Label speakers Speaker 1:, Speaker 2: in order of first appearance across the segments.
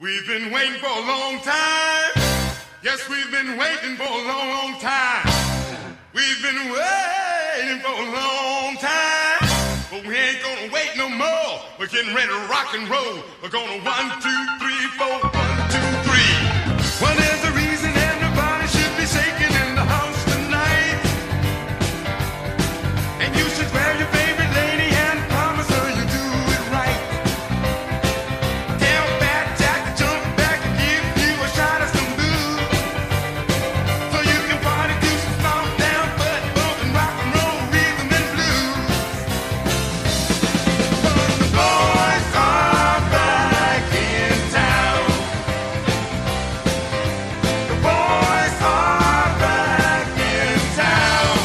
Speaker 1: We've been waiting for a long time. Yes, we've been waiting for a long, long time. We've been waiting for a long time. But we ain't gonna wait no more. We're getting ready to rock and roll. We're gonna 1, 2, 3, 4, 1, 2, 3. Well, there's a reason everybody should be shaking in the house tonight. And you should wear your favorite lady and promise her you do it right. Tell Fat Jack to jump back and give you a shot of some booze. So you can party to some stomp down, butt bump and rock and roll rhythm and blues. But the boys are back in town. The boys are back in town.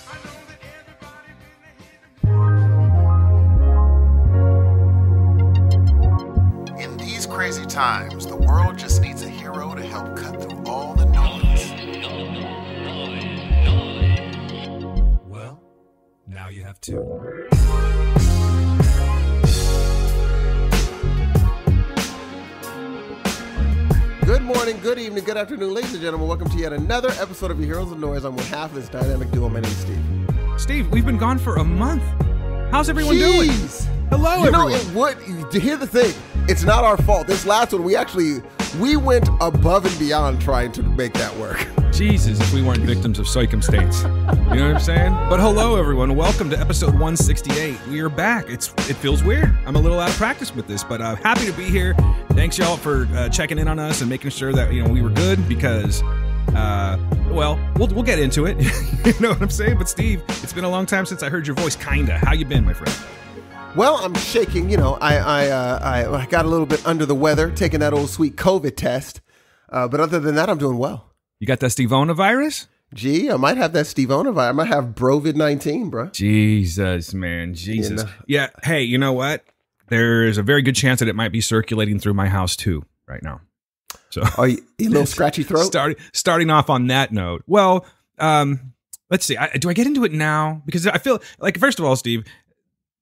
Speaker 1: I know that everybody's been a
Speaker 2: In these crazy times, the world just needs a hero to help cut through all the noise.
Speaker 3: Well, now you have two.
Speaker 4: Good morning, good evening, good afternoon, ladies and gentlemen. Welcome to yet another episode of Your Heroes of Noise. I'm one half of this dynamic duo. My name's Steve.
Speaker 3: Steve, we've been gone for a month. How's everyone doing?
Speaker 4: Jeez.
Speaker 3: Hello,
Speaker 4: You know,
Speaker 3: everyone.
Speaker 4: here's the thing. It's not our fault. This last one, we went above and beyond trying to make that work.
Speaker 3: Jesus, if we weren't victims of circumstance. You know what I'm saying? But hello, everyone. Welcome to episode 168. We are back. It feels weird. I'm a little out of practice with this, but happy to be here. Thanks, y'all, for checking in on us and making sure that we were good because, we'll get into it. You know what I'm saying? But Steve, it's been a long time since I heard your voice. Kinda. How you been, my friend?
Speaker 4: Well, I'm shaking. I got a little bit under the weather, taking that old sweet COVID test. But other than that, I'm doing well.
Speaker 3: You got that Stevona virus?
Speaker 4: Gee, I might have that Stevona virus. I might have Brovid-19, bro.
Speaker 3: Jesus, man. Jesus.
Speaker 4: You know.
Speaker 3: Yeah. Hey, you know what? There's a very good chance that it might be circulating through my house too right now. So,
Speaker 4: Are you a little scratchy throat?
Speaker 3: Starting off on that note. Well, let's see. Do I get into it now? Because I feel like, first of all, Steve,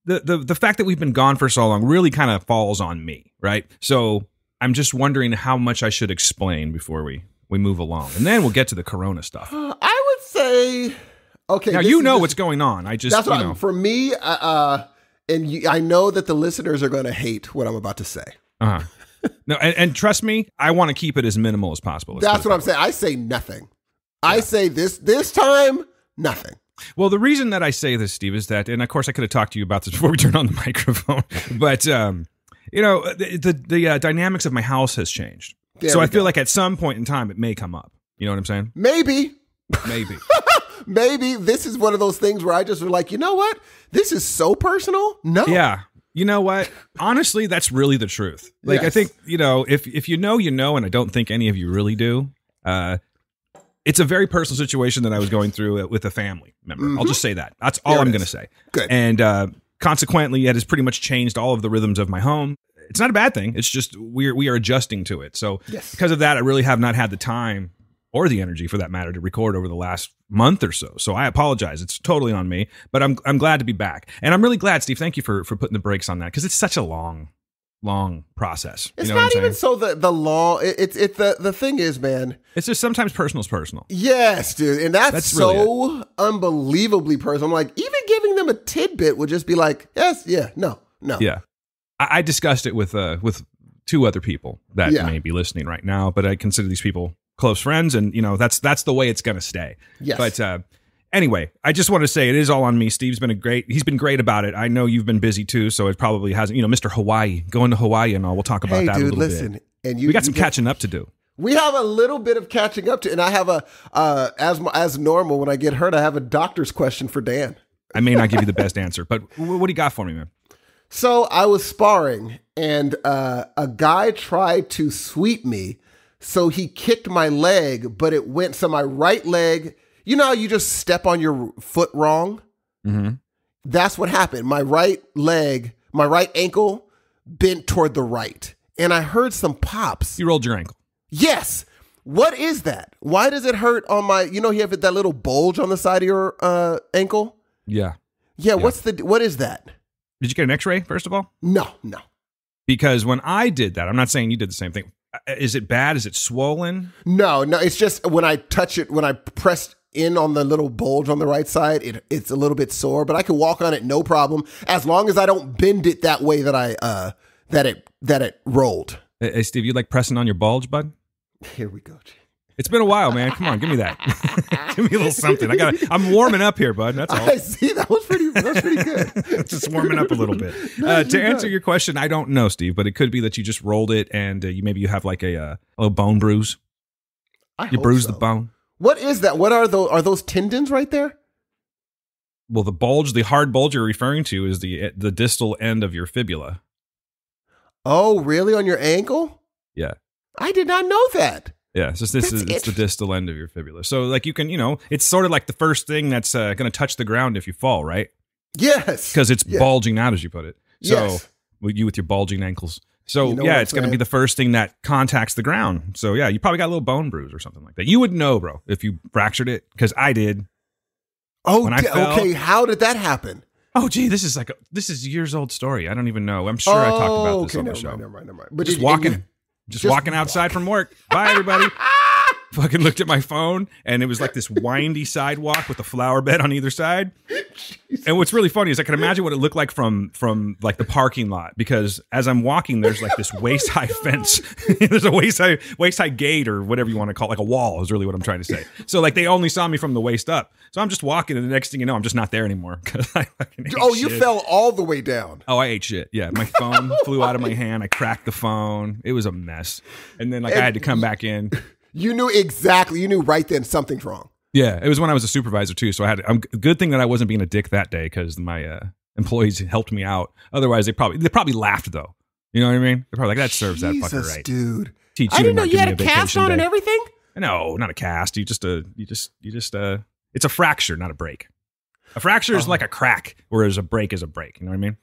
Speaker 3: the fact that we've been gone for so long really kind of falls on me, right? So I'm just wondering how much I should explain before we move along, and then we'll get to the Corona stuff.
Speaker 4: I would say, okay.
Speaker 3: Now you know what's going on. I just,
Speaker 4: That's what for me. I know that the listeners are going to hate what I'm about to say.
Speaker 3: Uh-huh. No, and trust me, I want to keep it as minimal as possible.
Speaker 4: That's what I'm saying. I say nothing. Yeah. I say this time, nothing.
Speaker 3: Well, the reason that I say this, Steve, is that, and of course I could have talked to you about this before we turned on the microphone, but the dynamics of my house has changed. So I feel like at some point in time it may come up. You know what I'm saying?
Speaker 4: Maybe. Maybe this is one of those things where I just are like, you know what? This is so personal. No.
Speaker 3: Yeah. You know what? Honestly, that's really the truth. Like, yes. I think, if you know, and I don't think any of you really do. It's a very personal situation that I was going through with a family member. Mm-hmm. I'll just say that. That's all I'm going to say.
Speaker 4: Good.
Speaker 3: And consequently, it has pretty much changed all of the rhythms of my home. It's not a bad thing. It's just we are adjusting to it. So Because of that, I really have not had the time or the energy, for that matter, to record over the last month or so. So I apologize. It's totally on me. But I'm glad to be back. And I'm really glad, Steve. Thank you for putting the brakes on that, because it's such a long process.
Speaker 4: It's not even so the long. It's the thing is, man.
Speaker 3: It's just sometimes personal is personal.
Speaker 4: Yes, dude, and that's so really unbelievably personal. I'm like, even giving them a tidbit would just be like, yes, yeah, no.
Speaker 3: Yeah, I discussed it with two other people that may be listening right now, but I consider these people close friends, and that's the way it's going to stay.
Speaker 4: Yes.
Speaker 3: But anyway, I just want to say it is all on me. He's been great about it. I know you've been busy too, so it probably hasn't. Mr. Hawaii, going to Hawaii and all. We'll talk about that a little bit. And we got some catching up to do.
Speaker 4: We have a little bit of catching up to, and I have as normal, when I get hurt, I have a doctor's question for Dan.
Speaker 3: I may not give you the best answer, but what do you got for me, man?
Speaker 4: So I was sparring, and a guy tried to sweep me, so he kicked my leg, but it went, so my right leg, you know how you just step on your foot wrong?
Speaker 3: Mm-hmm.
Speaker 4: That's what happened. My right leg, my right ankle bent toward the right, and I heard some pops.
Speaker 3: You rolled your ankle.
Speaker 4: Yes. What is that? Why does it hurt on my, you have that little bulge on the side of your ankle?
Speaker 3: Yeah.
Speaker 4: Yeah. What is that?
Speaker 3: Did you get an x-ray, first of all?
Speaker 4: No.
Speaker 3: Because when I did that, I'm not saying you did the same thing. Is it bad? Is it swollen?
Speaker 4: No, it's just when I touch it, when I press in on the little bulge on the right side, it's a little bit sore, but I can walk on it no problem as long as I don't bend it that way that that it rolled.
Speaker 3: Hey, Steve, you like pressing on your bulge, bud?
Speaker 4: Here we go.
Speaker 3: It's been a while, man. Come on, give me that. Give me a little something. I'm warming up here, bud. That's all.
Speaker 4: I see. That was pretty good.
Speaker 3: Just warming up a little bit. To answer your question, I don't know, Steve, but it could be that you just rolled it and you have like a little bone bruise. You bruised the bone.
Speaker 4: What is that? What are those? Are those tendons right there?
Speaker 3: Well, the hard bulge you're referring to is the distal end of your fibula.
Speaker 4: Oh, really? On your ankle?
Speaker 3: Yeah.
Speaker 4: I did not know that.
Speaker 3: Yeah, so it's the distal end of your fibula. So like you can, it's sort of like the first thing that's going to touch the ground if you fall, right?
Speaker 4: Yes.
Speaker 3: Because it's bulging out, as you put it. So
Speaker 4: yes.
Speaker 3: You with your bulging ankles. So it's going to be the first thing that contacts the ground. So yeah, you probably got a little bone bruise or something like that. You would know, bro, if you fractured it, because I did.
Speaker 4: Oh, okay. How did that happen?
Speaker 3: Oh, gee, this is years old story. I don't even know. I'm sure I talked about this on the show.
Speaker 4: Never mind. But
Speaker 3: just walking outside from work. Bye, everybody. Fucking looked at my phone, and it was like this windy sidewalk with a flower bed on either side. And what's really funny is I can imagine what it looked like from like the parking lot, because as I'm walking, there's like this waist-high fence. There's a waist-high gate or whatever you want to call it, like a wall is really what I'm trying to say. So like they only saw me from the waist up. So I'm just walking, and the next thing you know, I'm just not there anymore. I fucking ate
Speaker 4: you fell all the way down.
Speaker 3: Oh, I ate shit. Yeah, my phone flew out of my hand. I cracked the phone. It was a mess. And then I had to come back in.
Speaker 4: You knew exactly. You knew right then something's wrong.
Speaker 3: Yeah, it was when I was a supervisor too. So good thing that I wasn't being a dick that day, because my employees helped me out. Otherwise, they probably laughed though. You know what I mean? They're probably like, that serves that fucker right,
Speaker 4: dude.
Speaker 3: Teach
Speaker 4: I
Speaker 3: you
Speaker 4: didn't know
Speaker 3: to
Speaker 4: you
Speaker 3: not
Speaker 4: had
Speaker 3: give
Speaker 4: a
Speaker 3: me
Speaker 4: cast on
Speaker 3: vacation
Speaker 4: and
Speaker 3: day.
Speaker 4: everything.
Speaker 3: No, not a cast. You just it's a fracture, not a break. A fracture is like a crack, whereas a break is a break. You know what I mean?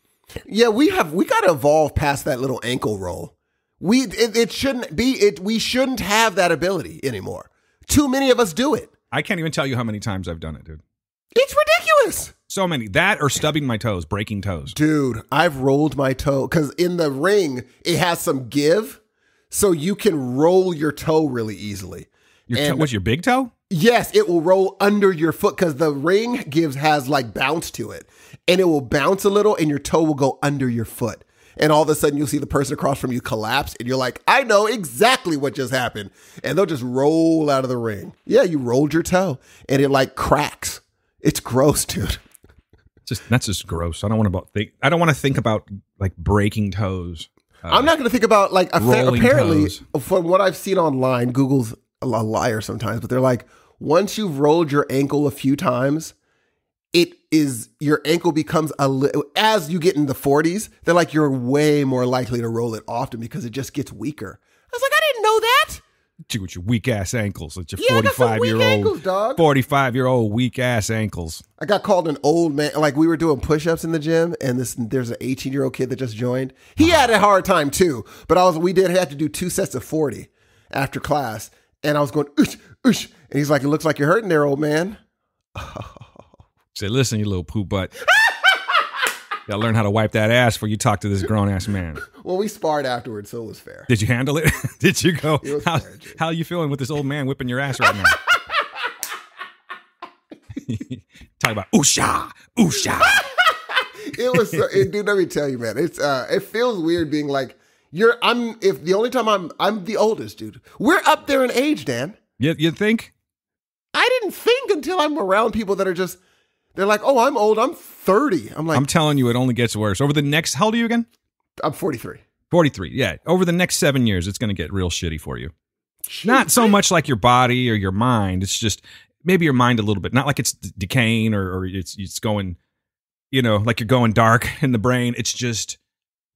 Speaker 4: Yeah, we got to evolve past that little ankle roll. It shouldn't be. We shouldn't have that ability anymore. Too many of us do it.
Speaker 3: I can't even tell you how many times I've done it, dude.
Speaker 4: It's ridiculous.
Speaker 3: So many. That or stubbing my toes, breaking toes.
Speaker 4: Dude, I've rolled my toe because in the ring, it has some give, so you can roll your toe really easily.
Speaker 3: What's your big toe?
Speaker 4: Yes, it will roll under your foot because the ring has like bounce to it. And it will bounce a little and your toe will go under your foot. And all of a sudden you'll see the person across from you collapse and you're like, I know exactly what just happened. And they'll just roll out of the ring. Yeah, you rolled your toe and it like cracks. It's gross, dude.
Speaker 3: That's just gross. I don't want to think about like breaking toes.
Speaker 4: I'm not going to think about like apparently
Speaker 3: toes.
Speaker 4: From what I've seen online, Google's a liar sometimes, but they're like, once you've rolled your ankle a few times, your ankle becomes as you get in the 40s, they're like, you're way more likely to roll it often because it just gets weaker. I was like, I didn't know that.
Speaker 3: With your weak ass ankles, with your 45-year-old weak ass ankles.
Speaker 4: I got called an old man. Like we were doing push-ups in the gym, and there's an 18-year-old kid that just joined. He had a hard time too, but we did have to do 2 sets of 40 after class, and I was going oosh, oosh, and he's like, it looks like you're hurting there, old man.
Speaker 3: Say, listen, you little poop butt. You gotta learn how to wipe that ass before you talk to this grown ass man.
Speaker 4: Well, we sparred afterwards, so it was fair.
Speaker 3: Did you handle it? Did you go?
Speaker 4: It was fair,
Speaker 3: how are you feeling with this old man whipping your ass right now? Talk about oosha, oosha.
Speaker 4: It was, dude. Let me tell you, man. It feels weird being like I'm the oldest, dude. We're up there in age, Dan.
Speaker 3: You think?
Speaker 4: I didn't think until I'm around people that are just. They're like, oh, I'm old. I'm 30. I'm like,
Speaker 3: I'm telling you, it only gets worse. Over the next, how old are you again?
Speaker 4: I'm 43.
Speaker 3: 43, yeah. Over the next 7 years, it's going to get real shitty for you. Not so much like your body or your mind. It's just maybe your mind a little bit. Not like it's decaying or it's going, like you're going dark in the brain. It's just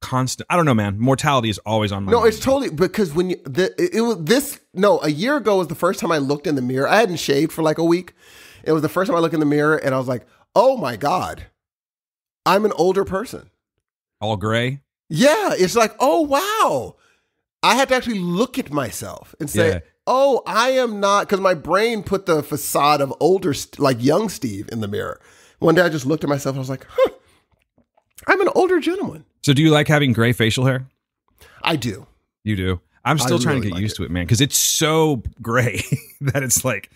Speaker 3: constant. I don't know, man. Mortality is always on my mind.
Speaker 4: No, it's totally, because when a year ago was the first time I looked in the mirror. I hadn't shaved for like a week. It was the first time I looked in the mirror and I was like, oh my God, I'm an older person.
Speaker 3: All gray?
Speaker 4: Yeah. It's like, oh, wow. I had to actually look at myself and say, oh, I am not, because my brain put the facade of older, like young Steve in the mirror. One day I just looked at myself and I was like, I'm an older gentleman.
Speaker 3: So do you like having gray facial hair?
Speaker 4: I do.
Speaker 3: You do. I'm still trying to
Speaker 4: really
Speaker 3: get
Speaker 4: like
Speaker 3: used to it, man, because it's so gray that it's like,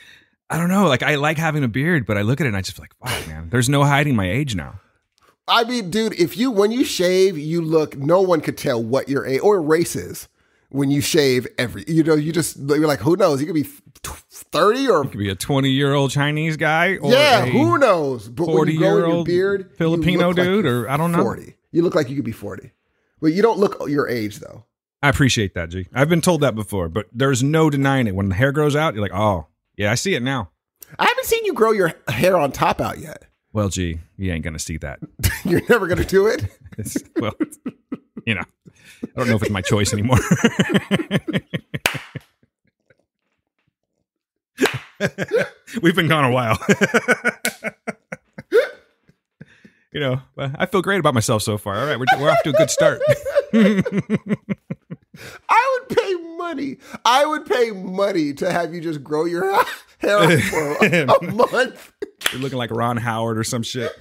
Speaker 3: I don't know. Like, I like having a beard, but I look at it and I just feel like, fuck, man, there's no hiding my age now.
Speaker 4: I mean, dude, when you shave, you look, no one could tell what your age or race is when you shave you're like, who knows? You could be 30 or...
Speaker 3: You could be a 20-year-old Chinese guy or
Speaker 4: who knows? But when you grow your beard,
Speaker 3: Filipino dude, or I don't know.
Speaker 4: 40. You look like you could be 40. But you don't look your age, though.
Speaker 3: I appreciate that, G. I've been told that before, but there's no denying it. When the hair grows out, you're like, oh, yeah, I see it now.
Speaker 4: I haven't seen you grow your hair on top out yet.
Speaker 3: Well, G, you ain't going to see that.
Speaker 4: You're never going to do it?
Speaker 3: Well, I don't know if it's my choice anymore. We've been gone a while. I feel great about myself so far. All right, we're off to a good start.
Speaker 4: I would pay money to have you just grow your hair out for a month.
Speaker 3: You're looking like Ron Howard or some shit.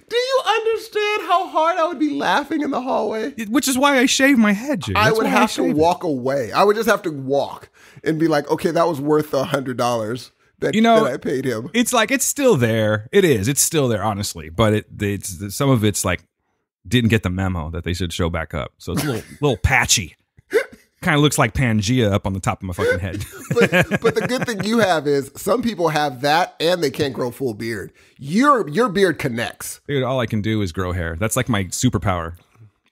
Speaker 4: Do you understand how hard I would be laughing in the hallway?
Speaker 3: Which is why I shave my head, Jay.
Speaker 4: I would have to walk away. I would just have to walk and be like, okay, that was worth $100 that I paid him.
Speaker 3: It's like, it's still there. It is. It's still there, honestly. But it's some of it's like, didn't get the memo that they should show back up. So it's a little patchy. Kind of looks like Pangea up on the top of my fucking head.
Speaker 4: but the good thing you have is some people have that and they can't grow full beard. Your beard connects.
Speaker 3: Dude, all I can do is grow hair. That's like my superpower.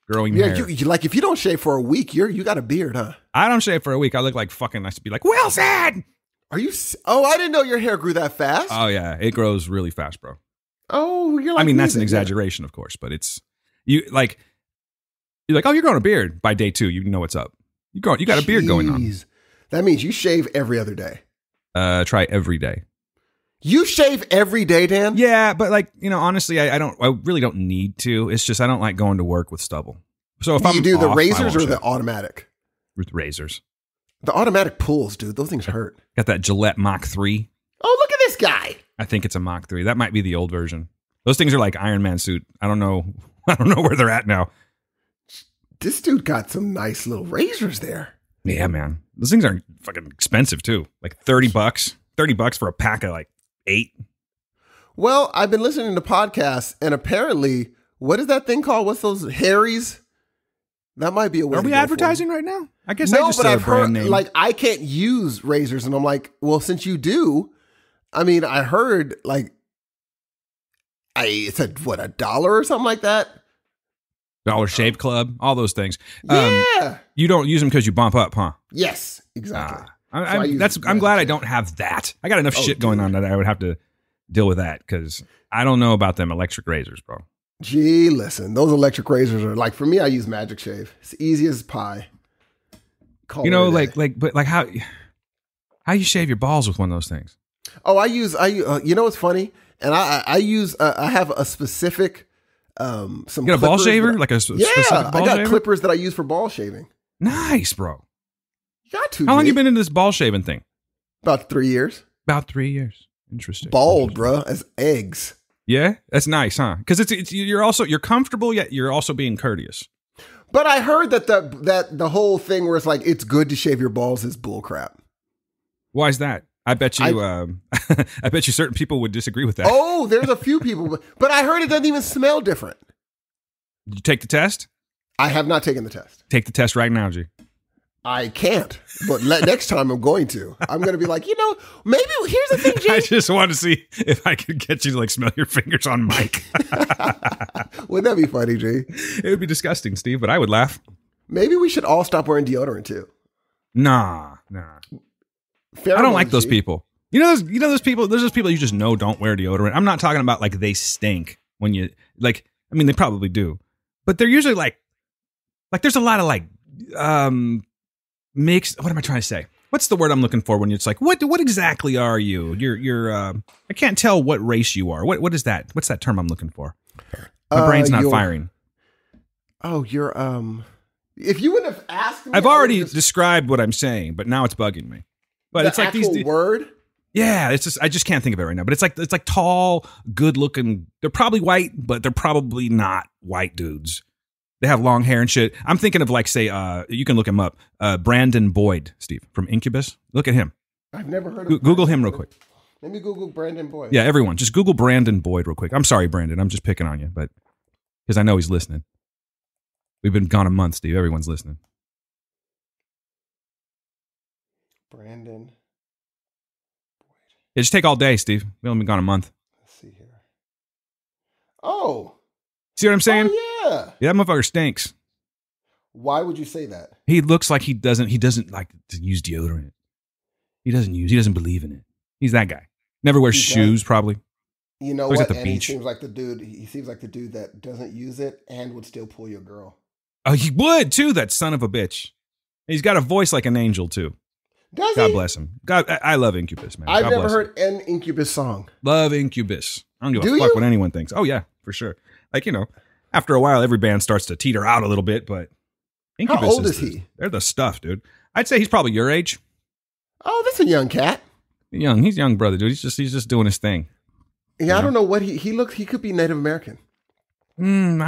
Speaker 3: Growing hair.
Speaker 4: You like if you don't shave for a week, you got a beard, huh?
Speaker 3: I don't shave for a week. I look like fucking, I should be like, Wilson!
Speaker 4: Are you? Oh, I didn't know your hair grew that fast.
Speaker 3: Oh yeah, it grows really fast, bro.
Speaker 4: Oh, you're like,
Speaker 3: I mean, that's an exaggeration, of course, but you're like, oh, you're growing a beard. By day 2, you know what's up. You got a beard going on.
Speaker 4: That means you shave every other day.
Speaker 3: Try every day.
Speaker 4: You shave every day, Dan?
Speaker 3: Yeah, but honestly, I really don't need to. It's just I don't like going to work with stubble. So if
Speaker 4: you do the razors or the automatic?
Speaker 3: With razors.
Speaker 4: The automatic pulls, dude. Those things hurt.
Speaker 3: Got that Gillette Mach 3.
Speaker 4: Oh, look at this guy.
Speaker 3: I think it's a Mach 3. That might be the old version. Those things are like Iron Man suit. I don't know where they're at now.
Speaker 4: This dude got some nice little razors there.
Speaker 3: Yeah, man. Those things are fucking expensive too. Like $30. $30 for a pack of like 8.
Speaker 4: Well, I've been listening to podcasts and apparently, what is that thing called? What's those Harry's? That might be a way.
Speaker 3: Are we advertising right now? I guess
Speaker 4: no,
Speaker 3: I just
Speaker 4: but
Speaker 3: said
Speaker 4: I've
Speaker 3: a brand
Speaker 4: heard
Speaker 3: name.
Speaker 4: like I can't use razors, and I'm like, well, since you do, I mean, I heard like, it's $1 or something like that.
Speaker 3: Dollar Shave Club, all those things.
Speaker 4: Yeah,
Speaker 3: you don't use them because you bump up, huh?
Speaker 4: Yes, exactly.
Speaker 3: I'm glad I don't have that. I got enough shit going on that I would have to deal with that because I don't know about them electric razors, bro.
Speaker 4: Gee, listen, those electric razors are like, for me, I use Magic Shave. It's easy as pie.
Speaker 3: But how you shave your balls with one of those things?
Speaker 4: Oh, you know what's funny? And I use, I have a specific, some
Speaker 3: you got a ball shaver? Specific ball
Speaker 4: I got
Speaker 3: shaver?
Speaker 4: clippers that I use for ball shaving.
Speaker 3: Nice, bro.
Speaker 4: You got to.
Speaker 3: How long you been into this ball shaving thing?
Speaker 4: About 3 years.
Speaker 3: About 3 years. Interesting.
Speaker 4: Bald, bro, as eggs.
Speaker 3: Yeah, that's nice, huh? Because you're comfortable, yet you're also being courteous.
Speaker 4: But I heard that the whole thing where it's like it's good to shave your balls is bullcrap.
Speaker 3: Why is that? I bet you. I bet you certain people would disagree with that.
Speaker 4: Oh, there's a few people, but I heard it doesn't even smell different.
Speaker 3: Did you take the test?
Speaker 4: I have not taken the test.
Speaker 3: Take the test right now, G.
Speaker 4: I can't, but next time I'm going to. I'm going to be like, maybe here's the thing, G.
Speaker 3: I just wanted to see if I could get you to smell your fingers on mic.
Speaker 4: Wouldn't that be funny, G?
Speaker 3: It would be disgusting, Steve, but I would laugh.
Speaker 4: Maybe we should all stop wearing deodorant too.
Speaker 3: Nah.
Speaker 4: Pheromones,
Speaker 3: I don't like those
Speaker 4: G.
Speaker 3: people. Those people. There's those people you just know don't wear deodorant. I'm not talking about like they stink when you like. I mean, they probably do, but they're usually like there's a lot of mixed. What am I trying to say? What's the word I'm looking for when it's like, what exactly are you? You're I can't tell what race you are. What is that? What's that term I'm looking for? My brain's not firing.
Speaker 4: Oh, you're if you wouldn't have asked me,
Speaker 3: I've already described what I'm saying, but now it's bugging me. But it's like these
Speaker 4: word.
Speaker 3: Yeah, it's just I just can't think of it right now. But it's like tall, good looking. They're probably white, but they're probably not white dudes. They have long hair and shit. I'm thinking of like, say, you can look him up. Brandon Boyd, Steve, from Incubus. Look at him.
Speaker 4: I've never heard of
Speaker 3: Google him real quick.
Speaker 4: Let me Google Brandon Boyd.
Speaker 3: Yeah, everyone, just Google Brandon Boyd real quick. I'm sorry, Brandon. I'm just picking on you, but because I know he's listening. We've been gone a month, Steve. Everyone's listening.
Speaker 4: Brandon Boyd.
Speaker 3: Yeah, just take all day, Steve. We've only been gone a month.
Speaker 4: Let's see here. Oh.
Speaker 3: See what I'm saying?
Speaker 4: Oh,
Speaker 3: Yeah, that motherfucker stinks.
Speaker 4: Why would you say that?
Speaker 3: He looks like he doesn't like to use deodorant. He doesn't believe in it. He's that guy. Never wears shoes, probably.
Speaker 4: You know
Speaker 3: Always
Speaker 4: what?
Speaker 3: at the
Speaker 4: And
Speaker 3: beach.
Speaker 4: he seems like the dude that doesn't use it and would still pull your girl.
Speaker 3: Oh, he would too, that son of a bitch. He's got a voice like an angel too.
Speaker 4: Does
Speaker 3: God
Speaker 4: he?
Speaker 3: bless him. God, I love Incubus, man.
Speaker 4: I've
Speaker 3: God
Speaker 4: never
Speaker 3: bless
Speaker 4: heard an Incubus song.
Speaker 3: Love Incubus. I don't give
Speaker 4: Do
Speaker 3: a fuck
Speaker 4: you?
Speaker 3: what anyone thinks. Oh yeah, for sure. Like, after a while, every band starts to teeter out a little bit, but Incubus
Speaker 4: How old is he?
Speaker 3: They're the stuff, dude. I'd say he's probably your age.
Speaker 4: Oh, that's a young cat.
Speaker 3: He's young, brother, dude. He's just doing his thing.
Speaker 4: Yeah, I don't know what he looks. He could be Native American.
Speaker 3: I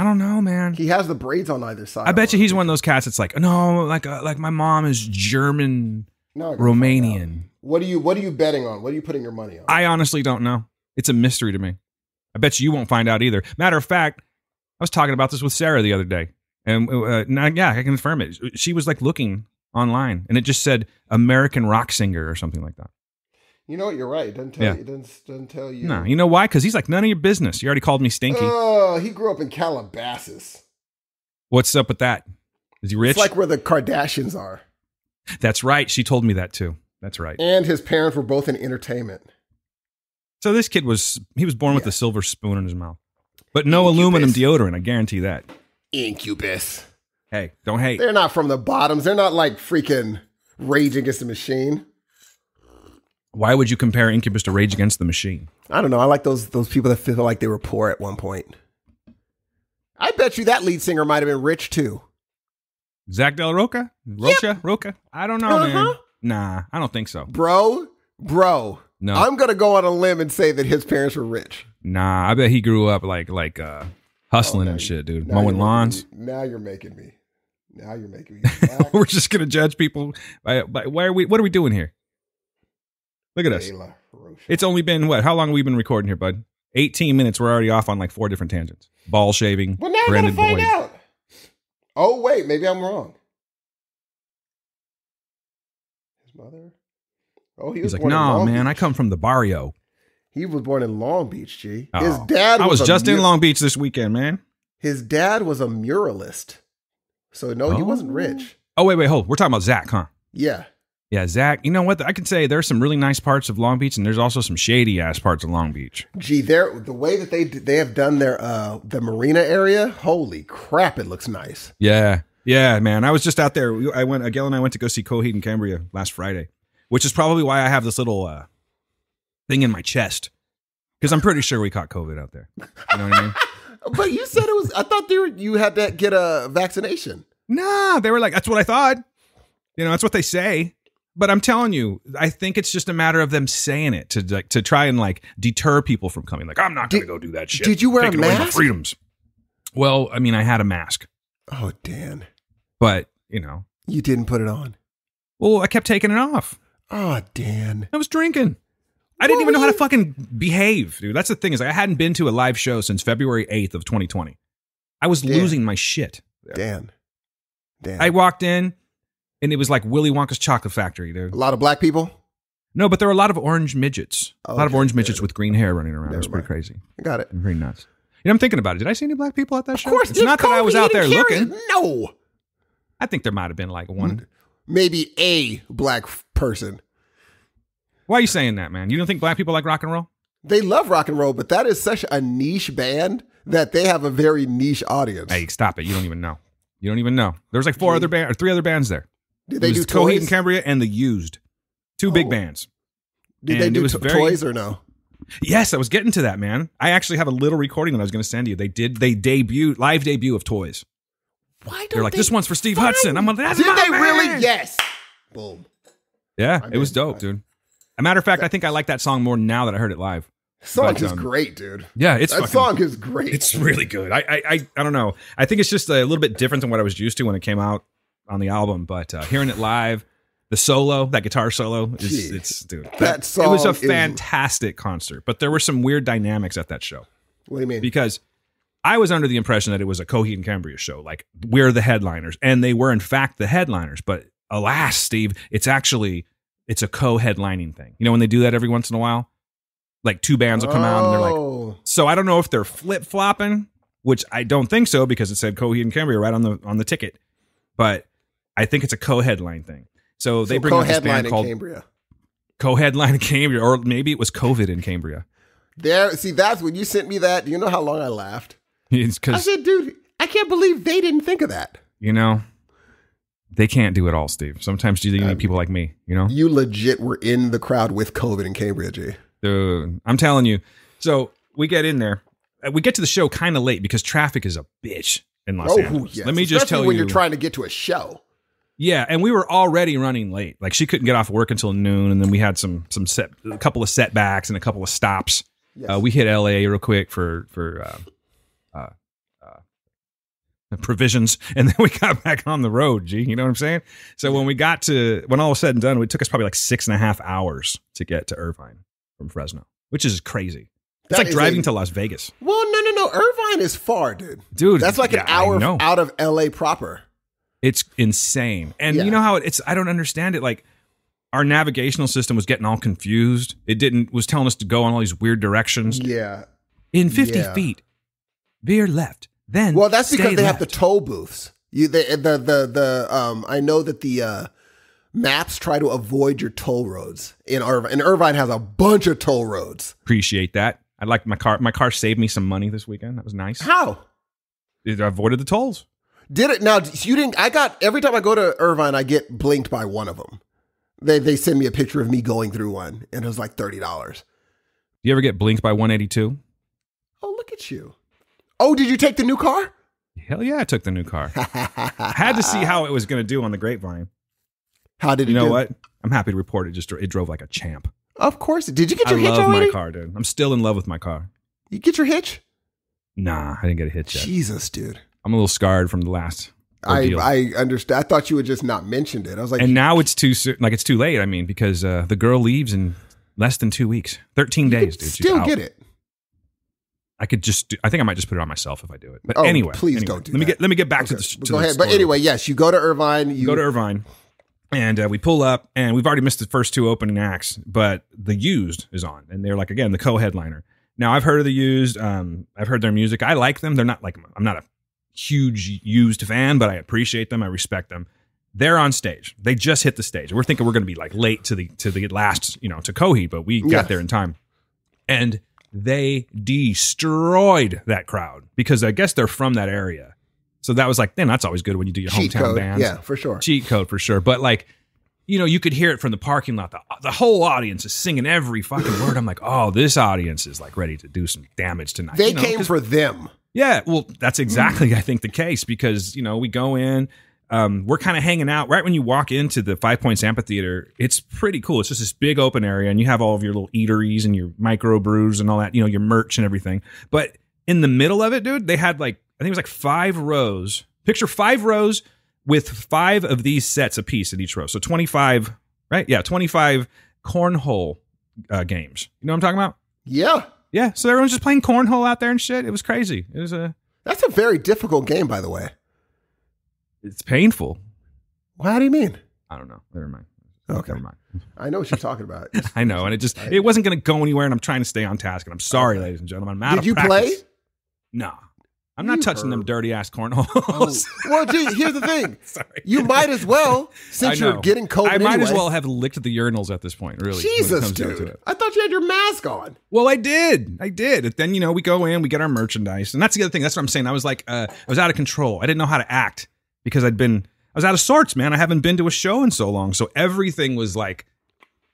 Speaker 3: don't know, man.
Speaker 4: He has the braids on either side.
Speaker 3: I bet you he's one of those cats that's like, no, like my mom is German, Romanian.
Speaker 4: What are you betting on? What are you putting your money on?
Speaker 3: I honestly don't know. It's a mystery to me. I bet you won't find out either. Matter of fact, I was talking about this with Sarah the other day, and I can confirm it. She was like looking online, and it just said American rock singer or something like that.
Speaker 4: You know what? You're right. It doesn't tell you. It doesn't tell you.
Speaker 3: No, you know why? Because he's like, none of your business. You already called me stinky.
Speaker 4: Oh, he grew up in Calabasas.
Speaker 3: What's up with that? Is he rich?
Speaker 4: It's like where the Kardashians are.
Speaker 3: That's right. She told me that too. That's right.
Speaker 4: And his parents were both in entertainment.
Speaker 3: So this kid was born with a silver spoon in his mouth. But no aluminum deodorant, I guarantee that.
Speaker 4: Incubus.
Speaker 3: Hey, don't hate.
Speaker 4: They're not from the bottoms. They're not like freaking Rage Against the Machine.
Speaker 3: Why would you compare Incubus to Rage Against the Machine?
Speaker 4: I don't know. I like those people that feel like they were poor at one point. I bet you that lead singer might have been rich too.
Speaker 3: Zach Del Roca? Roca? I don't know, man. Nah, I don't think so.
Speaker 4: Bro.
Speaker 3: No.
Speaker 4: I'm going to go on a limb and say that his parents were rich.
Speaker 3: Nah, I bet he grew up like hustling and shit, dude. Mowing lawns.
Speaker 4: Now you're making me.
Speaker 3: We're just going to judge people by what are we doing here? Look at us. It's only been what? How long have we been recording here, bud? 18 minutes. We're already off on like 4 different tangents. Ball shaving.
Speaker 4: Well, now I gotta find out. Oh, wait. Maybe I'm wrong. His mother? Oh,
Speaker 3: He's like, no, man. I come from the barrio.
Speaker 4: He was born in Long Beach, G.
Speaker 3: Oh,
Speaker 4: His dad
Speaker 3: I was just in Long Beach this weekend, man.
Speaker 4: His dad was a muralist. So, no, he wasn't rich.
Speaker 3: Oh, wait, hold. We're talking about Zach, huh?
Speaker 4: Yeah.
Speaker 3: Yeah, Zach, you know what? I can say there's some really nice parts of Long Beach, and there's also some shady-ass parts of Long Beach.
Speaker 4: Gee, the way that they have done their the marina area, holy crap, it looks nice.
Speaker 3: Yeah, man. I was just out there. Gail and I went to go see Coheed and Cambria last Friday, which is probably why I have this little thing in my chest, because I'm pretty sure we caught COVID out there. You know what I mean?
Speaker 4: But you said it was, I thought you had to get a vaccination.
Speaker 3: Nah, they were like, that's what I thought. That's what they say. But I'm telling you, I think it's just a matter of them saying it to try and like deter people from coming. Like, I'm not going to go do that shit.
Speaker 4: Did you wear a
Speaker 3: Taking away my
Speaker 4: mask?
Speaker 3: freedoms. Well, I mean, I had a mask.
Speaker 4: Oh, Dan.
Speaker 3: But,
Speaker 4: You didn't put it on.
Speaker 3: Well, I kept taking it off.
Speaker 4: Oh, Dan.
Speaker 3: I was drinking. I didn't even know how to fucking behave, dude. That's the thing is I hadn't been to a live show since February 8th of 2020. I was losing my shit.
Speaker 4: Dan.
Speaker 3: I walked in. And it was like Willy Wonka's chocolate factory, dude.
Speaker 4: A lot of black people?
Speaker 3: No, but there were a lot of orange midgets.
Speaker 4: Oh,
Speaker 3: a lot of orange midgets with green hair running around. It was pretty crazy.
Speaker 4: I got it.
Speaker 3: Very nuts. I'm thinking about it. Did I see any black people at that show?
Speaker 4: Of course.
Speaker 3: It's not that I was out there looking.
Speaker 4: No.
Speaker 3: I think there might have been like one.
Speaker 4: Maybe a black person.
Speaker 3: Why are you saying that, man? You don't think black people like rock and roll?
Speaker 4: They love rock and roll, but that is such a niche band that they have a very niche audience.
Speaker 3: Hey, stop it. You don't even know. There was like 3 other bands there.
Speaker 4: Did they do
Speaker 3: Coheed
Speaker 4: Toys?
Speaker 3: and Cambria and The Used. 2 big bands.
Speaker 4: Did they do Toys or no?
Speaker 3: Yes, I was getting to that, man. I actually have a little recording that I was going to send you. They debuted live debut of Toys.
Speaker 4: Why don't
Speaker 3: They're like, this one's for Steve Hudson. I'm like, that's
Speaker 4: Did
Speaker 3: my
Speaker 4: they
Speaker 3: man.
Speaker 4: really? Yes. Boom.
Speaker 3: Yeah, it was dope, dude. A matter of fact, I think I like that song more now that I heard it live.
Speaker 4: Song is great, dude.
Speaker 3: Yeah,
Speaker 4: that song is great.
Speaker 3: It's really good. I don't know. I think it's just a little bit different than what I was used to when it came out on the album. But hearing it live, the solo, that guitar solo, dude.
Speaker 4: That song. It
Speaker 3: was a fantastic concert. But there were some weird dynamics at that show.
Speaker 4: What do you mean?
Speaker 3: Because I was under the impression that it was a Coheed and Cambria show. Like, we're the headliners. And they were, in fact, the headliners. But alas, Steve, it's a co-headlining thing. You know when they do that every once in a while? Like, two bands will come out and they're like... So I don't know if they're flip-flopping, which I don't think so because it said Coheed and Cambria right on the ticket. But I think it's a co-headline thing. So they bring out this band called...
Speaker 4: Cambria.
Speaker 3: Co-headline in Cambria. Or maybe it was COVID in Cambria.
Speaker 4: That's when you sent me that. Do you know how long I laughed?
Speaker 3: I
Speaker 4: said, dude, I can't believe they didn't think of that.
Speaker 3: You know... They can't do it all, Steve. Sometimes you need people like me, you know?
Speaker 4: You legit were in the crowd with COVID and Cambria, G.
Speaker 3: Dude, I'm telling you. So we get in there. We get to the show kind of late because traffic is a bitch in Los Angeles.
Speaker 4: Yes.
Speaker 3: Let me just tell you.
Speaker 4: When you're trying to get to a show.
Speaker 3: Yeah, and we were already running late. Like, she couldn't get off work until noon, and then we had a couple of setbacks and a couple of stops. Yes. We hit LA real quick for provisions, and then we got back on the road. G, you know what I'm saying? So when all was said and done, it took us probably like 6.5 hours to get to Irvine from Fresno, which is crazy. It's like driving to Las Vegas.
Speaker 4: Well, no. Irvine is far, dude. That's like an hour out of LA proper.
Speaker 3: It's insane. And you know how it's, I don't understand it. Like, our navigational system was getting all confused. Was telling us to go in all these weird directions.
Speaker 4: Yeah.
Speaker 3: In 50 feet, veer left. Then
Speaker 4: that's because they have the toll booths. I know that the maps try to avoid your toll roads in Irvine. And Irvine has a bunch of toll roads.
Speaker 3: Appreciate that. I like my car. My car saved me some money this weekend. That was nice.
Speaker 4: How?
Speaker 3: It avoided the tolls.
Speaker 4: Did it? Now, you didn't. Every time I go to Irvine, I get blinked by one of them. They send me a picture of me going through one, and it was like $30.
Speaker 3: Do you ever get blinked by 182?
Speaker 4: Oh, look at you. Oh, did you take the new car?
Speaker 3: Hell yeah, I took the new car. I had to see how it was going to do on the grapevine.
Speaker 4: How did it do?
Speaker 3: You know what? I'm happy to report it drove like a champ.
Speaker 4: Of course. Did you get your hitch already?
Speaker 3: I love my car, dude. I'm still in love with my car.
Speaker 4: You get your hitch?
Speaker 3: Nah, I didn't get a hitch yet.
Speaker 4: Jesus, dude.
Speaker 3: I'm a little scarred from the last ordeal.
Speaker 4: I understand. I thought you had just not mentioned it. I was like...
Speaker 3: And now it's too late, I mean, because the girl leaves in less than 2 weeks. 13 days, dude.
Speaker 4: Still get it.
Speaker 3: I think I might just put it on myself if I do it. But anyway,
Speaker 4: don't do
Speaker 3: that. Let me get back to the
Speaker 4: go ahead. But anyway, yes, you go to Irvine.
Speaker 3: Go to Irvine, and we pull up, and we've already missed the first two opening acts, but The Used is on, and they're like, again, the co-headliner. Now, I've heard of The Used. I've heard their music. I like them. They're not like, I'm not a huge Used fan, but I appreciate them. I respect them. They're on stage. They just hit the stage. We're thinking we're going to be like late to the last, to Coheed, but we got there in time, and they destroyed that crowd because I guess they're from that area. So that was like, then that's always good when you do your hometown bands.
Speaker 4: Yeah, for sure.
Speaker 3: Cheat code for sure. But like, you could hear it from the parking lot. The whole audience is singing every fucking word. I'm like, oh, this audience is like ready to do some damage tonight.
Speaker 4: They came for them.
Speaker 3: Yeah, well, that's exactly, I think, the case because, we go in, we're kind of hanging out right when you walk into the 5 Points Amphitheater. It's pretty cool. It's just this big open area, and you have all of your little eateries and your micro brews and all that, your merch and everything. But in the middle of it, dude, they had I think it was like 5 rows. Picture 5 rows with 5 of these sets a piece in each row. So 25, right? Yeah, 25 cornhole games. You know what I'm talking about?
Speaker 4: Yeah.
Speaker 3: Yeah. So everyone's just playing cornhole out there and shit. It was crazy.
Speaker 4: That's a very difficult game, by the way.
Speaker 3: It's painful.
Speaker 4: Well, how do you mean?
Speaker 3: I don't know. Never mind.
Speaker 4: Okay.
Speaker 3: Never mind.
Speaker 4: I know what you're talking about.
Speaker 3: I know. And it wasn't going to go anywhere, and I'm trying to stay on task. And I'm sorry, ladies and gentlemen. I'm out of
Speaker 4: practice. Did you play?
Speaker 3: No. I'm not touching them dirty ass cornholes.
Speaker 4: Oh. Well, gee, here's the thing. Sorry. You might as well, since you're getting COVID
Speaker 3: I might as well have licked the urinals at this point, really.
Speaker 4: Jesus, dude. I thought you had your mask on.
Speaker 3: Well, I did. Then, we go in, we get our merchandise. And that's the other thing. That's what I'm saying. I was like, I was out of control. I didn't know how to act because I was out of sorts, man. I haven't been to a show in so long. So everything was like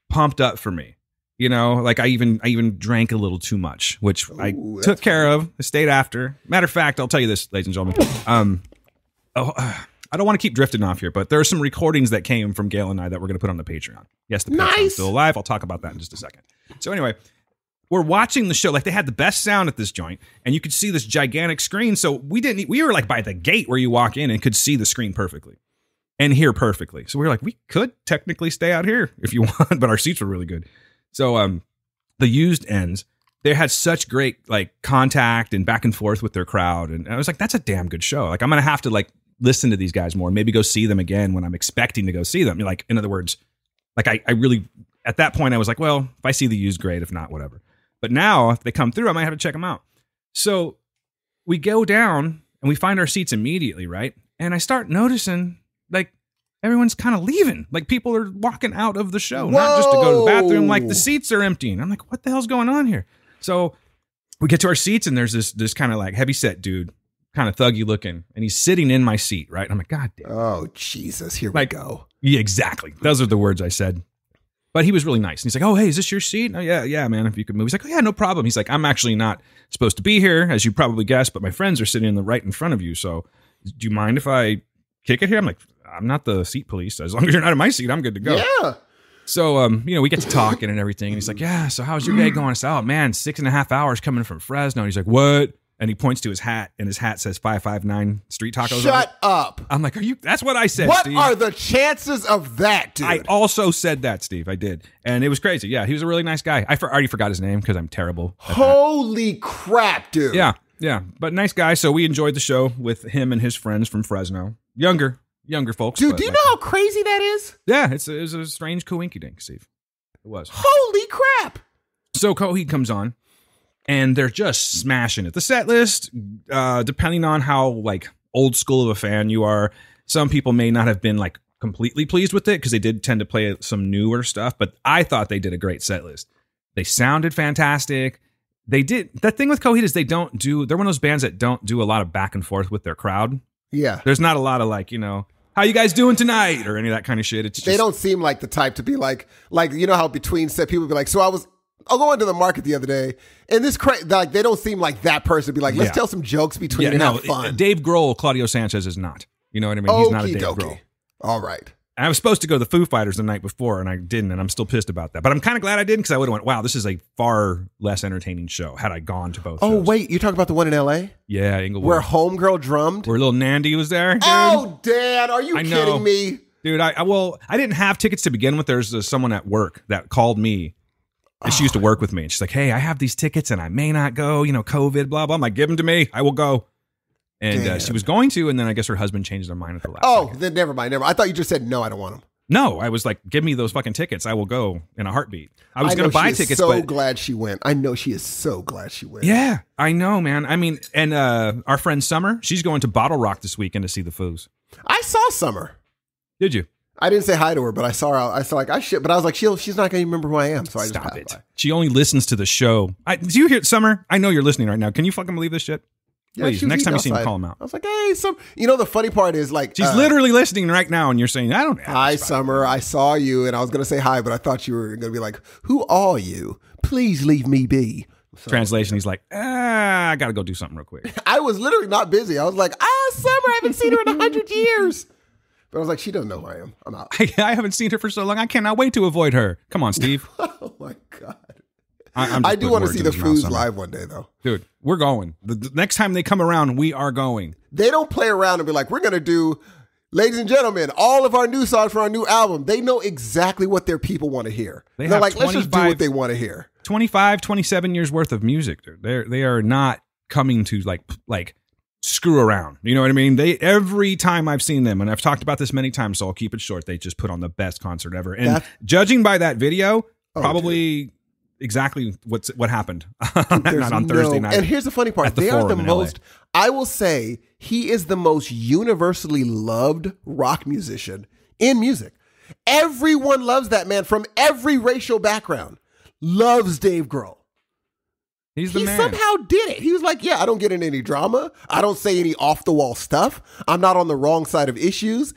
Speaker 3: pumped up for me. I even drank a little too much, which I took care of. I stayed after. Matter of fact, I'll tell you this, ladies and gentlemen. I don't want to keep drifting off here, but there are some recordings that came from Gail and I that we're going to put on the Patreon. Yes, the Patreon's still alive. I'll talk about that in just a second. So anyway, we're watching the show. Like, they had the best sound at this joint, and you could see this gigantic screen. So we were like by the gate where you walk in and could see the screen perfectly and hear perfectly. So we were like, we could technically stay out here if you want, but our seats were really good. So the used ends, they had such great like contact and back and forth with their crowd. And I was like, that's a damn good show. Like, I'm going to have to like listen to these guys more, maybe go see them again when I'm expecting to go see them. Like, in other words, like I really, at that point I was like, well, if I see the used, great. If not, whatever. But now if they come through, I might have to check them out. So we go down and we find our seats immediately. Right. And I start noticing like everyone's kind of leaving. Like, people are walking out of the show, not just to go to the bathroom. Like, the seats are emptying. I'm like, what the hell's going on here? So we get to our seats and there's this kind of like heavy set dude, kind of thuggy looking, and he's sitting in my seat, right? I'm like, God damn.
Speaker 4: Oh, Jesus, here we go.
Speaker 3: Yeah, exactly. Those are the words I said. But he was really nice. And he's like, oh, hey, is this your seat? Oh, yeah, man, if you could move. He's like, oh, yeah, no problem. He's like, I'm actually not supposed to be here, as you probably guessed, but my friends are sitting right in front of you. So do you mind if I kick it here? I'm like, I'm not the seat police. As long as you're not in my seat, I'm good to go.
Speaker 4: Yeah.
Speaker 3: So, we get to talking and everything. And he's like, yeah, so how's your day going? I said, oh, man, 6.5 hours coming from Fresno. And he's like, what? And he points to his hat, and his hat says 559 Street Tacos.
Speaker 4: Shut up.
Speaker 3: I'm like, that's what I said,
Speaker 4: what
Speaker 3: Steve.
Speaker 4: What are the chances of that, dude?
Speaker 3: I also said that, Steve. I did. And it was crazy. Yeah, he was a really nice guy. I already forgot his name because I'm terrible at
Speaker 4: Holy crap, dude.
Speaker 3: Yeah. But nice guy. So we enjoyed the show with him and his friends from Fresno. Younger folks.
Speaker 4: Dude, do you know how crazy that is?
Speaker 3: Yeah, it was a strange coinkydink, Steve. It was.
Speaker 4: Holy crap.
Speaker 3: So Coheed comes on, and they're just smashing it. The set list, depending on how like old school of a fan you are, some people may not have been like completely pleased with it because they did tend to play some newer stuff, but I thought they did a great set list. They sounded fantastic. They did. The thing with Coheed is they're one of those bands that don't do a lot of back and forth with their crowd.
Speaker 4: Yeah.
Speaker 3: There's not a lot of like, how you guys doing tonight or any of that kind of shit. It's just,
Speaker 4: they don't seem like the type to be like you know how between set people be like, so I'll go into the market the other day, and like they don't seem like that person to be like, let's tell some jokes between and have fun.
Speaker 3: Dave Grohl, Claudio Sanchez is not. You know what I mean? He's not a Dave Grohl.
Speaker 4: All right.
Speaker 3: I was supposed to go to the Foo Fighters the night before, and I didn't, and I'm still pissed about that. But I'm kind of glad I didn't, because I would have went, wow, this is a far less entertaining show had I gone to both shows.
Speaker 4: Oh, wait, you talking about the one in L.A.?
Speaker 3: Yeah, Inglewood.
Speaker 4: Where Homegirl drummed?
Speaker 3: Where little Nandy was there, dude.
Speaker 4: Oh, Dad, are you kidding me?
Speaker 3: Dude, I didn't have tickets to begin with. There's someone at work that called me. She used to work with me, and she's like, hey, I have these tickets, and I may not go, COVID, blah, blah. I'm like, give them to me. I will go. And she was going to, and then I guess her husband changed their mind at the last second.
Speaker 4: Then never mind. I thought you just said, no, I don't want them.
Speaker 3: No, I was like, give me those fucking tickets. I will go in a heartbeat. I was going to buy tickets, but
Speaker 4: glad she went. I know she is so glad she went.
Speaker 3: Yeah, I know, man. I mean, and our friend Summer, she's going to Bottle Rock this weekend to see the Foos.
Speaker 4: I saw Summer.
Speaker 3: Did you?
Speaker 4: I didn't say hi to her, but I saw her. I saw like I shit, but I was like, she's not going to remember who I am. So I just
Speaker 3: Stop it. By. She only listens to the show. Do you hear Summer? I know you're listening right now. Can you fucking believe this shit? Please, next time you see him, call him out.
Speaker 4: I was like, hey, the funny part is like...
Speaker 3: She's literally listening right now, and you're saying, I don't know.
Speaker 4: Hi, Summer. I saw you, and I was going to say hi, but I thought you were going to be like, who are you? Please leave me be. So,
Speaker 3: translation, he's like, I got to go do something real quick.
Speaker 4: I was literally not busy. I was like, Summer, I haven't seen her in 100 years. But I was like, she doesn't know who I am. I'm out.
Speaker 3: I haven't seen her for so long. I cannot wait to avoid her. Come on, Steve.
Speaker 4: Oh, my God. I do want to see the Foos live one day, though.
Speaker 3: Dude, we're going. The next time they come around, we are going.
Speaker 4: They don't play around and be like, we're going to do, ladies and gentlemen, all of our new songs for our new album. They know exactly what their people want to hear. They're like, let's just do what they want to hear.
Speaker 3: 25, 27 years worth of music, dude. They are not coming to like screw around. You know what I mean? Every time I've seen them, and I've talked about this many times, so I'll keep it short, they just put on the best concert ever. And judging by that video, probably... exactly what happened not on Thursday night.
Speaker 4: And here's the funny part. They are the most, I will say, he is the most universally loved rock musician in music. Everyone loves that man from every racial background. Loves Dave Grohl.
Speaker 3: He's the man.
Speaker 4: He somehow did it. He was like, yeah, I don't get in any drama. I don't say any off the wall stuff. I'm not on the wrong side of issues.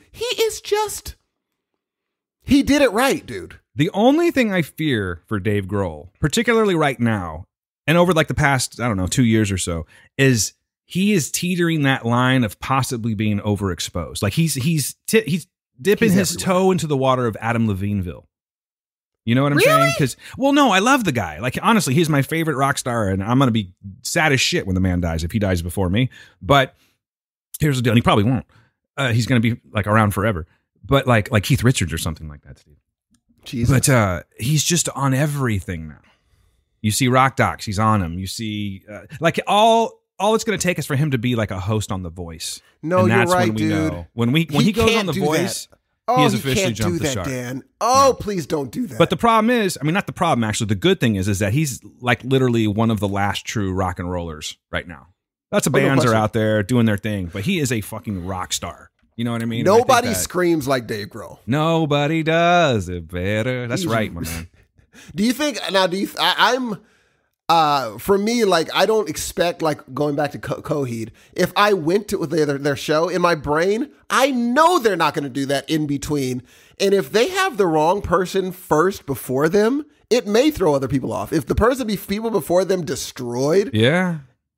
Speaker 4: He did it right, dude.
Speaker 3: The only thing I fear for Dave Grohl, particularly right now, and over like the past, 2 years or so, is he is teetering that line of possibly being overexposed. Like he's dipping his toe into the water of Adam Levineville. You know what I'm saying? Because, well, no, I love the guy. Like, honestly, he's my favorite rock star, and I'm going to be sad as shit when the man dies if he dies before me. But here's the deal. And he probably won't. He's going to be like around forever. But like Keith Richards or something like that, Steve.
Speaker 4: Jesus.
Speaker 3: But he's just on everything now. You see Rock Docs, he's on him. You see, like all it's going to take is for him to be like a host on The Voice.
Speaker 4: No,
Speaker 3: and
Speaker 4: you're
Speaker 3: that's
Speaker 4: right,
Speaker 3: when we
Speaker 4: dude.
Speaker 3: know. When he goes on The Voice, he has officially jumped the shark.
Speaker 4: Dan. Oh, please don't do that.
Speaker 3: But the problem is, I mean, not the problem, actually. The good thing is that he's like literally one of the last true rock and rollers right now. Lots of bands are out there doing their thing, but he is a fucking rock star. You know what I mean?
Speaker 4: Nobody screams like Dave Grohl.
Speaker 3: Nobody does it better. That's right, my man.
Speaker 4: Do you think now? For me, like, I don't expect, like, going back to Coheed. If I went to their show, in my brain, I know they're not going to do that in between. And if they have the wrong person first before them, it may throw other people off. If the people before them destroyed,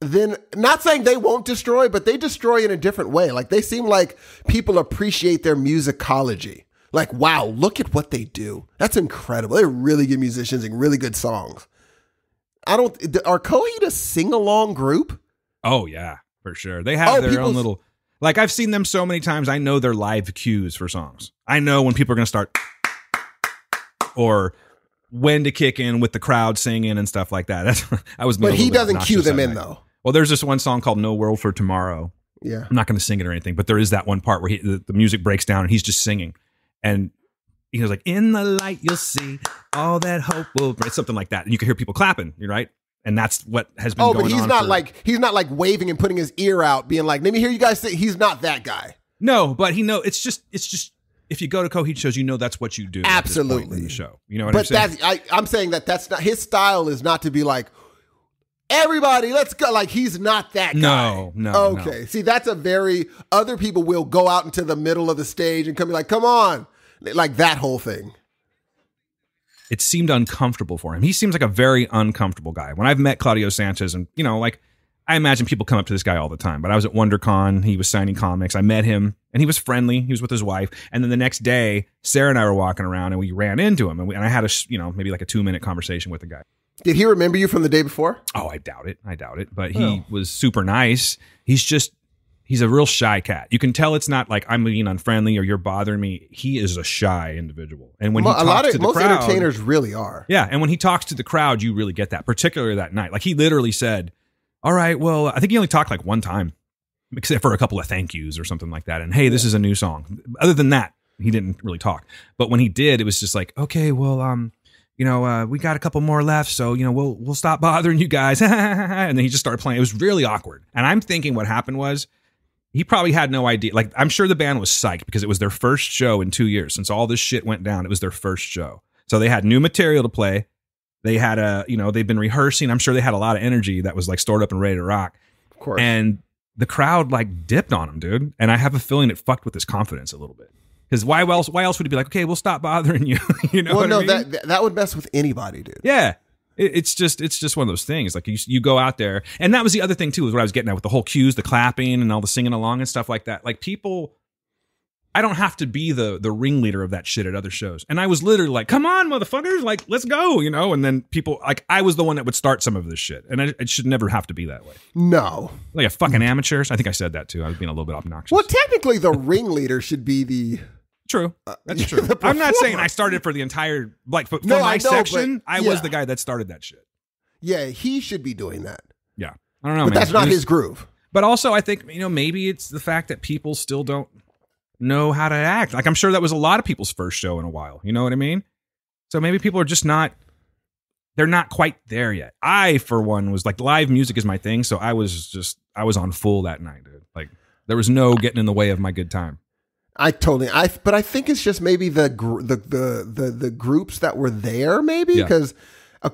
Speaker 4: then not saying they won't destroy, but they destroy in a different way. Like, they seem like people appreciate their musicology. Like, wow, look at what they do. That's incredible. They're really good musicians and really good songs. Are Coheed a sing-along group?
Speaker 3: Oh, yeah, for sure. They have their own little, like, I've seen them so many times. I know their live cues for songs. I know when people are going to start or when to kick in with the crowd singing and stuff like that.
Speaker 4: But he doesn't cue them in, though.
Speaker 3: Well, there's this one song called No World for Tomorrow.
Speaker 4: Yeah.
Speaker 3: I'm not going to sing it or anything, but there is that one part where the music breaks down and he's just singing. And he was like, in the light, you'll see all that hope will bring, something like that. And you can hear people clapping, right? And that's what has been going on.
Speaker 4: Oh, but he's not like waving and putting his ear out, being like, let me hear you guys sing. He's not that guy.
Speaker 3: No, but it's just, if you go to Coheed shows, you know, that's what you do.
Speaker 4: Absolutely.
Speaker 3: At this point in the show. You know what I'm saying?
Speaker 4: But I'm saying that's not, his style is not to be like, everybody, let's go. Like, he's not that guy.
Speaker 3: No.
Speaker 4: Okay.
Speaker 3: No.
Speaker 4: See, that's other people will go out into the middle of the stage and come be like, come on. Like that whole thing.
Speaker 3: It seemed uncomfortable for him. He seems like a very uncomfortable guy. When I've met Claudio Sanchez, and, you know, like, I imagine people come up to this guy all the time, but I was at WonderCon. He was signing comics. I met him and he was friendly. He was with his wife. And then the next day, Sarah and I were walking around and we ran into him and I had maybe like a 2-minute conversation with the guy.
Speaker 4: Did he remember you from the day before?
Speaker 3: Oh, I doubt it. But he was super nice. He's a real shy cat. You can tell it's not like I'm being unfriendly or you're bothering me. He is a shy individual. And when he talks to the crowd, most
Speaker 4: entertainers really are.
Speaker 3: Yeah, and when he talks to the crowd, you really get that, particularly that night. Like, he literally said, all right, well, I think he only talked like one time, except for a couple of thank yous or something like that. And, hey, this is a new song. Other than that, he didn't really talk. But when he did, it was just like, okay, well, we got a couple more left, so, we'll stop bothering you guys. And then he just started playing. It was really awkward. And I'm thinking what happened was, he probably had no idea. Like, I'm sure the band was psyched because it was their first show in 2 years. Since all this shit went down, it was their first show. So they had new material to play. They had they've been rehearsing. I'm sure they had a lot of energy that was like stored up and ready to rock.
Speaker 4: Of course.
Speaker 3: And the crowd like dipped on him, dude. And I have a feeling it fucked with his confidence a little bit. Because why else would he be like, okay, we'll stop bothering you?
Speaker 4: Well, no, I mean? that would mess with anybody, dude.
Speaker 3: Yeah. It's just one of those things. Like, you go out there, and that was the other thing too, is what I was getting at with the whole cues, the clapping and all the singing along and stuff like that. Like, people, I don't have to be the ringleader of that shit at other shows. And I was literally like, come on, motherfuckers, like, let's go, And then people, like, I was the one that would start some of this shit, and it should never have to be that way.
Speaker 4: No,
Speaker 3: like a fucking amateur. I think I said that too. I was being a little bit obnoxious.
Speaker 4: Well, technically, the ringleader should be the.
Speaker 3: True. That's true. I'm not saying I started for the entire, like, for my section, I was the guy that started that shit.
Speaker 4: Yeah, he should be doing that.
Speaker 3: Yeah. I don't know,
Speaker 4: but
Speaker 3: man.
Speaker 4: That's not his groove.
Speaker 3: But also, I think, maybe it's the fact that people still don't know how to act. Like, I'm sure that was a lot of people's first show in a while. You know what I mean? So maybe people are just they're not quite there yet. I, for one, was like, live music is my thing. So I was on full that night, dude. Like, there was no getting in the way of my good time.
Speaker 4: But I think it's just maybe the groups that were there, maybe, because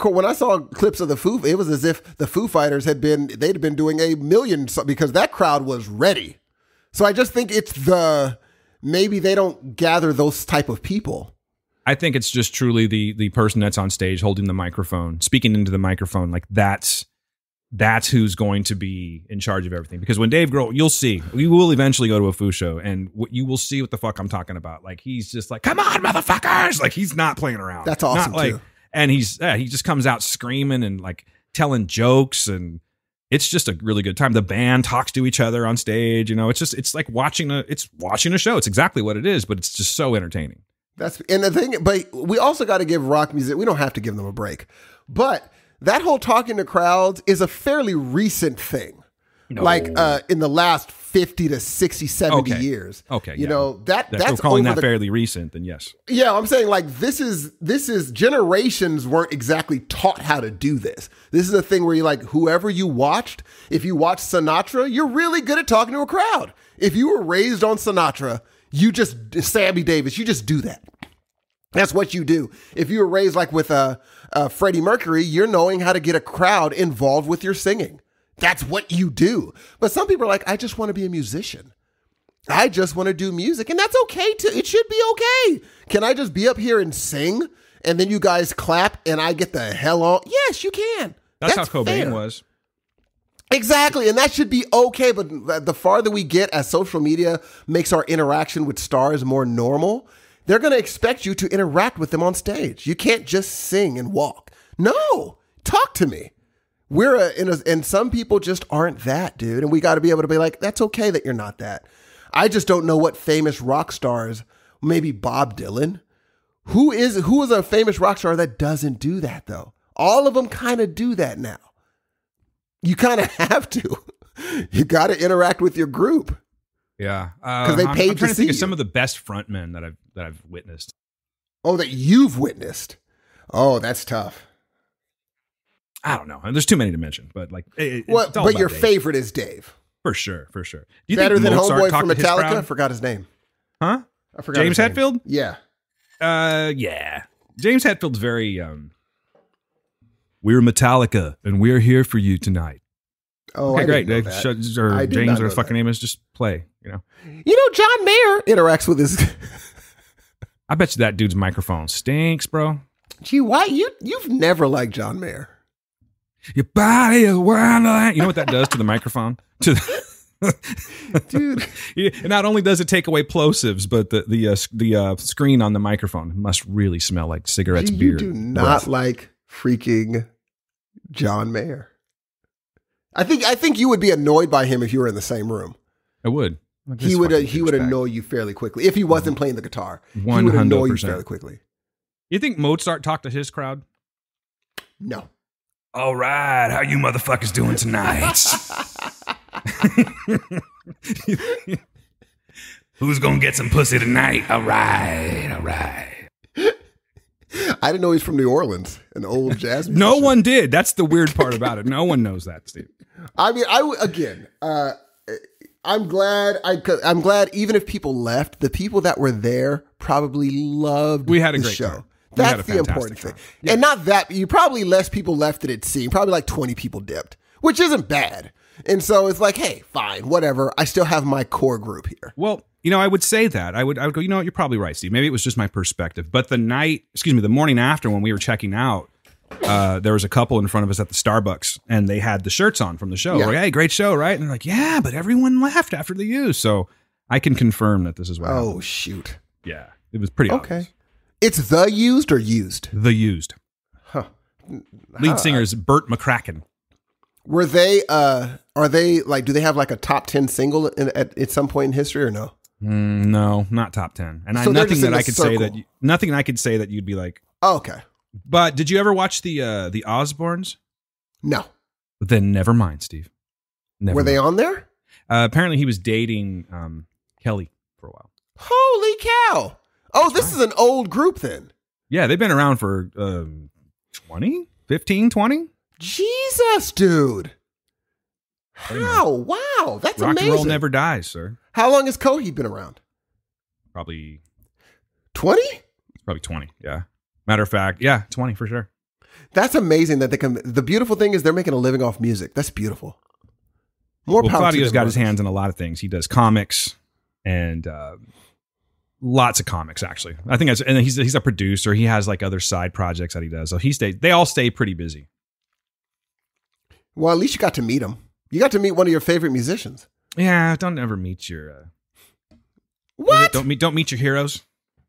Speaker 4: when I saw clips of the Foo, it was as if the Foo Fighters they'd been doing a million, because that crowd was ready. So I just think it's maybe they don't gather those type of people.
Speaker 3: I think it's just truly the person that's on stage holding the microphone, speaking into the microphone. Like, that's that's who's going to be in charge of everything. Because when Dave Grohl, you'll see, we will eventually go to a Foo show, and you will see what the fuck I'm talking about. Like, he's just like, come on, motherfuckers! Like, he's not playing around.
Speaker 4: That's awesome,
Speaker 3: like,
Speaker 4: too.
Speaker 3: And he just comes out screaming and like telling jokes, and it's just a really good time. The band talks to each other on stage. You know, it's like watching a show. It's exactly what it is, but it's just so entertaining.
Speaker 4: And the thing, but we also got to give rock music. We don't have to give them a break, but that whole talking to crowds is a fairly recent thing. No. Like in the last 50 to 60, 70 years.
Speaker 3: Okay.
Speaker 4: You know, that's
Speaker 3: we're calling that fairly recent, then yes.
Speaker 4: Yeah, I'm saying like this is generations weren't exactly taught how to do this. This is a thing where you like whoever you watched, if you watched Sinatra, you're really good at talking to a crowd. If you were raised on Sinatra, Sammy Davis, you just do that. That's what you do. If you were raised like with Freddie Mercury, you're knowing how to get a crowd involved with your singing. That's what you do. But some people are like, I just want to be a musician. I just want to do music. And that's okay too. It should be okay. Can I just be up here and sing and then you guys clap and I get the hell on? Yes, you can.
Speaker 3: That's how Cobain was.
Speaker 4: Exactly. And that should be okay. But the farther we get as social media makes our interaction with stars more normal, they're going to expect you to interact with them on stage. You can't just sing and walk. No, talk to me. And some people just aren't that, dude. And we got to be able to be like, that's okay that you're not that. I just don't know what famous rock stars, maybe Bob Dylan. Who is a famous rock star that doesn't do that though? All of them kind of do that now. You kind of have to. You got to interact with your group.
Speaker 3: Yeah,
Speaker 4: because they paid
Speaker 3: I'm trying to think
Speaker 4: see
Speaker 3: of
Speaker 4: you.
Speaker 3: some of the best frontmen that I've witnessed.
Speaker 4: Oh, that you've witnessed. Oh, that's tough.
Speaker 3: I don't know. There's too many to mention, but like,
Speaker 4: but your favorite is Dave.
Speaker 3: For sure. Do you
Speaker 4: Better
Speaker 3: think
Speaker 4: than
Speaker 3: Mozart
Speaker 4: Homeboy
Speaker 3: talked
Speaker 4: from
Speaker 3: to his
Speaker 4: Metallica?
Speaker 3: crowd?
Speaker 4: Forgot his name.
Speaker 3: Huh?
Speaker 4: I forgot.
Speaker 3: James
Speaker 4: his name.
Speaker 3: Hetfield?
Speaker 4: Yeah.
Speaker 3: Yeah. James Hetfield's very. We're Metallica, and we're here for you tonight.
Speaker 4: Oh,
Speaker 3: okay,
Speaker 4: I
Speaker 3: great.
Speaker 4: Didn't know that.
Speaker 3: James, or his fucking name is, just play. You know,
Speaker 4: John Mayer interacts with his.
Speaker 3: I bet you that dude's microphone stinks, bro.
Speaker 4: Gee, why you've never liked John Mayer?
Speaker 3: Your body is wonderland. You know what that does to the microphone?
Speaker 4: Dude,
Speaker 3: not only does it take away plosives, but the screen on the microphone must really smell like cigarettes, beer.
Speaker 4: You do not like freaking John Mayer. I think you would be annoyed by him if you were in the same room.
Speaker 3: I would.
Speaker 4: He would annoy you fairly quickly if he wasn't playing the guitar.
Speaker 3: 100%.
Speaker 4: He would annoy you fairly quickly.
Speaker 3: You think Mozart talked to his crowd?
Speaker 4: No.
Speaker 3: All right, how you motherfuckers doing tonight? Who's gonna get some pussy tonight? All right.
Speaker 4: I didn't know he's from New Orleans, an old jazz musician.
Speaker 3: No one did. That's the weird part about it. No one knows that, Steve.
Speaker 4: I mean, I'm glad even if people left, the people that were there probably loved
Speaker 3: We had a
Speaker 4: the
Speaker 3: great
Speaker 4: show.
Speaker 3: time.
Speaker 4: That's the important thing. Yeah. And not that, you probably less people left than it seemed. Probably like 20 people dipped, which isn't bad. And so it's like, hey, fine, whatever. I still have my core group here.
Speaker 3: Well, I would say that. I would go, you know what, you're probably right, Steve. Maybe it was just my perspective. But the morning after when we were checking out, there was a couple in front of us at the Starbucks, and they had the shirts on from the show.
Speaker 4: Yeah.
Speaker 3: We're like, hey, great show, right? And they're like, yeah, but everyone left after the use. So I can confirm that this is what happened.
Speaker 4: Shoot.
Speaker 3: Yeah, it was pretty obvious.
Speaker 4: It's The Used or Used?
Speaker 3: The Used.
Speaker 4: Huh.
Speaker 3: Lead singer is Burt McCracken.
Speaker 4: Were they, are they like, do they have like a top 10 single at some point in history or no?
Speaker 3: No, not top 10. And
Speaker 4: So
Speaker 3: nothing that I could say that you'd be like,
Speaker 4: oh, okay.
Speaker 3: But did you ever watch the Osbournes?
Speaker 4: No.
Speaker 3: Then never mind, Steve.
Speaker 4: Were they on there?
Speaker 3: Apparently he was dating Kelly for a while.
Speaker 4: Holy cow. Oh, this is an old group then.
Speaker 3: Yeah, they've been around for 15, 20.
Speaker 4: Jesus, dude. How? Wow, that's
Speaker 3: Rock
Speaker 4: amazing.
Speaker 3: and roll never dies, sir.
Speaker 4: How long has Coheed been around?
Speaker 3: Probably
Speaker 4: 20?
Speaker 3: Probably 20, yeah. Matter of fact, yeah, 20 for sure.
Speaker 4: That's amazing that they can. The beautiful thing is they're making a living off music. That's beautiful. More power to
Speaker 3: Claudio's
Speaker 4: them
Speaker 3: got his
Speaker 4: brothers.
Speaker 3: hands in a lot of things. He does comics and lots of comics, actually. I think and he's a producer. He has like other side projects that he does. So they all stay pretty busy.
Speaker 4: Well, at least you got to meet him. You got to meet one of your favorite musicians.
Speaker 3: Yeah, don't ever meet your...
Speaker 4: What?
Speaker 3: Don't meet your heroes.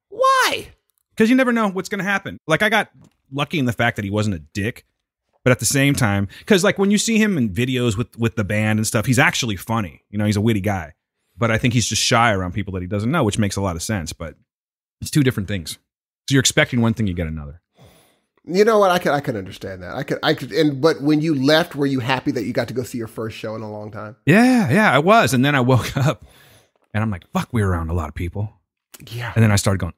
Speaker 4: Why?
Speaker 3: Because you never know what's going to happen. Like, I got lucky in the fact that he wasn't a dick. But at the same time, because like when you see him in videos with the band and stuff, he's actually funny. You know, he's a witty guy. But I think he's just shy around people that he doesn't know, which makes a lot of sense. But it's two different things. So you're expecting one thing, you get another.
Speaker 4: You know what? I could understand that. I could. But when you left, were you happy that you got to go see your first show in a long time?
Speaker 3: Yeah, I was. And then I woke up and I'm like, fuck, we were around a lot of people.
Speaker 4: Yeah.
Speaker 3: And then I started going,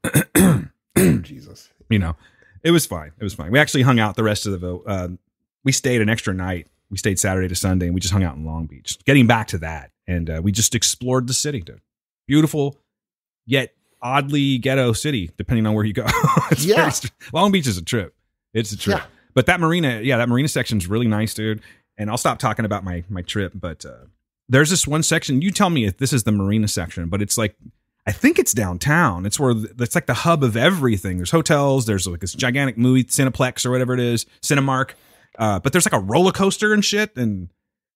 Speaker 4: Oh, Jesus.
Speaker 3: You know, it was fine. It was fine. We actually hung out the rest of the, we stayed an extra night. We stayed Saturday to Sunday and we just hung out in Long Beach. Getting back to that. And we just explored the city, dude. Beautiful, yet oddly ghetto city, depending on where you go. Long Beach is a trip. It's a trip. Yeah. But that marina section's really nice, dude. And I'll stop talking about my trip. But there's this one section. You tell me if this is the marina section, but it's like, I think it's downtown. It's where it's like the hub of everything. There's hotels. There's like this gigantic movie, Cineplex or whatever it is, Cinemark. But there's like a roller coaster and shit. And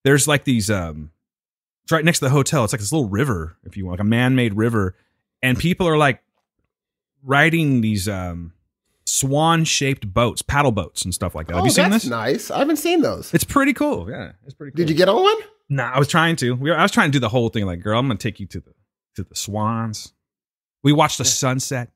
Speaker 3: there's like these, it's right next to the hotel. It's like this little river, if you want, like a man-made river. And people are like riding these swan-shaped boats, paddle boats and stuff like that. Have you seen this?
Speaker 4: That's nice. I haven't seen those.
Speaker 3: It's pretty cool. Yeah, it's pretty cool.
Speaker 4: Did you get on one?
Speaker 3: No, I was trying to. I was trying to do the whole thing. Like, girl, I'm going to take you to the swans. We watched the sunset.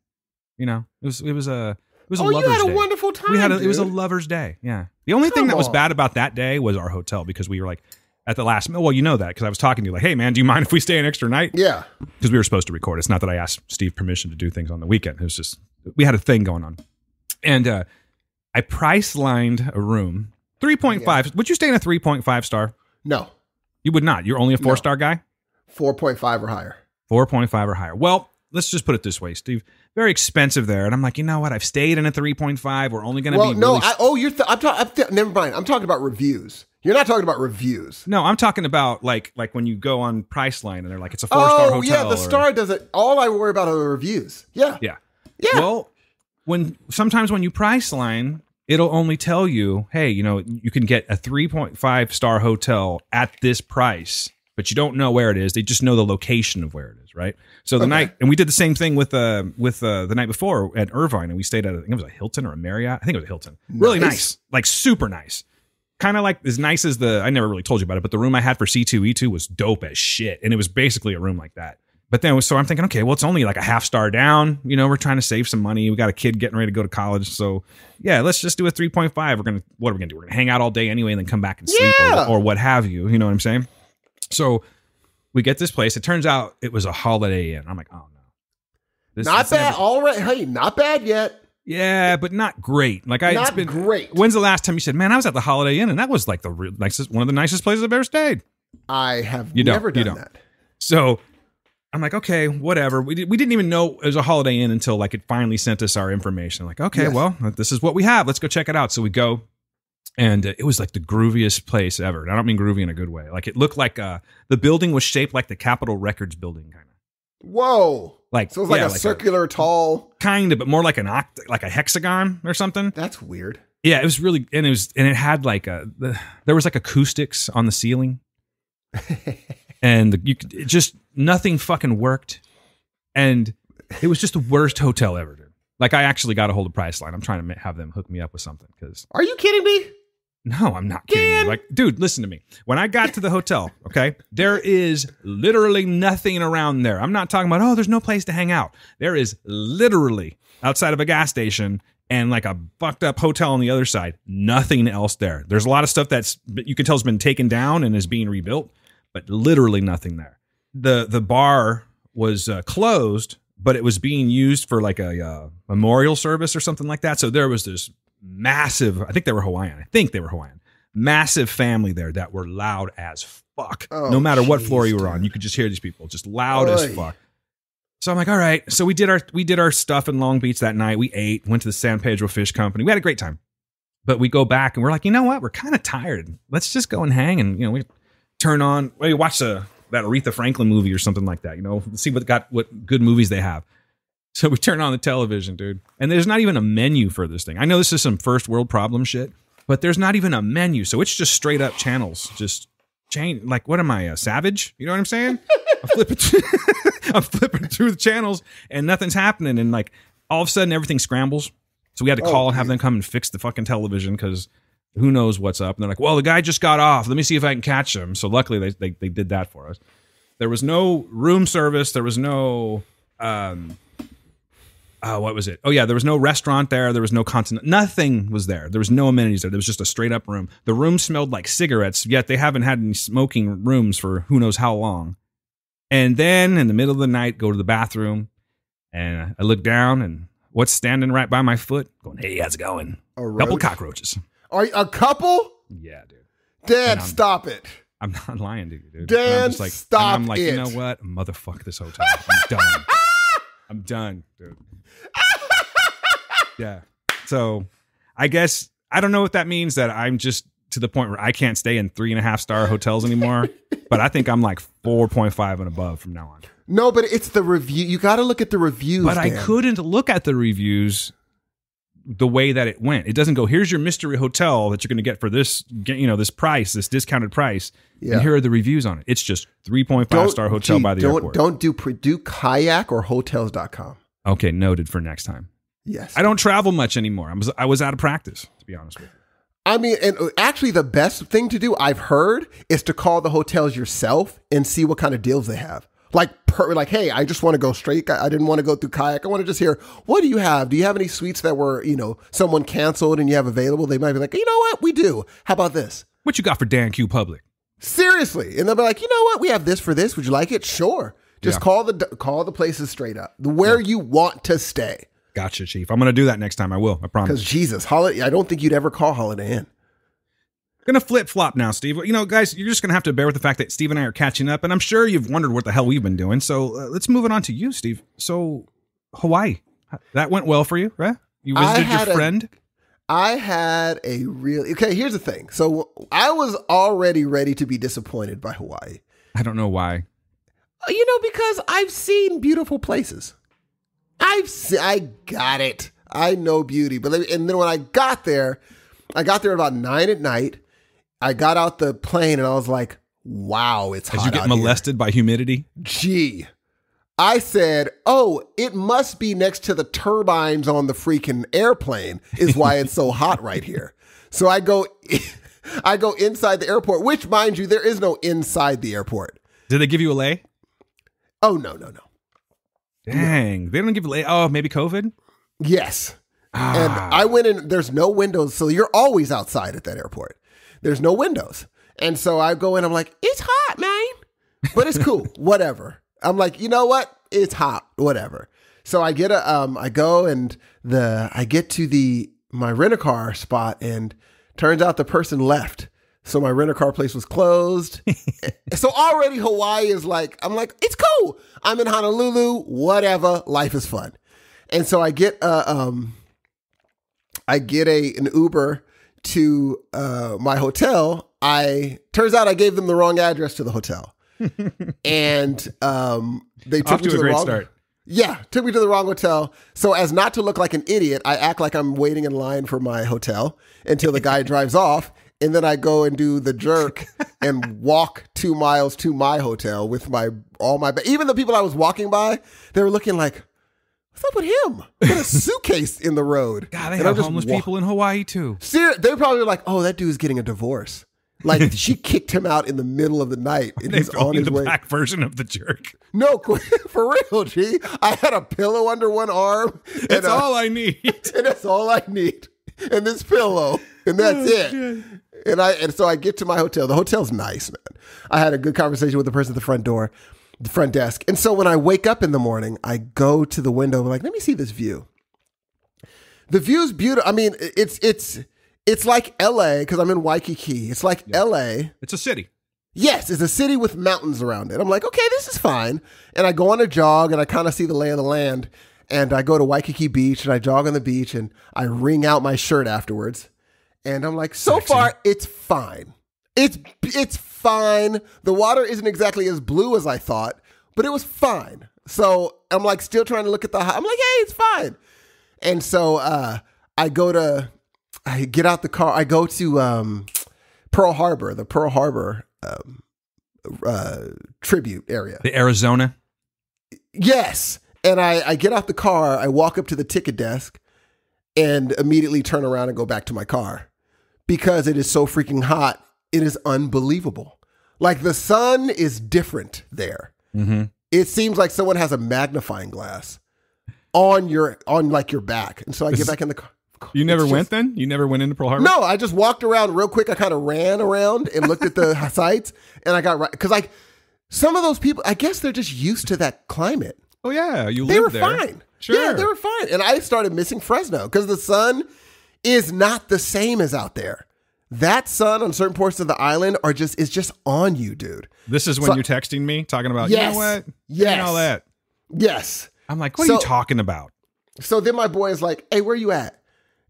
Speaker 3: You know, it was a lover's day.
Speaker 4: You had a wonderful time.
Speaker 3: It was a lover's day. Yeah. The only thing that was bad about that day was our hotel because we were like at the last minute. Well, you know that because I was talking to you like, hey man, do you mind if we stay an extra night?
Speaker 4: Yeah.
Speaker 3: Because we were supposed to record. It's not that I asked Steve permission to do things on the weekend. It was just we had a thing going on, and I price lined a room 3.5. Yeah. Would you stay in a 3.5 star?
Speaker 4: No,
Speaker 3: you would not. You're only a 4-star guy.
Speaker 4: 4.5 or higher.
Speaker 3: 4.5 or higher. Well, let's just put it this way, Steve. Very expensive there, and I'm like, you know what? I've stayed in a 3.5. We're only going to be.
Speaker 4: No, never mind. I'm talking about reviews. You're not talking about reviews.
Speaker 3: No, I'm talking about like when you go on Priceline and they're like, it's a 4-star hotel. Oh
Speaker 4: yeah, the star does it. All I worry about are the reviews. Yeah.
Speaker 3: Well, sometimes when you Priceline, it'll only tell you, hey, you know, you can get a 3.5 star hotel at this price, but you don't know where it is. They just know the location of where it is, right? So the night, and we did the same thing with the night before at Irvine, and we stayed at I think it was a Hilton or a Marriott. I think it was a Hilton. Really nice, like super nice. Kind of like as nice as I never really told you about it, but the room I had for C2E2 was dope as shit. And it was basically a room like that. But then, so I'm thinking, okay, well, it's only like a half star down. You know, we're trying to save some money. We got a kid getting ready to go to college. So yeah, let's just do a 3.5. What are we going to do? We're going to hang out all day anyway and then come back and sleep or what have you. You know what I'm saying? So we get this place. It turns out it was a Holiday Inn. I'm like, oh no.
Speaker 4: Not bad. All right. Hey, not bad yet.
Speaker 3: Yeah, but not great. Like
Speaker 4: it's been great.
Speaker 3: When's the last time you said, "Man, I was at the Holiday Inn and that was like one of the nicest places I've ever stayed"?
Speaker 4: I have never done that.
Speaker 3: So I'm like, okay, whatever. We didn't even know it was a Holiday Inn until like it finally sent us our information. Like, okay, well, this is what we have. Let's go check it out. So we go, and it was like the grooviest place ever. And I don't mean groovy in a good way. Like it looked like the building was shaped like the Capitol Records building, kind of.
Speaker 4: Whoa.
Speaker 3: Like,
Speaker 4: so it was like a circular tall.
Speaker 3: Kind of, but more like like a hexagon or something.
Speaker 4: That's weird.
Speaker 3: Yeah, it was really, and it had like there was like acoustics on the ceiling. And nothing fucking worked. And it was just the worst hotel ever, dude. Like I actually got a hold of Priceline. I'm trying to have them hook me up with something.
Speaker 4: Are you kidding me?
Speaker 3: No, I'm not kidding you. Like, dude, listen to me. When I got to the hotel, okay, there is literally nothing around there. I'm not talking about, there's no place to hang out. There is literally outside of a gas station and like a fucked up hotel on the other side, nothing else there. There's a lot of stuff you can tell has been taken down and is being rebuilt, but literally nothing there. The bar was closed, but it was being used for like a memorial service or something like that. So there was this massive, I think they were Hawaiian, massive family there that were loud as fuck. No matter what floor you were on, you could just hear these people just loud as fuck. So I'm like, all right. So we did our stuff in Long Beach that night. We ate, went to the San Pedro Fish Company. We had a great time. But we go back and we're like, you know what? We're kind of tired. Let's just go and hang. And, you know, we turn on, we watch that Aretha Franklin movie or something like that, you know, see what good movies they have. So we turn on the television, dude. And there's not even a menu for this thing. I know this is some first world problem shit, but there's not even a menu. So it's just straight up channels. Just chain. Like, what am I, a savage? You know what I'm saying? I'm flipping through the channels and nothing's happening. And like all of a sudden everything scrambles. So we had to call and have them come and fix the fucking television because who knows what's up. And they're like, well, the guy just got off. Let me see if I can catch him. So luckily they did that for us. There was no room service. There was no, what was it? Oh yeah, there was no restaurant there. There was no continent. Nothing was there. There was no amenities there. There was just a straight up room. The room smelled like cigarettes, yet they haven't had any smoking rooms for who knows how long. And then in the middle of the night, go to the bathroom and I look down and what's standing right by my foot? Going, hey, how's it going?
Speaker 4: A
Speaker 3: couple cockroaches.
Speaker 4: Are you, a couple?
Speaker 3: Yeah, dude.
Speaker 4: Dan, stop it.
Speaker 3: I'm not lying to you, dude.
Speaker 4: Dan,
Speaker 3: I'm just like,
Speaker 4: stop
Speaker 3: and I'm like,
Speaker 4: it.
Speaker 3: you know what? Motherfuck this hotel. I'm done. I'm done, dude. Yeah. So I guess, I don't know what that means, that I'm just to the point where I can't stay in 3.5-star hotels anymore. But I think I'm like 4.5 and above from now on.
Speaker 4: No, but it's the review. You got to look at the reviews.
Speaker 3: But
Speaker 4: Dan.
Speaker 3: I couldn't look at the reviews the way that it went. It doesn't go, here's your mystery hotel that you're going to get for this, this price, this discounted price. Yeah. And here are the reviews on it. It's just 3.5-star hotel by the airport.
Speaker 4: Don't do kayak or hotels.com.
Speaker 3: Okay, noted for next time.
Speaker 4: Yes.
Speaker 3: I don't travel much anymore. I was out of practice, to be honest with you.
Speaker 4: I mean, and actually the best thing to do, I've heard, is to call the hotels yourself and see what kind of deals they have. Like, hey, I just want to go straight. I didn't want to go through kayak. I want to just hear, what do you have? Do you have any suites that were, someone canceled and you have available? They might be like, you know what? We do. How about this?
Speaker 3: What you got for Dan Q Public?
Speaker 4: Seriously. And they'll be like, you know what? We have this for this. Would you like it? Sure. Just call the places straight up. Where you want to stay.
Speaker 3: Gotcha, Chief. I'm going to do that next time. I will. I promise.
Speaker 4: Because Jesus, I don't think you'd ever call Holiday Inn.
Speaker 3: Going to flip-flop now, Steve. Guys, you're just going to have to bear with the fact that Steve and I are catching up, and I'm sure you've wondered what the hell we've been doing. So let's move it on to you, Steve. So Hawaii, that went well for you, right? You visited your friend?
Speaker 4: I had a okay, here's the thing. So I was already ready to be disappointed by Hawaii.
Speaker 3: I don't know why.
Speaker 4: Because I've seen beautiful places. I got it. I know beauty. And then when I got there at about 9 at night. I got out the plane and I was like, wow, it's hot.
Speaker 3: Did you get molested by humidity?
Speaker 4: Gee. I said, oh, it must be next to the turbines on the freaking airplane is why it's so hot right here. So I go inside the airport, which, mind you, there is no inside the airport.
Speaker 3: Did they give you a lay?
Speaker 4: Oh, no.
Speaker 3: Dang. No. They don't give you a lay? Oh, maybe COVID?
Speaker 4: Yes. And I went in, there's no windows. So you're always outside at that airport. There's no windows. And so I go in, I'm like, it's hot, man. But it's cool. Whatever. I'm like, you know what? It's hot. Whatever. So I get I go and I get to my rent-a-car spot and turns out the person left. So my rent-a-car place was closed. So already Hawaii is like, I'm like, it's cool. I'm in Honolulu. Whatever. Life is fun. And so I get an Uber to my hotel. Turns out I gave them the wrong address to the hotel. And they took me to the wrong start. Yeah, took me to the wrong hotel. So as not to look like an idiot, I act like I'm waiting in line for my hotel until the guy drives off. And then I go and do the jerk and walk 2 miles to my hotel with even the people I was walking by, they were looking like, what's up with him? Put a suitcase in the road.
Speaker 3: God, they have homeless people in Hawaii too.
Speaker 4: They probably were like, oh, that dude's getting a divorce. Like she kicked him out in the middle of the night. And he's on his way.
Speaker 3: Black version of the jerk.
Speaker 4: No, for real, G. I had a pillow under one arm.
Speaker 3: That's all I need.
Speaker 4: And that's all I need. And this pillow. And that's it. Shit. And so I get to my hotel. The hotel's nice, man. I had a good conversation with the person at the front door, the front desk. And so when I wake up in the morning, I go to the window. I'm like, let me see this view. The view's beautiful. I mean, it's like LA because I'm in Waikiki. It's like LA.
Speaker 3: It's a city.
Speaker 4: Yes, it's a city with mountains around it. I'm like, okay, this is fine. And I go on a jog and I kind of see the lay of the land. And I go to Waikiki Beach and I jog on the beach and I wring out my shirt afterwards. And I'm like, so far, it's fine. It's fine. The water isn't exactly as blue as I thought, but it was fine. So I'm like still trying to look at I'm like, hey, it's fine. And so I go to I get out the car. I go to Pearl Harbor, the Pearl Harbor tribute area.
Speaker 3: The Arizona?
Speaker 4: Yes. And I get out the car. I walk up to the ticket desk and immediately turn around and go back to my car because it is so freaking hot. It is unbelievable. Like the sun is different there. Mm-hmm. It seems like someone has a magnifying glass on your back. And so I get back in the car.
Speaker 3: You never went then? You never went into Pearl Harbor?
Speaker 4: No, I just walked around real quick. I kind of ran around and looked at the sites, and I got right because like some of those people, I guess they're just used to that climate.
Speaker 3: Oh yeah,
Speaker 4: they were
Speaker 3: there.
Speaker 4: Fine.
Speaker 3: Sure,
Speaker 4: yeah, they were fine. And I started missing Fresno because the sun is not the same as out there. That sun on certain portions of the island is just on you, dude.
Speaker 3: This is when you're texting me talking about you know what,
Speaker 4: yes,
Speaker 3: and all that.
Speaker 4: Yes,
Speaker 3: I'm like, what are you talking about?
Speaker 4: So then my boy is like, "Hey, where you at?"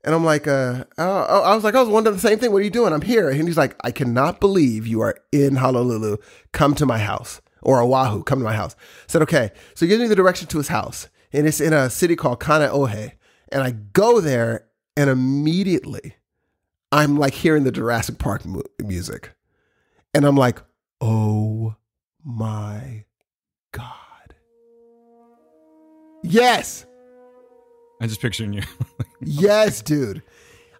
Speaker 4: And I'm like, I was wondering the same thing. What are you doing? I'm here. And he's like, I cannot believe you are in Honolulu. Come to my house. Or Oahu. Come to my house. I said, okay. So he gives me the direction to his house. And it's in a city called Kaneohe. And I go there and immediately I'm like hearing the Jurassic Park music. And I'm like, oh my God. Yes.
Speaker 3: I'm just picturing you.
Speaker 4: Yes, dude.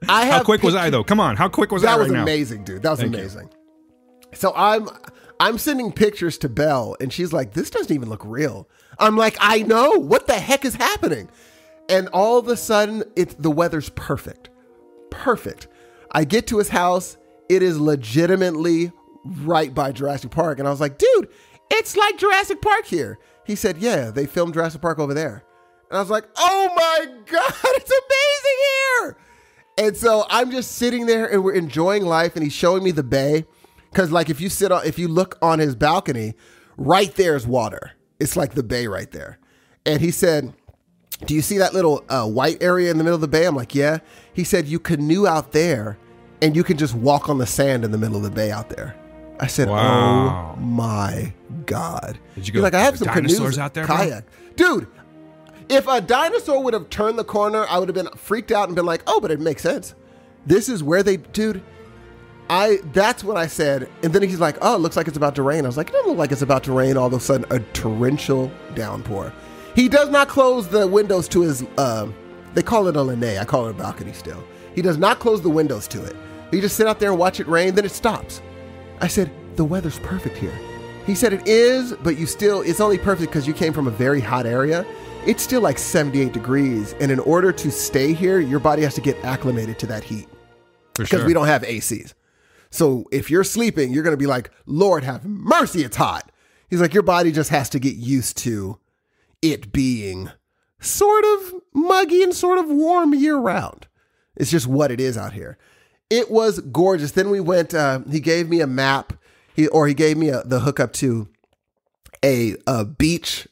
Speaker 3: How quick was I though? Come on, how quick was I right now?
Speaker 4: That was amazing, dude. That was amazing. So I'm sending pictures to Belle, and she's like, "This doesn't even look real." I'm like, "I know. What the heck is happening?" And all of a sudden, the weather's perfect, perfect. I get to his house. It is legitimately right by Jurassic Park, and I was like, "Dude, it's like Jurassic Park here." He said, "Yeah, they filmed Jurassic Park over there." And I was like, oh my God, it's amazing here. And so I'm just sitting there and we're enjoying life. And he's showing me the bay. Cause like if you look on his balcony, right there is water. It's like the bay right there. And he said, do you see that little white area in the middle of the bay? I'm like, yeah. He said, you canoe out there and you can just walk on the sand in the middle of the bay out there. I said, wow. Oh my God.
Speaker 3: Did you go
Speaker 4: like, I have some
Speaker 3: dinosaurs
Speaker 4: canoes
Speaker 3: out there,
Speaker 4: kayak. Bro? Dude. If a dinosaur would have turned the corner, I would have been freaked out and been like, oh, but it makes sense. This is where that's what I said. And then he's like, oh, it looks like it's about to rain. I was like, it doesn't look like it's about to rain. All of a sudden, a torrential downpour. He does not close the windows to his, they call it a lanai. I call it a balcony still. He does not close the windows to it. He just sit out there and watch it rain. Then it stops. I said, the weather's perfect here. He said it is, but it's only perfect because you came from a very hot area. It's still like 78 degrees. And in order to stay here, your body has to get acclimated to that heat.
Speaker 3: For sure.
Speaker 4: Because we don't have ACs. So if you're sleeping, you're going to be like, Lord have mercy, it's hot. He's like, your body just has to get used to it being sort of muggy and sort of warm year round. It's just what it is out here. It was gorgeous. Then we went, he gave me a map. He gave me the hookup to a beach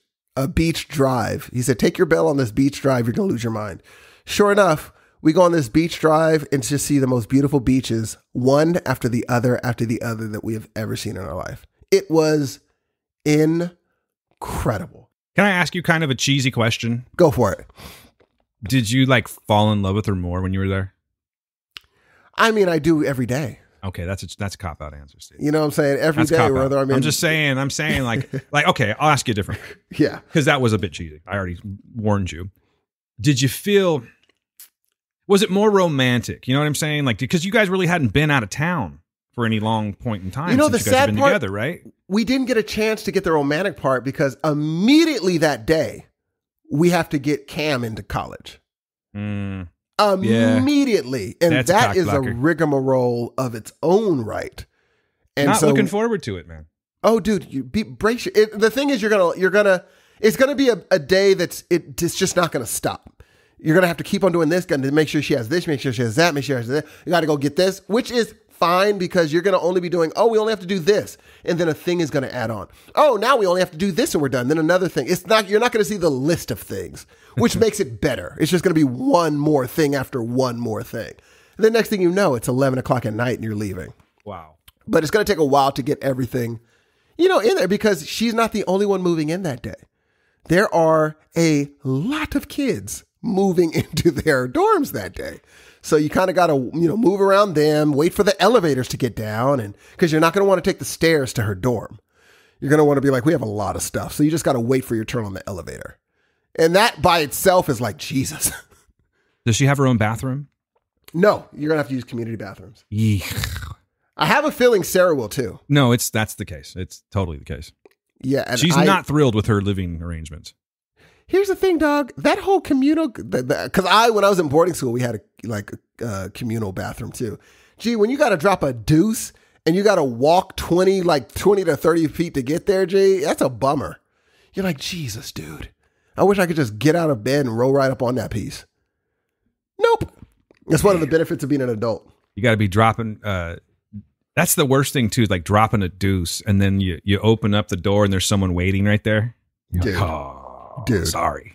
Speaker 4: drive. He said, take your Belle on this beach drive. You're going to lose your mind. Sure enough, we go on this beach drive and just see the most beautiful beaches, one after the other that we have ever seen in our life. It was incredible.
Speaker 3: Can I ask you kind of a cheesy question?
Speaker 4: Go for it.
Speaker 3: Did you like fall in love with her more when you were there?
Speaker 4: I mean, I do every day.
Speaker 3: Okay, that's a cop-out answer, Steve.
Speaker 4: You know what I'm saying? Every day, whether I'm
Speaker 3: saying like okay, I'll ask you different.
Speaker 4: Yeah.
Speaker 3: Because that was a bit cheesy. I already warned you. Did you feel, was it more romantic? You know what I'm saying? Like, because you guys really hadn't been out of town for any long point in time.
Speaker 4: You know,
Speaker 3: since
Speaker 4: the
Speaker 3: you guys
Speaker 4: sad
Speaker 3: have been
Speaker 4: part,
Speaker 3: together, right?
Speaker 4: We didn't get a chance to get the romantic part because immediately that day, we have to get Cam into college. Immediately. And
Speaker 3: that's
Speaker 4: that is a rigmarole of its own right. And
Speaker 3: not looking forward to it, man.
Speaker 4: Oh, dude, brace your, the thing is, it's gonna be a day it's just not gonna stop. You're gonna have to keep on doing this, gonna make sure she has this, make sure she has that, make sure she has that. You gotta go get this, which is fine because you're gonna only be doing, oh, we only have to do this, and then a thing is gonna add on. Oh, now we only have to do this and we're done. Then another thing. You're not gonna see the list of things, which makes it better. It's just gonna be one more thing after one more thing. And the next thing you know, it's 11 o'clock at night and you're leaving.
Speaker 3: Wow.
Speaker 4: But it's gonna take a while to get everything, in there because she's not the only one moving in that day. There are a lot of kids moving into their dorms that day. So you kind of got to, move around them, wait for the elevators to get down, and because you're not going to want to take the stairs to her dorm. You're going to want to be like, we have a lot of stuff. So you just got to wait for your turn on the elevator. And that by itself is like, Jesus.
Speaker 3: Does she have her own bathroom?
Speaker 4: No, you're going to have to use community bathrooms.
Speaker 3: Eek.
Speaker 4: I have a feeling Sarah will too.
Speaker 3: No, that's the case. It's totally the case.
Speaker 4: Yeah. And
Speaker 3: she's not thrilled with her living arrangements.
Speaker 4: Here's the thing, dog. That whole communal, because when I was in boarding school, we had a communal bathroom too. Gee, when you got to drop a deuce and you got to walk 20 to 30 feet to get there, G, that's a bummer. You're like, Jesus, dude. I wish I could just get out of bed and roll right up on that piece. Nope. That's one of the benefits of being an adult.
Speaker 3: You got to be dropping. That's the worst thing too, like dropping a deuce and then you open up the door and there's someone waiting right there.
Speaker 4: Dude.
Speaker 3: Like, oh,
Speaker 4: dude.
Speaker 3: Sorry.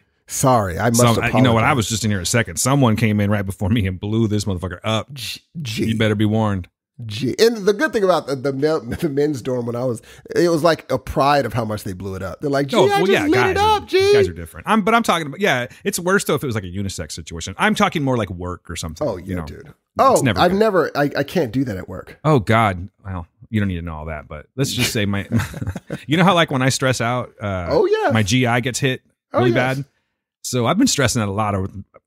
Speaker 4: I must apologize.
Speaker 3: You know what? I was just in here a second. Someone came in right before me and blew this motherfucker up.
Speaker 4: Gee.
Speaker 3: You better be warned.
Speaker 4: Gee. And the good thing about the men's dorm it was like a pride of how much they blew it up. They're like, gee, I just lit it up, gee.
Speaker 3: Guys are different. But I'm talking about, it's worse though if it was like a unisex situation. I'm talking more like work or something.
Speaker 4: Oh, yeah, dude. I can't do that at work.
Speaker 3: Oh, God. Well, you don't need to know all that, but let's just say you know how like when I stress out, my GI gets hit really bad? So I've been stressing out a lot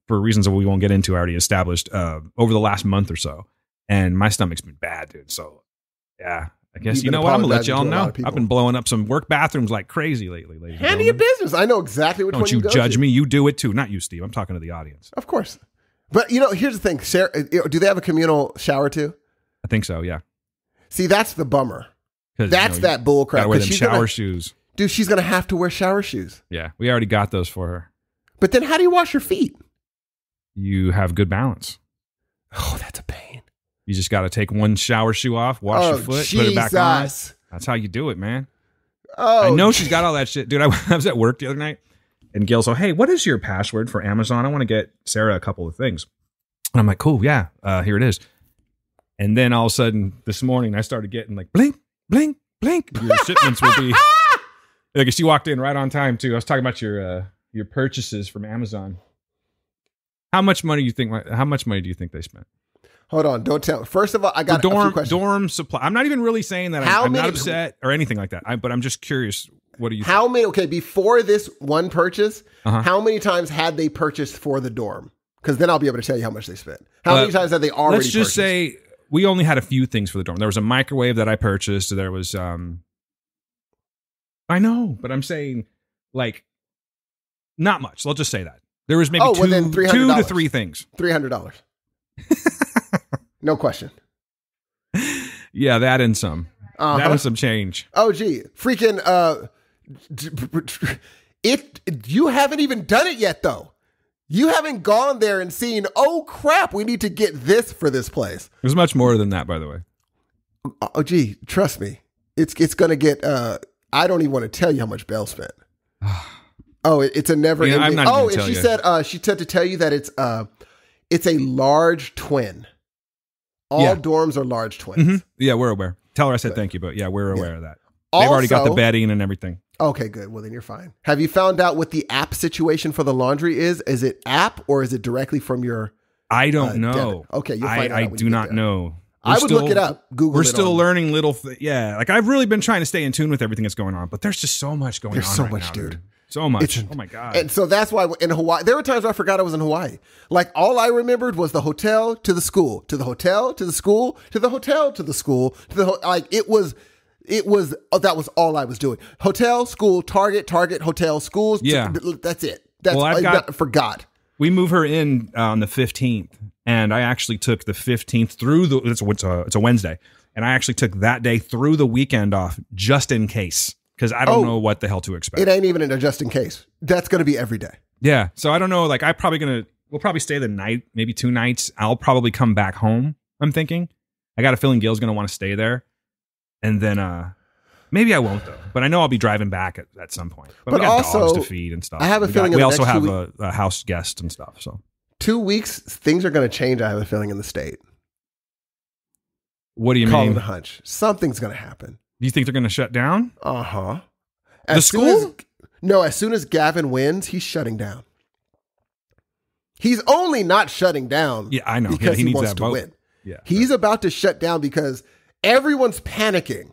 Speaker 3: for reasons that we won't get into, I already established, over the last month or so. And my stomach's been bad, dude. So, yeah, I guess, you know what? I'm going to let y'all know. I've been blowing up some work bathrooms like crazy lately, ladies.
Speaker 4: Handle your business. I know exactly which one you go to.
Speaker 3: Don't you judge me. You do it too. Not you, Steve. I'm talking to the audience.
Speaker 4: Of course. But, here's the thing. Sarah, do they have a communal shower too?
Speaker 3: I think so, yeah.
Speaker 4: See, that's the bummer. That's that bull crap.
Speaker 3: Gotta wear them shower shoes.
Speaker 4: Dude, she's going to have to wear shower shoes.
Speaker 3: Yeah, we already got those for her.
Speaker 4: But then how do you wash your feet?
Speaker 3: You have good balance.
Speaker 4: Oh, that's a pain.
Speaker 3: You just got to take one shower shoe off, wash your foot, put it back on. That's how you do it, man.
Speaker 4: Oh,
Speaker 3: I know she's got all that shit. Dude, I was at work the other night, and Gail said, hey, what is your password for Amazon? I want to get Sarah a couple of things. And I'm like, cool, yeah, here it is. And then all of a sudden, this morning, I started getting like, blink, blink, blink. Your shipments will be... Like, she walked in right on time, too. I was talking about your purchases from Amazon. How much money do you think they spent?
Speaker 4: Hold on, don't tell. First of all, I got a few questions.
Speaker 3: Dorm supply. I'm not even really saying that I'm not upset or anything like that. But I'm just curious. What do you think?
Speaker 4: Okay, before this one purchase, how many times had they purchased for the dorm? Because then I'll be able to tell you how much they spent. How many times had they already purchased?
Speaker 3: Let's just say we only had a few things for the dorm. There was a microwave that I purchased. There was, I know, but I'm saying like not much. Let's just say that. There was maybe two to three things.
Speaker 4: $300. No question.
Speaker 3: Yeah, that and some. That and some change.
Speaker 4: Oh, gee. Freaking, you haven't even done it yet, though. You haven't gone there and seen, oh, crap, we need to get this for this place.
Speaker 3: There's much more than that, by the way.
Speaker 4: Oh, gee, trust me. It's going to get, I don't even want to tell you how much Belle spent. Oh, it's a never ending.
Speaker 3: I'm not
Speaker 4: and
Speaker 3: she
Speaker 4: said to tell you that it's a large twin. All dorms are large twins.
Speaker 3: Mm-hmm. Yeah, we're aware. Tell her I said thank you, but yeah, we're aware of that. They've already got the bedding and everything.
Speaker 4: Okay, good. Well, then you're fine. Have you found out what the app situation for the laundry is? Is it app or is it directly from your
Speaker 3: I don't know.
Speaker 4: debit? Okay, you'll find out.
Speaker 3: I do not know.
Speaker 4: I would look it up. Google it.
Speaker 3: We're still learning little yeah, like I've really been trying to stay in tune with everything that's going on, but there's just so much going on.
Speaker 4: There's so
Speaker 3: right
Speaker 4: much,
Speaker 3: now,
Speaker 4: dude.
Speaker 3: So much. Oh my God.
Speaker 4: And so that's why in Hawaii, there were times where I forgot I was in Hawaii. Like all I remembered was the hotel to the school, to the hotel, to the school, to the hotel, to the school, to the, like it was, that was all I was doing. Hotel, school, Target, hotel, schools.
Speaker 3: Yeah.
Speaker 4: That's it. That's I forgot.
Speaker 3: We move her in on the 15th and I actually took the 15th through it's a Wednesday. And I actually took that day through the weekend off just in case. Because I don't know what the hell to expect.
Speaker 4: It ain't even a just in case. That's going to be every day.
Speaker 3: Yeah. So I don't know. Like we'll probably stay the night, maybe 2 nights. I'll probably come back home. I'm thinking. I got a feeling Gil's going to want to stay there. And then maybe I won't though. But I know I'll be driving back at some point. But we got also, dogs to feed and stuff.
Speaker 4: I have a feeling
Speaker 3: we also have a house guest and stuff. So
Speaker 4: 2 weeks, things are going to change. I have a feeling in the state.
Speaker 3: What do you mean?
Speaker 4: Call it a hunch. Something's going to happen.
Speaker 3: Do you think they're going to shut down?
Speaker 4: Uh-huh.
Speaker 3: The school?
Speaker 4: As soon as Gavin wins, he's shutting down. He's only not shutting down.
Speaker 3: Yeah, I know.
Speaker 4: Because
Speaker 3: he needs
Speaker 4: wants
Speaker 3: that
Speaker 4: to
Speaker 3: vote.
Speaker 4: win.
Speaker 3: Yeah,
Speaker 4: he's about to shut down because everyone's panicking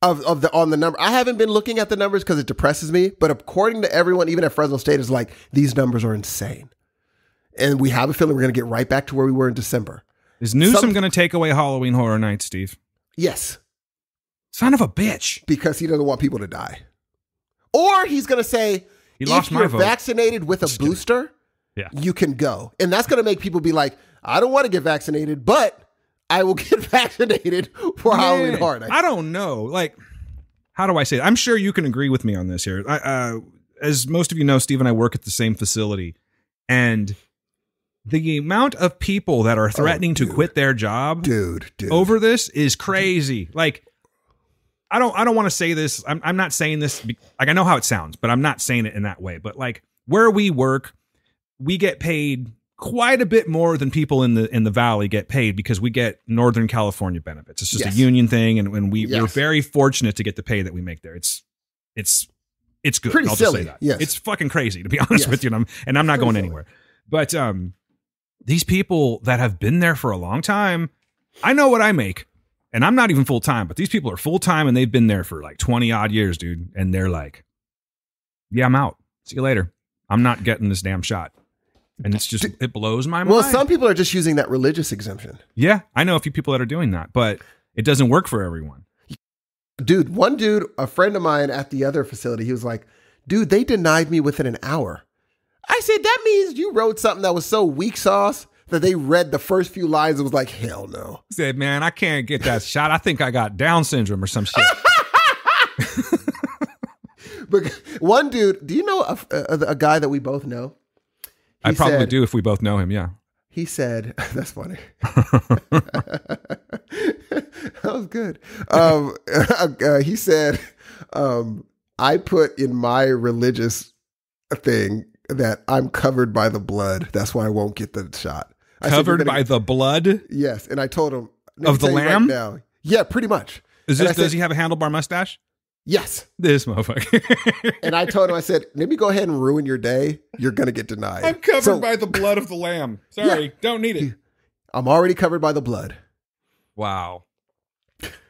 Speaker 4: on the number. I haven't been looking at the numbers because it depresses me, but according to everyone, even at Fresno State, is like, these numbers are insane. And we have a feeling we're going to get right back to where we were in December.
Speaker 3: Is Newsom going to take away Halloween Horror Nights, Steve?
Speaker 4: Yes.
Speaker 3: Son of a bitch.
Speaker 4: Because he doesn't want people to die. Or he's going to say, if you're vaccinated with a booster, you can go. And that's going to make people be like, I don't want to get vaccinated, but I will get vaccinated for Halloween Horror Nights.
Speaker 3: I don't know. Like, how do I say it? I'm sure you can agree with me on this here. As most of you know, Steve and I work at the same facility. And the amount of people that are threatening to quit their job over this is crazy. Like, I don't want to say this. I'm not saying this. Like, I know how it sounds, but I'm not saying it in that way. But like, where we work, we get paid quite a bit more than people in the valley get paid because we get Northern California benefits. It's just a union thing, and we're very fortunate to get the pay that we make there. It's good.
Speaker 4: Pretty
Speaker 3: I'll
Speaker 4: silly.
Speaker 3: Just say that.
Speaker 4: Yes.
Speaker 3: It's fucking crazy, to be honest with you. And I'm not going anywhere. But these people that have been there for a long time, I know what I make, and I'm not even full time. But these people are full time, and they've been there for like 20 odd years, dude. And they're like, "Yeah, I'm out. See you later. I'm not getting this damn shot." And it's just, it blows my mind.
Speaker 4: Well, some people are just using that religious exemption.
Speaker 3: Yeah, I know a few people that are doing that, but it doesn't work for everyone.
Speaker 4: Dude, one dude, a friend of mine at the other facility, he was like, dude, they denied me within an hour. I said, that means you wrote something that was so weak sauce that they read the first few lines and was like, hell no.
Speaker 3: He said, man, I can't get that shot. I think I got Down syndrome or some shit.
Speaker 4: But one dude, do you know a guy that we both know?
Speaker 3: I probably do if we both know him, yeah.
Speaker 4: He said, that's funny. That was good. He said, I put in my religious thing that I'm covered by the blood. That's why I won't get the shot.
Speaker 3: Covered by the blood?
Speaker 4: Yes. And I told him.
Speaker 3: Of the lamb?
Speaker 4: Right now. Yeah, pretty much.
Speaker 3: Does he have a handlebar mustache?
Speaker 4: Yes.
Speaker 3: This motherfucker.
Speaker 4: And I told him, I said, let me go ahead and ruin your day. You're going to get denied.
Speaker 3: I'm covered by the blood of the lamb. Sorry, don't need it.
Speaker 4: I'm already covered by the blood.
Speaker 3: Wow.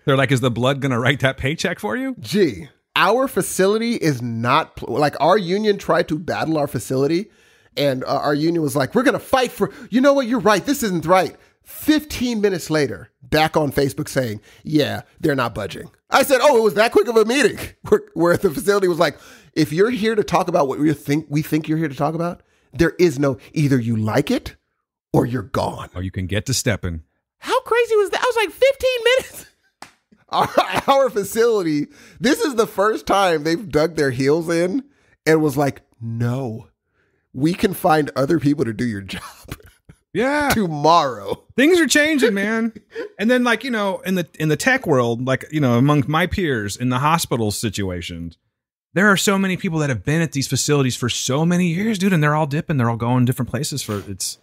Speaker 3: They're like, is the blood going to write that paycheck for you?
Speaker 4: Gee, our facility is not, like our union tried to battle our facility. And our union was like, we're going to fight for, you know what, you're right. This isn't right. 15 minutes later, back on Facebook saying, yeah, they're not budging. I said, oh, it was that quick of a meeting where the facility was like, if you're here to talk about what we think you're here to talk about, there is no, either you like it or you're gone.
Speaker 3: Or you can get to stepping.
Speaker 4: How crazy was that? I was like 15 minutes. Our facility, this is the first time they've dug their heels in and was like, no, we can find other people to do your job.
Speaker 3: Yeah.
Speaker 4: Tomorrow.
Speaker 3: Things are changing, man. And then, like, you know, in the tech world, like, you know, among my peers in the hospital situations, there are so many people that have been at these facilities for so many years, dude, and they're all dipping. They're all going different places for it's.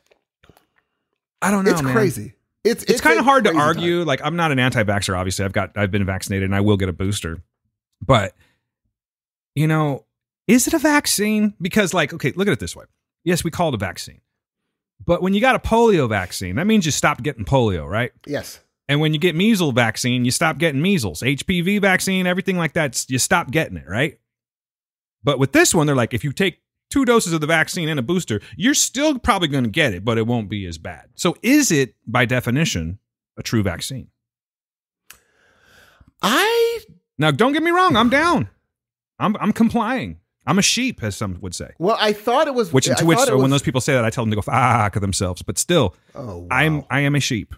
Speaker 3: I don't know,
Speaker 4: it's
Speaker 3: man.
Speaker 4: Crazy.
Speaker 3: It's kind of hard to argue. Time. Like, I'm not an anti-vaxxer, obviously. I've been vaccinated and I will get a booster. But, you know, is it a vaccine? Because, like, okay, look at it this way. Yes, we call it a vaccine. But when you got a polio vaccine, that means you stopped getting polio, right?
Speaker 4: Yes.
Speaker 3: And when you get measles vaccine, you stop getting measles. HPV vaccine, everything like that, you stop getting it, right? But with this one, they're like, if you take 2 doses of the vaccine and a booster, you're still probably going to get it, but it won't be as bad. So is it, by definition, a true vaccine? Now, don't get me wrong. I'm down. I'm complying. I'm a sheep, as some would say.
Speaker 4: Well, I thought it was...
Speaker 3: When those people say that, I tell them to go fuck themselves. But still,
Speaker 4: oh, wow.
Speaker 3: I am a sheep.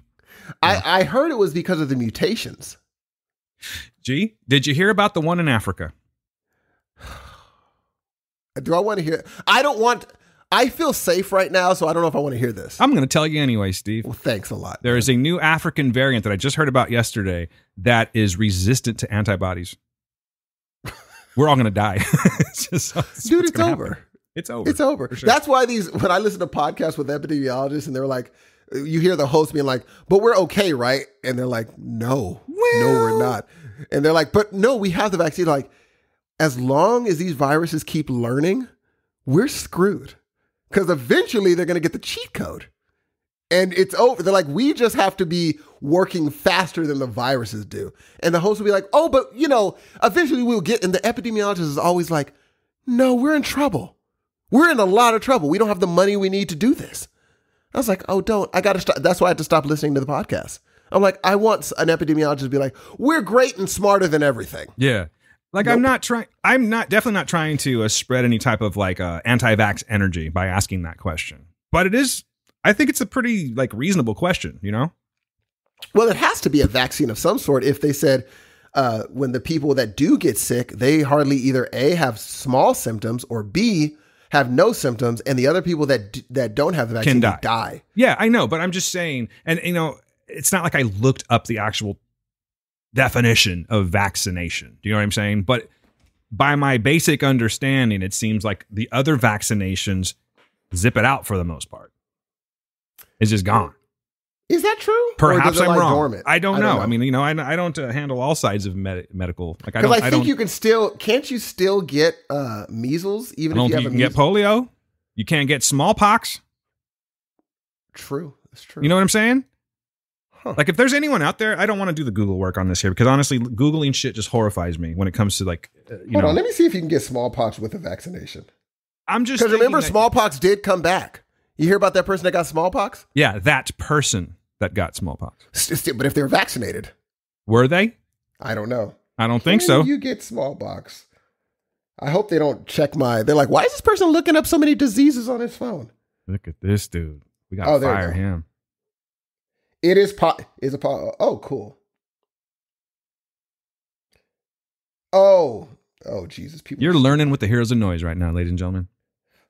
Speaker 4: I heard it was because of the mutations.
Speaker 3: Gee, did you hear about the one in Africa?
Speaker 4: Do I want to hear... I feel safe right now, so I don't know if I want to hear this.
Speaker 3: I'm going to tell you anyway, Steve.
Speaker 4: Well, thanks a lot.
Speaker 3: There is a new African variant that I just heard about yesterday that is resistant to antibodies. We're all going to die. It's
Speaker 4: over.
Speaker 3: Happen. It's over.
Speaker 4: It's over. Sure. That's why when I listen to podcasts with epidemiologists and they're like, you hear the host being like, but we're okay, right? And they're like, no, we're not. And they're like, but no, we have the vaccine. Like, as long as these viruses keep learning, we're screwed. Because eventually they're going to get the cheat code. And it's over. They're like, we just have to be working faster than the viruses do. And the host will be like, oh, but, eventually we'll get, and the epidemiologist is always like, no, we're in trouble. We're in a lot of trouble. We don't have the money we need to do this. I was like, oh, don't. I got to stop. That's why I had to stop listening to the podcast. I'm like, I want an epidemiologist to be like, we're great and smarter than everything.
Speaker 3: Yeah. Like, nope. Definitely not trying to spread any type of anti-vax energy by asking that question. But I think it's a pretty reasonable question,
Speaker 4: Well, it has to be a vaccine of some sort if they said when the people that do get sick, they hardly either A, have small symptoms, or B, have no symptoms, and the other people that don't have the vaccine die.
Speaker 3: Yeah, I know, but I'm just saying, and it's not like I looked up the actual definition of vaccination. Do you know what I'm saying? But by my basic understanding, it seems like the other vaccinations zip it out for the most part. It's just gone.
Speaker 4: Is that true?
Speaker 3: Perhaps I'm wrong. Dormant? I don't know. I mean, I don't handle all sides of medical.
Speaker 4: Because I think you can still. Can't you still get measles even if you have?
Speaker 3: You can get polio. You can't get smallpox.
Speaker 4: True. That's true.
Speaker 3: You know what I'm saying? Huh. Like, if there's anyone out there, I don't want to do the Google work on this here because honestly, Googling shit just horrifies me when it comes to
Speaker 4: Hold on, let me see if you can get smallpox with a vaccination.
Speaker 3: I'm just
Speaker 4: because remember, smallpox did come back. You hear about that person that got smallpox?
Speaker 3: Yeah, that person that got smallpox.
Speaker 4: But if they were vaccinated,
Speaker 3: were they?
Speaker 4: I don't know.
Speaker 3: I don't think so.
Speaker 4: You get smallpox. I hope they don't check my. They're like, why is this person looking up so many diseases on his phone?
Speaker 3: Look at this dude. We got to fire him.
Speaker 4: It is oh, cool. Oh, Jesus.
Speaker 3: You're learning with the heroes of noise right now, ladies and gentlemen.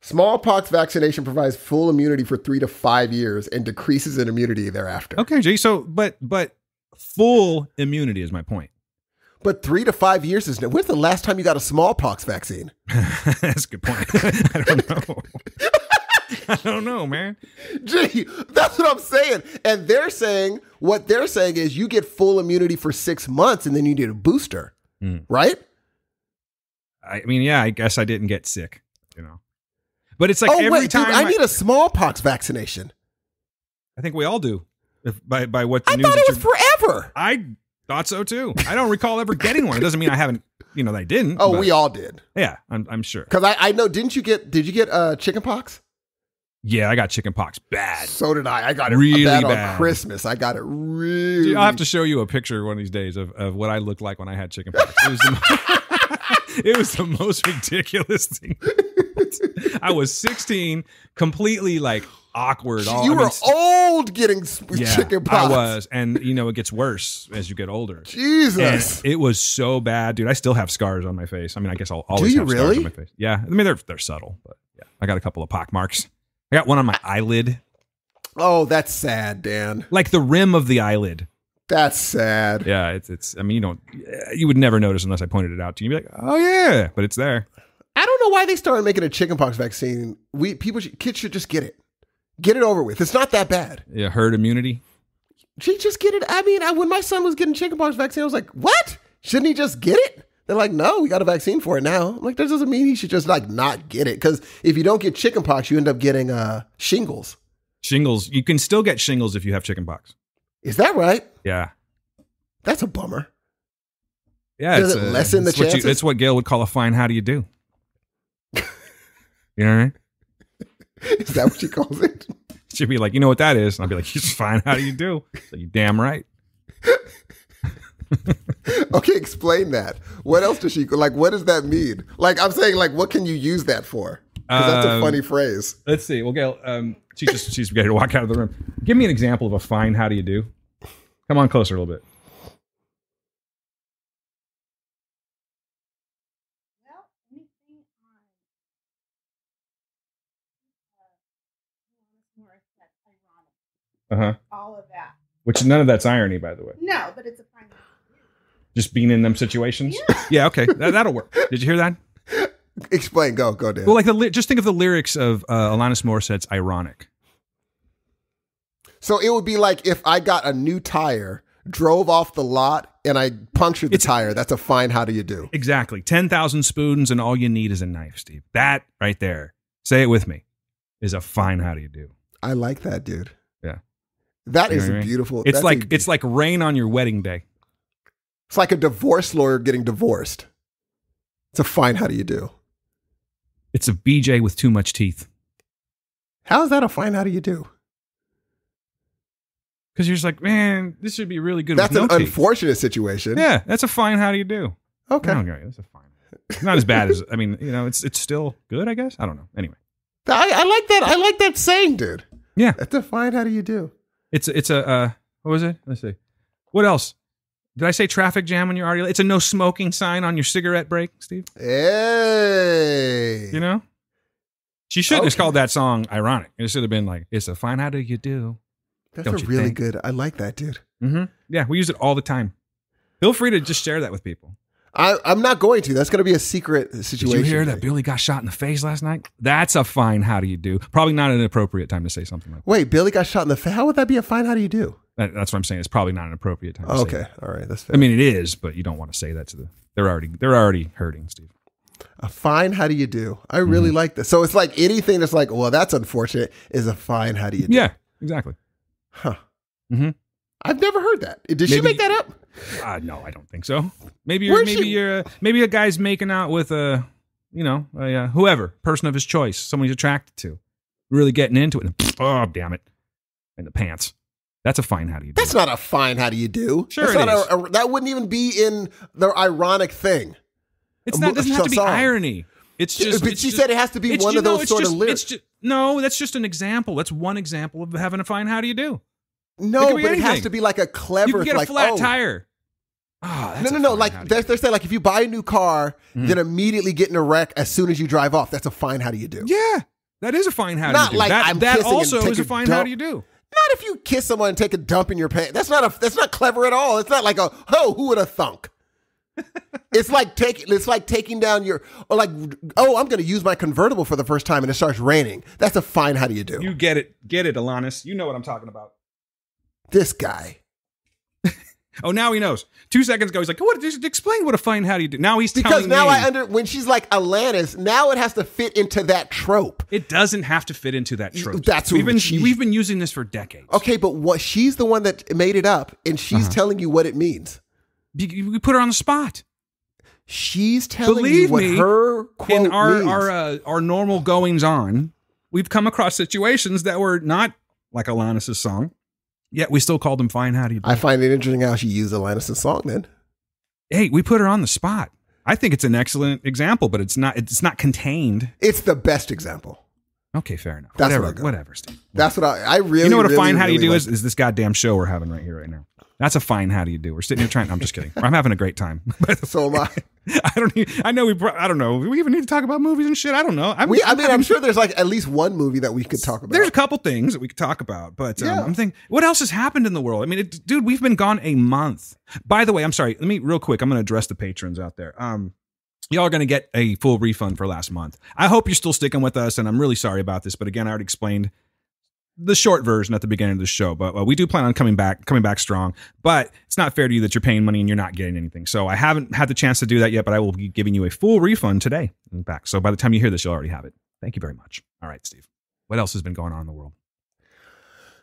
Speaker 4: Smallpox vaccination provides full immunity for 3 to 5 years and decreases in immunity thereafter.
Speaker 3: Okay, Jay. So, but full immunity is my point.
Speaker 4: But 3 to 5 years is. When's the last time you got a smallpox vaccine?
Speaker 3: That's a good point. I don't know. I don't know, man.
Speaker 4: Gee, that's what I'm saying. And what they're saying is you get full immunity for 6 months and then you need a booster, right?
Speaker 3: I mean, yeah, I guess I didn't get sick, But it's like every time
Speaker 4: dude, I need a smallpox vaccination.
Speaker 3: I think we all do. By what the
Speaker 4: I
Speaker 3: news
Speaker 4: thought it was forever.
Speaker 3: I thought so too. I don't recall ever getting one. It doesn't mean I haven't. I didn't.
Speaker 4: Oh, we all did.
Speaker 3: Yeah, I'm sure.
Speaker 4: Because I know. Did you get chicken pox?
Speaker 3: Yeah, I got chicken pox bad.
Speaker 4: So did I. I got it
Speaker 3: really bad
Speaker 4: on Christmas. I got it really.
Speaker 3: Dude, I'll have to show you a picture one of these days of what I looked like when I had chicken pox. It was the most ridiculous thing. I was 16, completely awkward.
Speaker 4: You were old getting chicken pox.
Speaker 3: I was. And, it gets worse as you get older.
Speaker 4: Jesus.
Speaker 3: And it was so bad, dude. I still have scars on my face. I mean, I guess I'll always have scars on my face. Yeah. I mean, they're subtle, but yeah. I got a couple of pock marks. I got one on my eyelid.
Speaker 4: Oh, that's sad, Dan.
Speaker 3: Like the rim of the eyelid.
Speaker 4: That's sad.
Speaker 3: Yeah, it's. I mean, you would never notice unless I pointed it out to you. You'd be like, oh yeah, but it's there.
Speaker 4: I don't know why they started making a chickenpox vaccine. Kids should just get it over with. It's not that bad.
Speaker 3: Yeah, herd immunity.
Speaker 4: Just get it. I mean, when my son was getting chickenpox vaccine, I was like, what? Shouldn't he just get it? They're like, no, we got a vaccine for it now. I'm like, that doesn't mean he should just not get it. Because if you don't get chickenpox, you end up getting shingles.
Speaker 3: Shingles. You can still get shingles if you have chickenpox.
Speaker 4: Is that right?
Speaker 3: Yeah.
Speaker 4: That's a bummer.
Speaker 3: Yeah.
Speaker 4: Does it lessen the chances?
Speaker 3: It's what Gail would call a fine how do you do. You know what I mean?
Speaker 4: Is that what she calls it?
Speaker 3: She'd be like, you know what that is? And I'd be like, it's fine how do you do? So you damn right.
Speaker 4: Okay, explain that. What else does she what does that mean? I'm saying, what can you use that for? Because that's a funny phrase.
Speaker 3: Let's see. Well, Gail, she's ready to walk out of the room. Give me an example of a fine how do you do? Come on closer a little bit.
Speaker 5: Well, anything on
Speaker 3: Uh-huh.
Speaker 5: all of that.
Speaker 3: Which none of that's irony, by the way.
Speaker 5: No, but it's a fine.
Speaker 3: Just being in them situations? Yeah, okay. That'll work. Did you hear that?
Speaker 4: Explain. Go, Dan.
Speaker 3: Well, just think of the lyrics of Alanis Morissette's Ironic.
Speaker 4: So it would be like if I got a new tire, drove off the lot, and I punctured the tire. That's a fine how do you do.
Speaker 3: Exactly. 10,000 spoons and all you need is a knife, Steve. That right there. Say it with me. is a fine how do you do.
Speaker 4: I like that, dude.
Speaker 3: Yeah.
Speaker 4: That
Speaker 3: You know
Speaker 4: is
Speaker 3: what I mean?
Speaker 4: beautiful.
Speaker 3: It's
Speaker 4: That's
Speaker 3: it's like rain on your wedding day.
Speaker 4: it's like a divorce lawyer getting divorced. It's a fine how do you do.
Speaker 3: It's a BJ with too much teeth.
Speaker 4: How is that a fine how do you do?
Speaker 3: Because you're just like, man, this should be really good.
Speaker 4: That's
Speaker 3: with no
Speaker 4: an
Speaker 3: teeth.
Speaker 4: unfortunate situation.
Speaker 3: Yeah, that's a fine how do you do.
Speaker 4: Okay.
Speaker 3: Okay, that's a fine. It's not as bad as, I mean, you know, it's still good, I guess. I don't know. Anyway.
Speaker 4: I like that. I like that saying, dude.
Speaker 3: Yeah.
Speaker 4: That's a fine how do you do.
Speaker 3: It's a, what was it? Let's see. What else? Did I say traffic jam when you're already late? It's a no smoking sign on your cigarette break, Steve.
Speaker 4: Hey.
Speaker 3: You know? She shouldn't have called that song ironic. It should have been like, it's a fine how do you do.
Speaker 4: That's
Speaker 3: Don't
Speaker 4: a
Speaker 3: you
Speaker 4: really
Speaker 3: think?
Speaker 4: good. I like that, dude.
Speaker 3: Mm-hmm. Yeah, we use it all the time. Feel free to just share that with people.
Speaker 4: I'm not going to. That's going to be a secret
Speaker 3: Did
Speaker 4: situation.
Speaker 3: you hear that Billy got shot in the face last night? That's a fine how do you do. Probably not an appropriate time to say something like that.
Speaker 4: Wait, Billy got shot in the face. How would that be a fine how do you do?
Speaker 3: That's what I'm saying. It's probably not an appropriate time to say
Speaker 4: Okay.
Speaker 3: that.
Speaker 4: All right. That's fair.
Speaker 3: I mean, it is, but you don't want to say that to the... They're already hurting, Steve.
Speaker 4: A fine how do you do? I really like this. So it's like anything that's like, well, that's unfortunate is a fine how do you do?
Speaker 3: Yeah, exactly.
Speaker 4: Huh.
Speaker 3: Mm-hmm.
Speaker 4: I've never heard that. Did she make that up?
Speaker 3: No, I don't think so. Maybe
Speaker 4: Where's
Speaker 3: maybe a guy's making out with a whoever, person of his choice, someone he's attracted to, really getting into it. And, oh, damn it, in the pants. That's a fine how do you do.
Speaker 4: That's not a fine how do you do.
Speaker 3: Sure
Speaker 4: That's
Speaker 3: it
Speaker 4: not
Speaker 3: is.
Speaker 4: that wouldn't even be in the ironic thing.
Speaker 3: It doesn't have to be
Speaker 4: song.
Speaker 3: irony. It's just.
Speaker 4: But she said it has to be one of those sort of lyrics.
Speaker 3: No, that's just an example. That's one example of having a fine how do you do.
Speaker 4: No,
Speaker 3: be
Speaker 4: but it has
Speaker 3: anything.
Speaker 4: to be like a clever.
Speaker 3: You can get
Speaker 4: like,
Speaker 3: a flat
Speaker 4: oh,
Speaker 3: tire. Oh, that's
Speaker 4: No.
Speaker 3: a
Speaker 4: Like
Speaker 3: fine how do you
Speaker 4: they're saying, like if you buy a new car, then immediately get in a wreck as soon as you drive off. That's a fine how do you do?
Speaker 3: do. Yeah, that is a fine how do
Speaker 4: Not
Speaker 3: you do.
Speaker 4: like
Speaker 3: that
Speaker 4: I'm
Speaker 3: that
Speaker 4: kissing and
Speaker 3: also
Speaker 4: take
Speaker 3: is a
Speaker 4: a
Speaker 3: fine how
Speaker 4: dump.
Speaker 3: do you do.
Speaker 4: Not if you kiss someone and take a dump in your pants. That's not clever at all. It's not like who would have thunk? It's like taking down your I'm going to use my convertible for the first time and it starts raining. That's a fine how do you do?
Speaker 3: You get it, Alanis. You know what I'm talking about.
Speaker 4: This guy.
Speaker 3: Oh, now he knows. 2 seconds ago, he's like, "What? Just explain what a fine how do you do." Now he's
Speaker 4: Because
Speaker 3: telling
Speaker 4: now
Speaker 3: me.
Speaker 4: when she's like Alanis, now it has to fit into that trope.
Speaker 3: It doesn't have to fit into that trope.
Speaker 4: That's
Speaker 3: we've
Speaker 4: what
Speaker 3: been using this for decades.
Speaker 4: Okay, but she's the one that made it up, and she's telling you what it means.
Speaker 3: We put her on the spot.
Speaker 4: She's telling
Speaker 3: Believe
Speaker 4: you what
Speaker 3: me,
Speaker 4: her quote
Speaker 3: in our
Speaker 4: means.
Speaker 3: our normal goings on, we've come across situations that were not like Alanis' song, yet we still called them fine how do you do.
Speaker 4: I find it interesting how she used Alanis' song then.
Speaker 3: Hey, we put her on the spot. I think it's an excellent example, but it's not contained.
Speaker 4: It's the best example.
Speaker 3: Okay, fair enough.
Speaker 4: That's
Speaker 3: whatever, Steve.
Speaker 4: That's what I really.
Speaker 3: You know what a
Speaker 4: really,
Speaker 3: fine how do you
Speaker 4: really
Speaker 3: do
Speaker 4: like.
Speaker 3: is this goddamn show we're having right here, right now. That's a fine how do you do. We're sitting here trying. I'm just kidding. I'm having a great time.
Speaker 4: So am I.
Speaker 3: I don't know. We even need to talk about movies and shit. I don't know.
Speaker 4: I'm sure there's like at least one movie that we could talk about.
Speaker 3: There's a couple things that we could talk about, but
Speaker 4: Yeah.
Speaker 3: I'm thinking, what else has happened in the world? I mean, dude, we've been gone a month. By the way, I'm sorry. Let me real quick. I'm going to address the patrons out there. Y'all are going to get a full refund for last month. I hope you're still sticking with us, and I'm really sorry about this. But again, I already explained the short version at the beginning of the show, but we do plan on coming back strong. But it's not fair to you that you're paying money and you're not getting anything. So I haven't had the chance to do that yet, but I will be giving you a full refund today and back. So by the time you hear this, you'll already have it. Thank you very much. All right, Steve. What else has been going on in the world?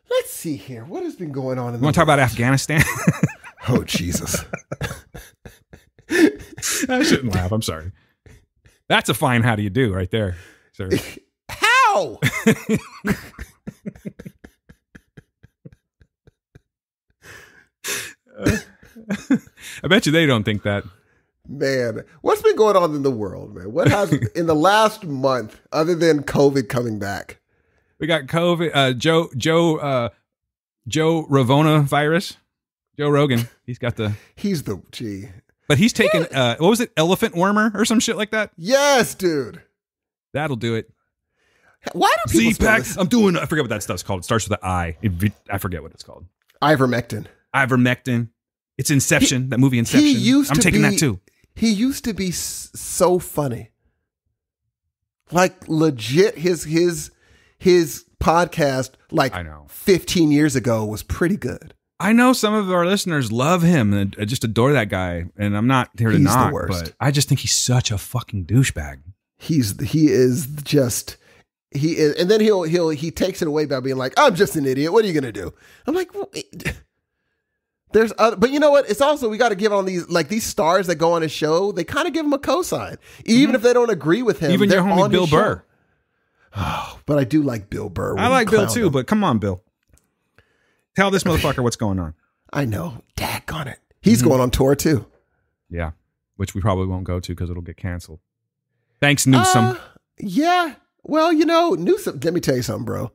Speaker 4: Let's see here. What has been going on in
Speaker 3: You want to talk about Afghanistan?
Speaker 4: Oh, Jesus.
Speaker 3: I shouldn't laugh. I'm sorry. That's a fine how do you do right there, sir.
Speaker 4: How?
Speaker 3: I bet you they don't think that.
Speaker 4: Man, what's been going on in the world, man? What has in the last month, other than COVID coming back?
Speaker 3: We got COVID. Joe Ravona virus. Joe Rogan. He's the
Speaker 4: G.
Speaker 3: But he's taken what was it? Elephant wormer or some shit like that.
Speaker 4: Yes, dude.
Speaker 3: That'll do it.
Speaker 4: Why do people spell
Speaker 3: Z-Pack.
Speaker 4: this?
Speaker 3: I forget what that stuff's called. It starts with an I. I forget what it's called.
Speaker 4: Ivermectin.
Speaker 3: It's Inception. That movie Inception. I'm taking that too.
Speaker 4: He used to be so funny. Like legit, his podcast like
Speaker 3: I know.
Speaker 4: 15 years ago was pretty good.
Speaker 3: I know some of our listeners love him and just adore that guy, and I'm not here to
Speaker 4: He's the
Speaker 3: knock,
Speaker 4: worst.
Speaker 3: but I just think he's such a fucking douchebag.
Speaker 4: He is just He is, and then he takes it away by being like, "I'm just an idiot. What are you gonna do?" I'm like, well, there's other, but you know what? It's also, we got to give on these stars that go on his show. They kind of give him a cosign, even if they don't agree with him.
Speaker 3: Even your homie Bill Burr.
Speaker 4: Oh, but I do like Bill Burr.
Speaker 3: I like Bill too, but come on, Bill. Tell this motherfucker what's going on.
Speaker 4: I know. Daggone it. He's going on tour too.
Speaker 3: Yeah, which we probably won't go to because it'll get canceled. Thanks, Newsom.
Speaker 4: Yeah. Well, Newsom, let me tell you something, bro.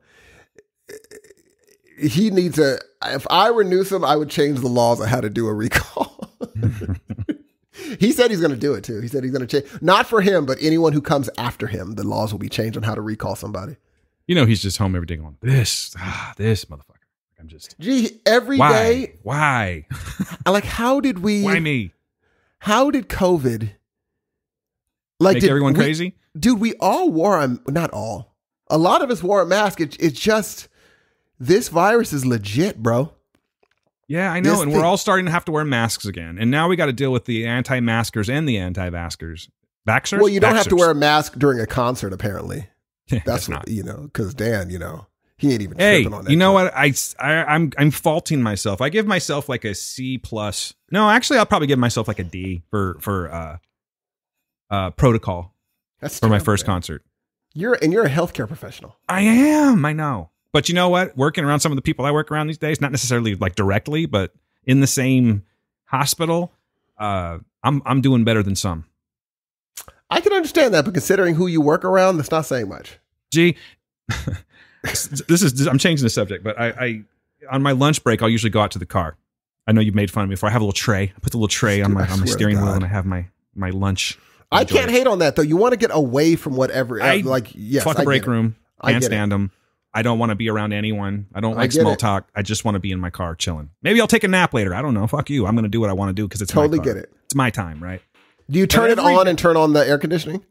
Speaker 4: He needs if I were Newsom, I would change the laws on how to do a recall. He said he's going to do it too. He said he's going to change, not for him, but anyone who comes after him, the laws will be changed on how to recall somebody.
Speaker 3: He's just home every day going, this motherfucker. I'm just.
Speaker 4: Gee, every day.
Speaker 3: Why?
Speaker 4: Like, how did we.
Speaker 3: Why me?
Speaker 4: How did COVID.
Speaker 3: Make everyone crazy?
Speaker 4: Dude, we all wore not all. A lot of us wore a mask. It's just, this virus is legit, bro.
Speaker 3: Yeah, I know. We're all starting to have to wear masks again. And now we got to deal with the anti-maskers and the anti-vaxxers. Vaxxers?
Speaker 4: Well, you don't have to wear a mask during a concert, apparently. That's
Speaker 3: not.
Speaker 4: Because Dan, he ain't even
Speaker 3: tripping
Speaker 4: on that.
Speaker 3: You know what? I'm faulting myself. I give myself like a C+. No, actually, I'll probably give myself like a D for protocol. That's for my first concert.
Speaker 4: You're a healthcare professional.
Speaker 3: I am. I know. But you know what? Working around some of the people I work around these days, not necessarily like directly, but in the same hospital, I'm doing better than some.
Speaker 4: I can understand that, but considering who you work around, that's not saying much.
Speaker 3: Gee, I'm changing the subject, but I on my lunch break, I'll usually go out to the car. I know you've made fun of me before. I have a little tray. I put the little tray on my steering wheel, and I have my lunch.
Speaker 4: I can't hate on that though. You want to get away from whatever.
Speaker 3: Fuck a break room. Can't stand them. I don't want to be around anyone. I don't like small talk. I just want to be in my car chilling. Maybe I'll take a nap later. I don't know. Fuck you. I'm going to do what I want to do because it's
Speaker 4: totally
Speaker 3: my car.
Speaker 4: Get it.
Speaker 3: It's my time, right?
Speaker 4: Do you turn it on and turn on the air conditioning?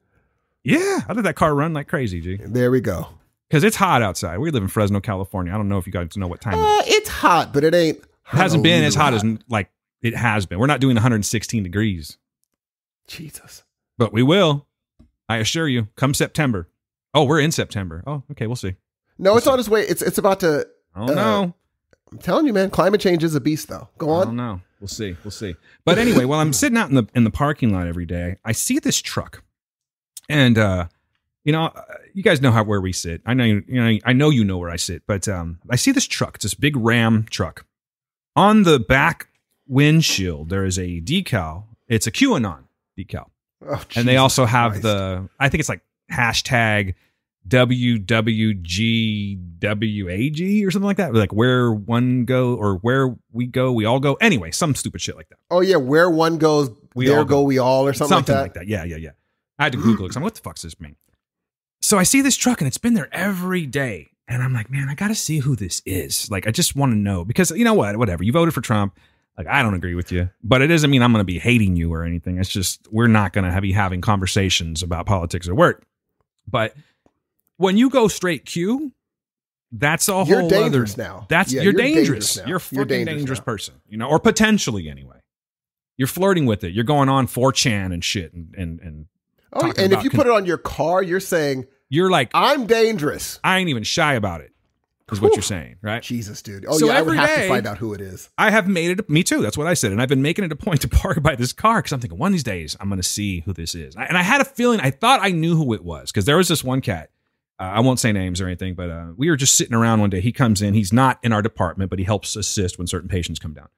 Speaker 3: Yeah, I let that car run like crazy, G.
Speaker 4: There we go.
Speaker 3: Because it's hot outside. We live in Fresno, California. I don't know if you guys know what time it is.
Speaker 4: It's hot, but it ain't.
Speaker 3: It hasn't been as hot as like it has been. We're not doing 116 degrees.
Speaker 4: Jesus.
Speaker 3: But we will. I assure you. Come September. Oh, we're in September. Oh, okay. We'll see.
Speaker 4: No, it's on its way. It's about to.
Speaker 3: Oh no!
Speaker 4: I'm telling you, man. Climate change is a beast, though. Go on.
Speaker 3: I don't know. We'll see. We'll see. But anyway, while I'm sitting out in the parking lot every day, I see this truck, and you guys know where we sit. I know I know you know where I sit, but I see this truck. It's this big Ram truck. On the back windshield, there is a decal. It's a QAnon decal, and they also have I think it's like hashtag WWGWAG or something like that. Like where one go or where we go, we all go. Anyway, some stupid shit like that.
Speaker 4: Oh yeah, where one goes, there go we all, or something
Speaker 3: like that. Yeah. I had to Google it because I'm what the fuck does this mean? So I see this truck and it's been there every day. And I'm like, man, I got to see who this is. Like, I just want to know because you know what? Whatever. You voted for Trump. Like, I don't agree with you, but it doesn't mean I'm going to be hating you or anything. It's just, we're not going to be having conversations about politics or work. But when you go straight Q, that's a whole
Speaker 4: You're dangerous now.
Speaker 3: You're dangerous. You're a fucking dangerous person, or potentially anyway. You're flirting with it. You're going on 4chan and shit and
Speaker 4: if you put it on your car, you're saying
Speaker 3: you're like,
Speaker 4: I'm dangerous.
Speaker 3: I ain't even shy about it. Is what you're saying, right?
Speaker 4: Jesus, dude. Oh, so yeah, I would have to find out who it is.
Speaker 3: I have made it. Me too. That's what I said. And I've been making it a point to park by this car because I'm thinking one of these days I'm going to see who this is. And I had a feeling, I thought I knew who it was because there was this one cat. I won't say names or anything, but we were just sitting around one day. He comes in. He's not in our department, but he helps assist when certain patients come down.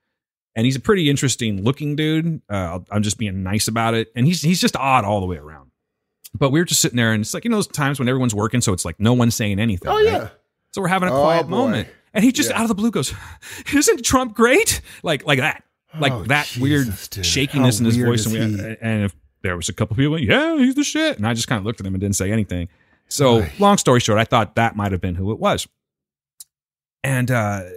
Speaker 3: And he's a pretty interesting looking dude. I'm just being nice about it. And he's just odd all the way around. But we were just sitting there, and it's like, those times when everyone's working, so it's like no one's saying anything.
Speaker 4: Oh, yeah. Right?
Speaker 3: So we're having a quiet moment. And he just out of the blue goes, isn't Trump great? Like that. Like that Jesus, weird dude. Shakiness in his voice. And if there was a couple people, yeah, he's the shit. And I just kind of looked at him and didn't say anything. So long story short, I thought that might have been who it was. And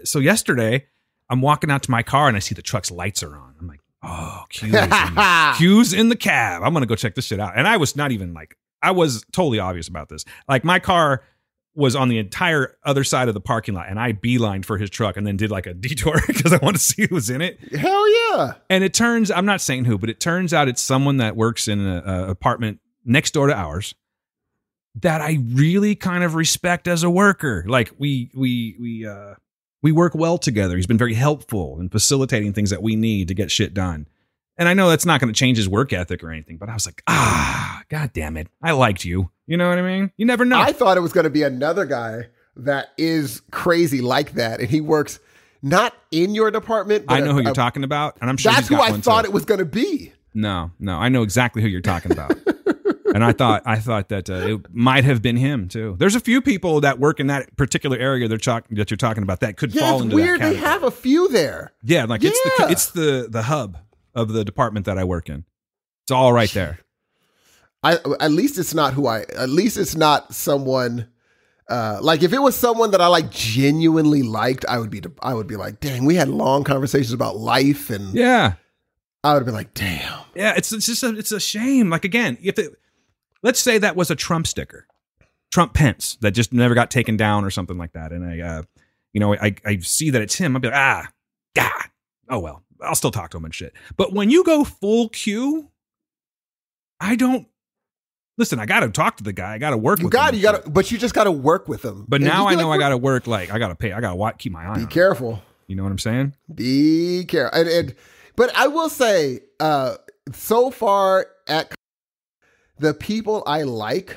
Speaker 3: so yesterday, I'm walking out to my car, and I see the truck's lights are on. I'm like, oh, Q's in the cab. I'm going to go check this shit out. And I was not even like, I was totally obvious about this. Like my car was on the entire other side of the parking lot, and I beelined for his truck and then did like a detour because I wanted to see who was in it.
Speaker 4: Hell yeah.
Speaker 3: And it turns, I'm not saying who, but it turns out it's someone that works in an apartment next door to ours that I really kind of respect as a worker. Like we work well together. He's been very helpful in facilitating things that we need to get shit done. And I know that's not going to change his work ethic or anything, but I was like, God damn it. I liked you. You know what I mean? You never know.
Speaker 4: I thought it was going to be another guy that is crazy like that. And he works not in your department. But
Speaker 3: I know who you're talking about. And I'm sure
Speaker 4: that's
Speaker 3: he's got
Speaker 4: who I
Speaker 3: one
Speaker 4: thought
Speaker 3: too.
Speaker 4: it was going to be.
Speaker 3: No, I know exactly who you're talking about. And I thought that it might have been him too. There's a few people that work in that particular area that you're talking about that could fall into
Speaker 4: weird.
Speaker 3: that category.
Speaker 4: They have a few there.
Speaker 3: Yeah, like it's the hub of the department that I work in. It's all right there.
Speaker 4: At least it's not someone like if it was someone that I like genuinely liked, I would be like, dang, we had long conversations about life and
Speaker 3: yeah.
Speaker 4: I would have been like, damn.
Speaker 3: Yeah, it's a shame. Like again, let's say that was a Trump sticker, Trump Pence that just never got taken down or something like that, and I see that it's him. I'd be like, God, oh well, I'll still talk to him and shit. But when you go full Q, I don't listen. I got to talk to the guy. I got to work.
Speaker 4: But you just got to work with him.
Speaker 3: But now I know I got to work. Like I got to pay. I got to keep my eye on him.
Speaker 4: Be careful.
Speaker 3: You know what I'm saying?
Speaker 4: Be careful. But I will say, so far at the people I like.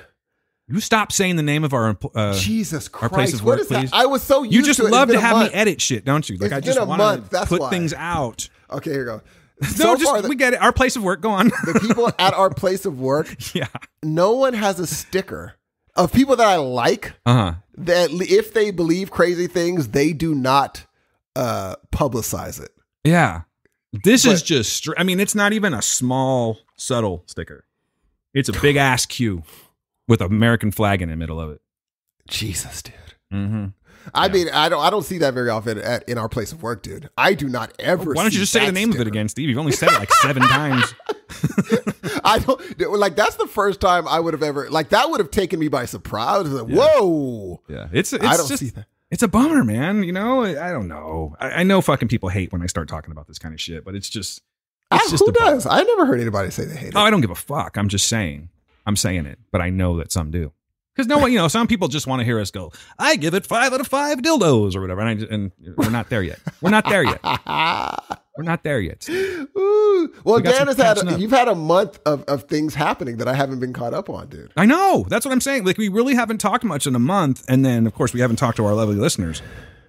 Speaker 3: You stop saying the name of our
Speaker 4: Jesus Christ,
Speaker 3: our place of work, please.
Speaker 4: I was so used
Speaker 3: you just
Speaker 4: to it.
Speaker 3: love to have me edit shit, don't you? Like
Speaker 4: It's
Speaker 3: I just
Speaker 4: been a
Speaker 3: want
Speaker 4: month,
Speaker 3: to
Speaker 4: that's
Speaker 3: put
Speaker 4: why.
Speaker 3: things out.
Speaker 4: Okay, here we go.
Speaker 3: We get it. Our place of work. Go on.
Speaker 4: The people at our place of work.
Speaker 3: Yeah.
Speaker 4: No one has a sticker of people that I like. That if they believe crazy things, they do not publicize it.
Speaker 3: Yeah. This is just, I mean, it's not even a small, subtle sticker. It's a big ass Q with an American flag in the middle of it.
Speaker 4: Jesus, dude.
Speaker 3: Mm-hmm.
Speaker 4: I mean, I don't see that very often in our place of work, dude. I do not ever.
Speaker 3: Why don't you just say the name of it again, Steve? You've only said it like 7 times.
Speaker 4: I don't like. That's the first time I would have ever like. That would have taken me by surprise. I was like, whoa.
Speaker 3: Yeah, it's
Speaker 4: I don't
Speaker 3: just,
Speaker 4: see that.
Speaker 3: It's a bummer, man. You know, I don't know. I know fucking people hate when I start talking about this kind of shit, but it's just.
Speaker 4: Who does? I never heard anybody say they hate it.
Speaker 3: Oh, I don't give a fuck. I'm just saying. I'm saying it, but I know that some do. Because no one, some people just want to hear us go, I give it 5 out of 5 dildos or whatever. And we're not there yet. We're not there yet. We're not there yet.
Speaker 4: Ooh. Well, Dan you've had a month of things happening that I haven't been caught up on, dude.
Speaker 3: I know. That's what I'm saying. Like, we really haven't talked much in a month. And then, of course, we haven't talked to our lovely listeners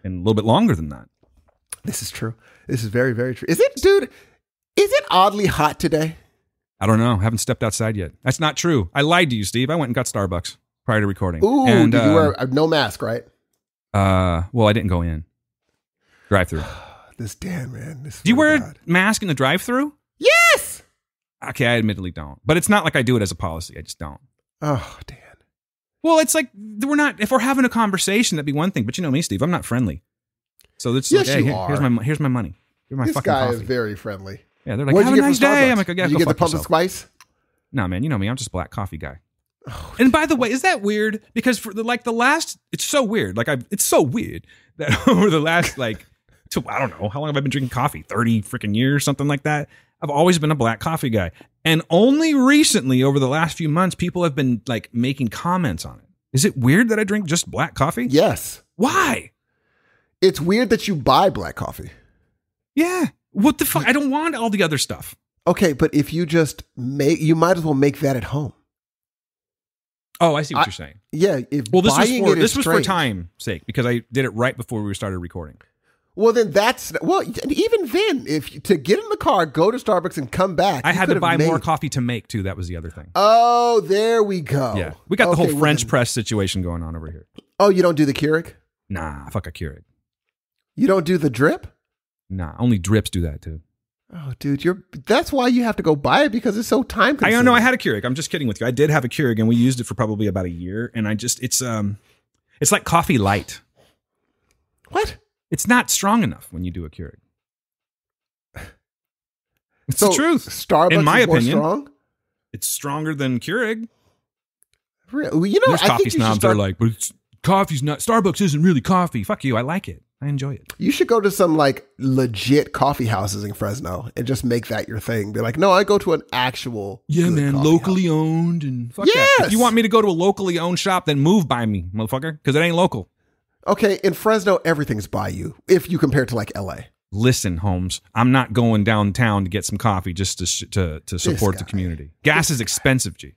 Speaker 3: in a little bit longer than that.
Speaker 4: This is true. This is very, very true. Is it oddly hot today?
Speaker 3: I don't know. I haven't stepped outside yet. That's not true. I lied to you, Steve. I went and got Starbucks prior to recording.
Speaker 4: Ooh,
Speaker 3: and,
Speaker 4: did you wear no mask, right?
Speaker 3: Well, I didn't go in. Drive-through.
Speaker 4: This Dan, man.
Speaker 3: Do you wear a mask in the drive-through?
Speaker 4: Yes!
Speaker 3: Okay, I admittedly don't. But it's not like I do it as a policy. I just don't.
Speaker 4: Oh, Dan.
Speaker 3: Well, it's like if we're having a conversation, that'd be one thing. But you know me, Steve. I'm not friendly. So it's
Speaker 4: yes,
Speaker 3: like, hey,
Speaker 4: you are.
Speaker 3: here's my money. Here's my
Speaker 4: this
Speaker 3: fucking
Speaker 4: guy
Speaker 3: coffee.
Speaker 4: is very friendly.
Speaker 3: Yeah, they're like,
Speaker 4: What'd
Speaker 3: have
Speaker 4: you
Speaker 3: a
Speaker 4: get
Speaker 3: nice
Speaker 4: from
Speaker 3: day.
Speaker 4: Starbucks?
Speaker 3: I'm like, I gotta
Speaker 4: you
Speaker 3: go
Speaker 4: get the
Speaker 3: fuck
Speaker 4: pumpkin
Speaker 3: yourself.
Speaker 4: spice?
Speaker 3: No, man, you know me. I'm just a black coffee guy. Oh, and by the way, is that weird? Because for the last, it's so weird. It's so weird that over the last I don't know, how long have I been drinking coffee? 30 freaking years, something like that. I've always been a black coffee guy. And only recently, over the last few months, people have been like making comments on it. Is it weird that I drink just black coffee?
Speaker 4: Yes.
Speaker 3: Why?
Speaker 4: It's weird that you buy black coffee.
Speaker 3: Yeah. What the fuck? I don't want all the other stuff.
Speaker 4: Okay, but if you just you might as well make that at home.
Speaker 3: Oh, I see what you're saying.
Speaker 4: Yeah.
Speaker 3: This was for time's sake because I did it right before we started recording.
Speaker 4: Well, then even then, if to get in the car, go to Starbucks and come back.
Speaker 3: I had to buy more coffee to make too. That was the other thing.
Speaker 4: Oh, there we go.
Speaker 3: Yeah, we got the whole French press situation going on over here.
Speaker 4: Oh, you don't do the Keurig?
Speaker 3: Nah, fuck a Keurig.
Speaker 4: You don't do the drip?
Speaker 3: Nah, only drips do that too.
Speaker 4: Oh, dude, that's why you have to go buy it because it's so time consuming.
Speaker 3: I don't know. I had a Keurig. I'm just kidding with you. I did have a Keurig and we used it for probably about a year. And it's like coffee light.
Speaker 4: What?
Speaker 3: It's not strong enough when you do a Keurig. It's the truth.
Speaker 4: Starbucks
Speaker 3: in my
Speaker 4: is
Speaker 3: opinion,
Speaker 4: more strong?
Speaker 3: It's stronger than Keurig.
Speaker 4: Really? Well,
Speaker 3: there's coffee snobs that are like, but coffee's not. Starbucks isn't really coffee. Fuck you. I like it. I enjoy it.
Speaker 4: You should go to some like legit coffee houses in Fresno and just make that your thing. Be like, no, I go to an actual good coffee
Speaker 3: locally
Speaker 4: house.
Speaker 3: owned and fuck
Speaker 4: Yes!
Speaker 3: that. If you want me to go to a locally owned shop, then move by me, motherfucker, because it ain't local.
Speaker 4: Okay, in Fresno, everything's by you if you compare it to like LA.
Speaker 3: Listen, Holmes, I'm not going downtown to get some coffee just to support the community. Gas is expensive, G.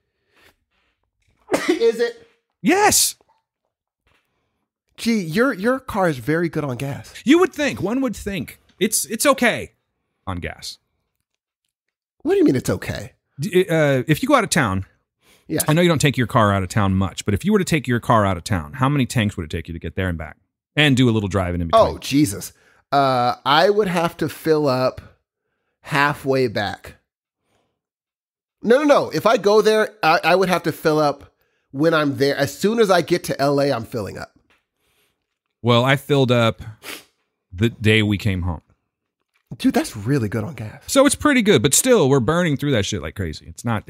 Speaker 4: Is it?
Speaker 3: Yes.
Speaker 4: Gee, your car is very good on gas.
Speaker 3: You would think. One would think. It's okay on gas.
Speaker 4: What do you mean it's okay?
Speaker 3: If you go out of town,
Speaker 4: Yes.
Speaker 3: I know you don't take your car out of town much, but if you were to take your car out of town, how many tanks would it take you to get there and back? And do a little driving in between?
Speaker 4: Oh, Jesus. I would have to fill up halfway back. No. If I go there, I would have to fill up when I'm there. As soon as I get to LA, I'm filling up.
Speaker 3: Well, I filled up the day we came home.
Speaker 4: Dude, that's really good on gas.
Speaker 3: So it's pretty good, but still, we're burning through that shit like crazy. It's not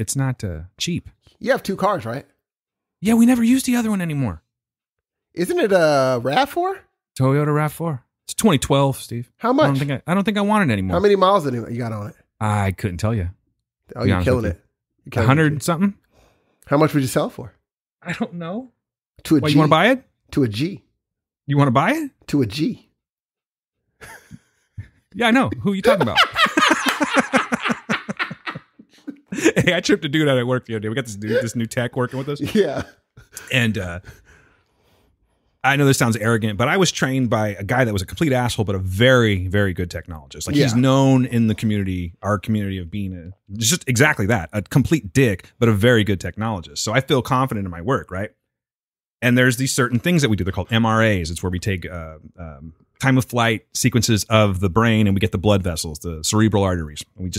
Speaker 3: cheap.
Speaker 4: You have 2 cars, right?
Speaker 3: Yeah, we never use the other one anymore.
Speaker 4: Isn't it a RAV4?
Speaker 3: Toyota RAV4. It's 2012, Steve.
Speaker 4: How much?
Speaker 3: I don't think I want it anymore.
Speaker 4: How many miles you got on it?
Speaker 3: I couldn't tell you.
Speaker 4: Oh, you're killing it.
Speaker 3: 100 something?
Speaker 4: How much would you sell for?
Speaker 3: I don't know.
Speaker 4: To a
Speaker 3: Why,
Speaker 4: G.
Speaker 3: you want to buy it?
Speaker 4: To a G.
Speaker 3: You want to buy it?
Speaker 4: To a G.
Speaker 3: Yeah, I know. Who are you talking about? Hey, I tripped a dude out at work the other day. We got this new tech working with us.
Speaker 4: Yeah.
Speaker 3: And I know this sounds arrogant, but I was trained by a guy that was a complete asshole, but a very, very good technologist. Like he's known in the community, our community, of being just exactly that, a complete dick, but a very good technologist. So I feel confident in my work, right? And there's these certain things that we do. They're called MRAs. It's where we take time of flight sequences of the brain and we get the blood vessels, the cerebral arteries. And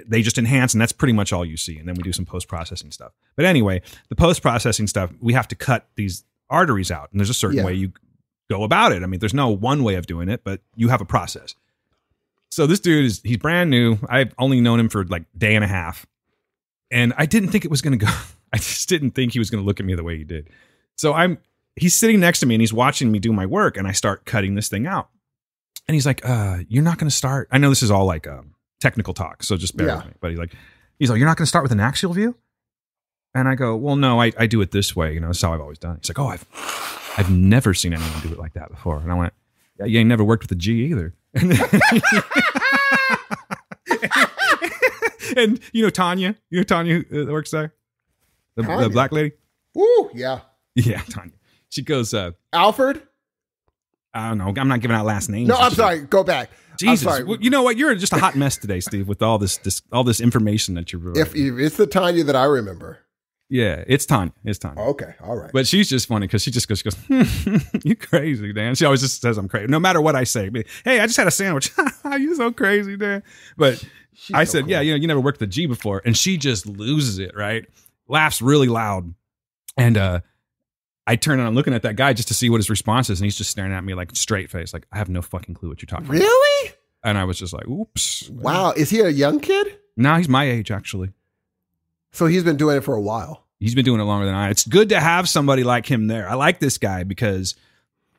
Speaker 3: they just enhance, and that's pretty much all you see. And then we do some post-processing stuff. But anyway, the post-processing stuff, we have to cut these arteries out, and there's a certain way you go about it. I mean, there's no one way of doing it, but you have a process. So this dude he's brand new. I've only known him for like a day and a half, and I didn't think it was going to go. I just didn't think he was going to look at me the way he did. So he's sitting next to me and he's watching me do my work, and I start cutting this thing out, and he's like, "You're not going to start." I know this is all like technical talk, so just bear with me. But he's like, "You're not going to start with an axial view?" And I go, "Well, no, I do it this way. You know, that's how I've always done it." He's like, "Oh, I've never seen anyone do it like that before." And I went, "Yeah, you ain't never worked with a G either." And you know Tanya that works there, the black lady.
Speaker 4: Ooh, yeah,
Speaker 3: Tanya. She goes,
Speaker 4: Alfred.
Speaker 3: I don't know. I'm not giving out last names.
Speaker 4: No, I'm sorry. Go back.
Speaker 3: Jesus,
Speaker 4: I'm sorry.
Speaker 3: Well, you know what? You're just a hot mess today, Steve, with all this information that you're.
Speaker 4: If it's the Tanya that I remember.
Speaker 3: Yeah, it's Tanya.
Speaker 4: Okay, all right.
Speaker 3: But she's just funny because she goes, "You crazy, Dan." She always just says I'm crazy, no matter what I say. Hey, I just had a sandwich. You so crazy, Dan. But I said, cool. Yeah, you never worked with a G before, and she just loses it, right? Laughs really loud, and I turn and I'm looking at that guy just to see what his response is, and he's just staring at me like straight face, like I have no fucking clue what you're talking about.
Speaker 4: Really?
Speaker 3: And I was just like, "Oops."
Speaker 4: Wow, is he a young kid?
Speaker 3: No, he's my age actually.
Speaker 4: So he's been doing it for a while.
Speaker 3: He's been doing it longer than I. It's good to have somebody like him there. I like this guy because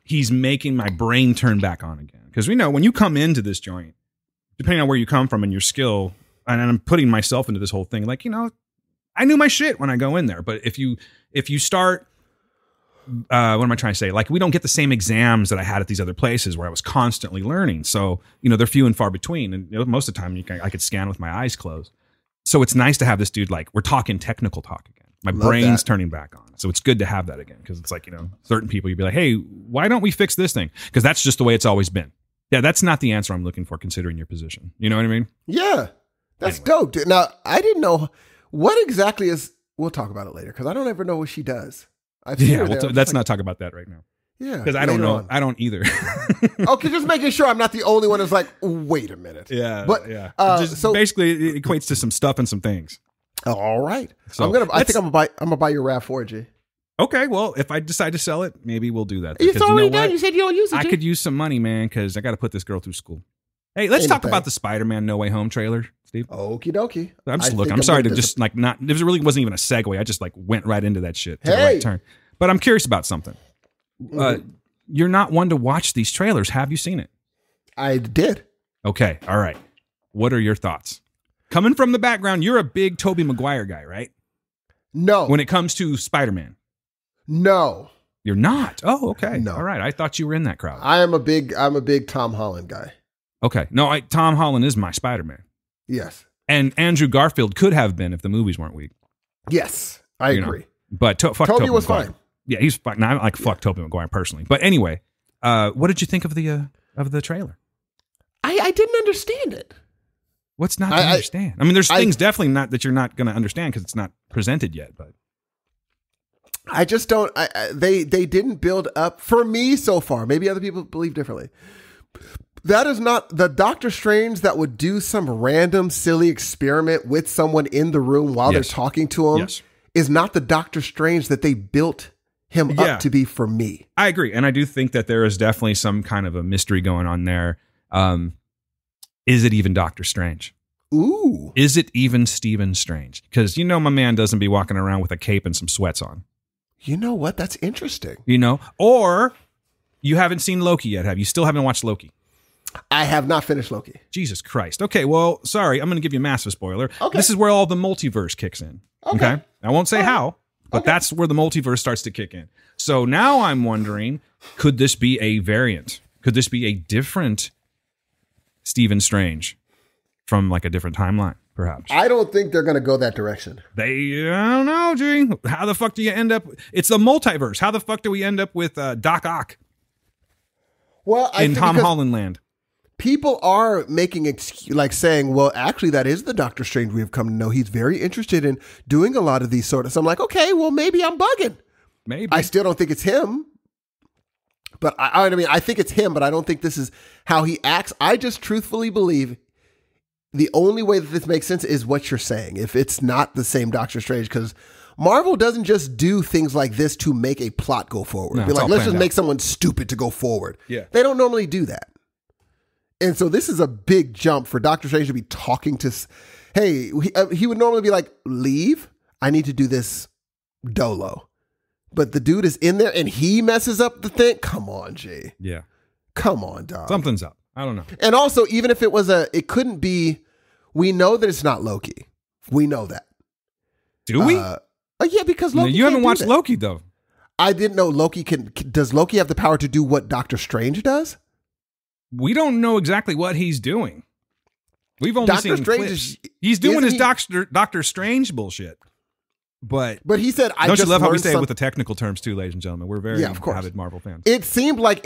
Speaker 3: he's making my brain turn back on again. Because we know when you come into this joint, depending on where you come from and your skill, and I'm putting myself into this whole thing, like, I knew my shit when I go in there. But if you start, what am I trying to say? Like, we don't get the same exams that I had at these other places where I was constantly learning. So, they're few and far between. And most of the time I could scan with my eyes closed. So it's nice to have this dude, like, we're talking technical talk again. My brain's turning back on. So it's good to have that again. Because it's like, certain people, you'd be like, hey, why don't we fix this thing? Because that's just the way it's always been. Yeah, that's not the answer I'm looking for considering your position. You know what I mean? Yeah.
Speaker 4: That's dope, dude. Now, I didn't know what exactly is, we'll talk about it later because I don't ever know what she does.
Speaker 3: Let's not talk about that right now.
Speaker 4: Yeah.
Speaker 3: Because I don't know. I don't either.
Speaker 4: Okay, just making sure I'm not the only one who's like, wait a minute.
Speaker 3: Yeah.
Speaker 4: But
Speaker 3: so basically it equates to some stuff and some things.
Speaker 4: All right. So I think I'm gonna buy your RAV4, G.
Speaker 3: Okay, well, if I decide to sell it, maybe we'll do that.
Speaker 4: It's already done. You said you don't use it.
Speaker 3: I could use some money, man, because I got to put this girl through school. Hey, let's talk about the Spider-Man No Way Home trailer, Steve.
Speaker 4: Okie dokie.
Speaker 3: I'm sorry to just like not. It really wasn't even a segue. I just like went right into that shit. To the right turn. But I'm curious about something. you're not one to watch these trailers. Have you seen it?
Speaker 4: I did.
Speaker 3: Okay. All right. What are your thoughts? Coming from the background, you're a big Tobey Maguire guy, right?
Speaker 4: No.
Speaker 3: When it comes to Spider-Man.
Speaker 4: No.
Speaker 3: You're not. Oh, okay.
Speaker 4: No.
Speaker 3: All right. I thought you were in that crowd.
Speaker 4: I'm a big Tom Holland guy.
Speaker 3: Okay. No, Tom Holland is my Spider-Man.
Speaker 4: Yes.
Speaker 3: And Andrew Garfield could have been if the movies weren't weak.
Speaker 4: Yes. I agree.
Speaker 3: But fuck
Speaker 4: Tobey was
Speaker 3: Maguire.
Speaker 4: fine.
Speaker 3: Yeah, he's fine. No, I like fuck Tobey Maguire personally. But anyway, what did you think of the trailer?
Speaker 4: I didn't understand it.
Speaker 3: What's not to understand? I mean, there's things definitely not that you're not going to understand because it's not presented yet. But
Speaker 4: I just don't. They didn't build up for me so far. Maybe other people believe differently. That is not the Doctor Strange that would do some random silly experiment with someone in the room while they're talking to him.
Speaker 3: Yes.
Speaker 4: Is not the Doctor Strange that they built him up to be for me.
Speaker 3: I agree, and I do think that there is definitely some kind of a mystery going on there. Is it even Doctor Strange?
Speaker 4: Ooh.
Speaker 3: Is it even Stephen Strange? Because my man doesn't be walking around with a cape and some sweats on.
Speaker 4: You know what? That's interesting.
Speaker 3: Or you haven't seen Loki yet, have you? Still haven't watched Loki?
Speaker 4: I have not finished Loki.
Speaker 3: Jesus Christ. Okay, well, sorry. I'm going to give you a massive spoiler.
Speaker 4: Okay.
Speaker 3: This is where all the multiverse kicks in. Okay? I won't say how, but that's where the multiverse starts to kick in. So now I'm wondering, could this be a variant? Could this be a different Stephen Strange from like a different timeline, perhaps?
Speaker 4: I don't think they're going to go that direction.
Speaker 3: I don't know, G. How the fuck do you end up? It's the multiverse. How the fuck do we end up with Doc Ock in Tom Holland land?
Speaker 4: People are making saying, well, actually, that is the Doctor Strange we have come to know. He's very interested in doing a lot of these sort of. So I'm like, okay, well, maybe I'm bugging.
Speaker 3: Maybe.
Speaker 4: I still don't think it's him. But I think it's him, but I don't think this is how he acts. I just truthfully believe the only way that this makes sense is what you're saying. If it's not the same Doctor Strange, because Marvel doesn't just do things like this to make a plot go forward.
Speaker 3: No,
Speaker 4: Be like, let's just
Speaker 3: out.
Speaker 4: make someone stupid to go forward.
Speaker 3: Yeah.
Speaker 4: They don't normally do that. And so this is a big jump for Doctor Strange to be talking to, hey, he would normally be like, leave. I need to do this dolo. But the dude is in there and he messes up the thing. Come on, Jay.
Speaker 3: Yeah.
Speaker 4: Come on, dog.
Speaker 3: Something's up. I don't know.
Speaker 4: And also, even if it couldn't be, we know that it's not Loki. We know that.
Speaker 3: Do we?
Speaker 4: Yeah, because Loki
Speaker 3: You haven't watched
Speaker 4: that.
Speaker 3: Loki, though.
Speaker 4: I didn't know Loki does Loki have the power to do what Doctor Strange does?
Speaker 3: We don't know exactly what he's doing. We've only seen clips. He's doing his Doctor Strange bullshit. But
Speaker 4: he said,
Speaker 3: don't you love how we say it with the technical terms too, ladies and gentlemen? We're very
Speaker 4: of course.
Speaker 3: avid Marvel fans.
Speaker 4: It seemed like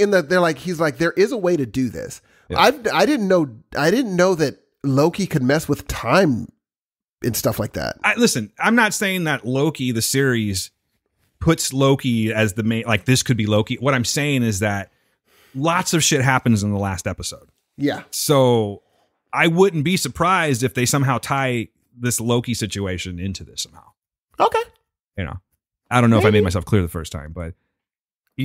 Speaker 4: he's like, there is a way to do this.
Speaker 3: Yeah.
Speaker 4: I didn't know that Loki could mess with time and stuff like that.
Speaker 3: Listen, I'm not saying that Loki, the series, puts Loki as the main, like this could be Loki. What I'm saying is that lots of shit happens in the last episode.
Speaker 4: Yeah.
Speaker 3: So I wouldn't be surprised if they somehow tie this Loki situation into this somehow.
Speaker 4: Okay.
Speaker 3: I don't know if I made myself clear the first time, but I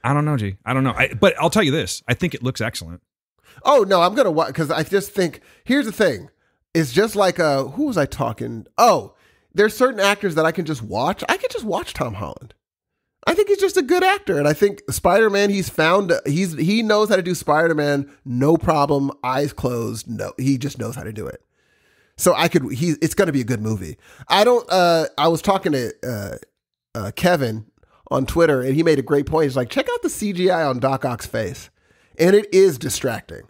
Speaker 3: don't know, G. I don't know. But I'll tell you this. I think it looks excellent.
Speaker 4: Oh, no, I'm going to watch because I just think, here's the thing. It's just like, who was I talking? Oh, there's certain actors that I can just watch. I can just watch Tom Holland. I think he's just a good actor. And I think Spider-Man, he knows how to do Spider-Man. No problem. Eyes closed. No, he just knows how to do it. So it's going to be a good movie. I was talking to Kevin on Twitter and he made a great point. He's like, check out the CGI on Doc Ock's face. And it is distracting.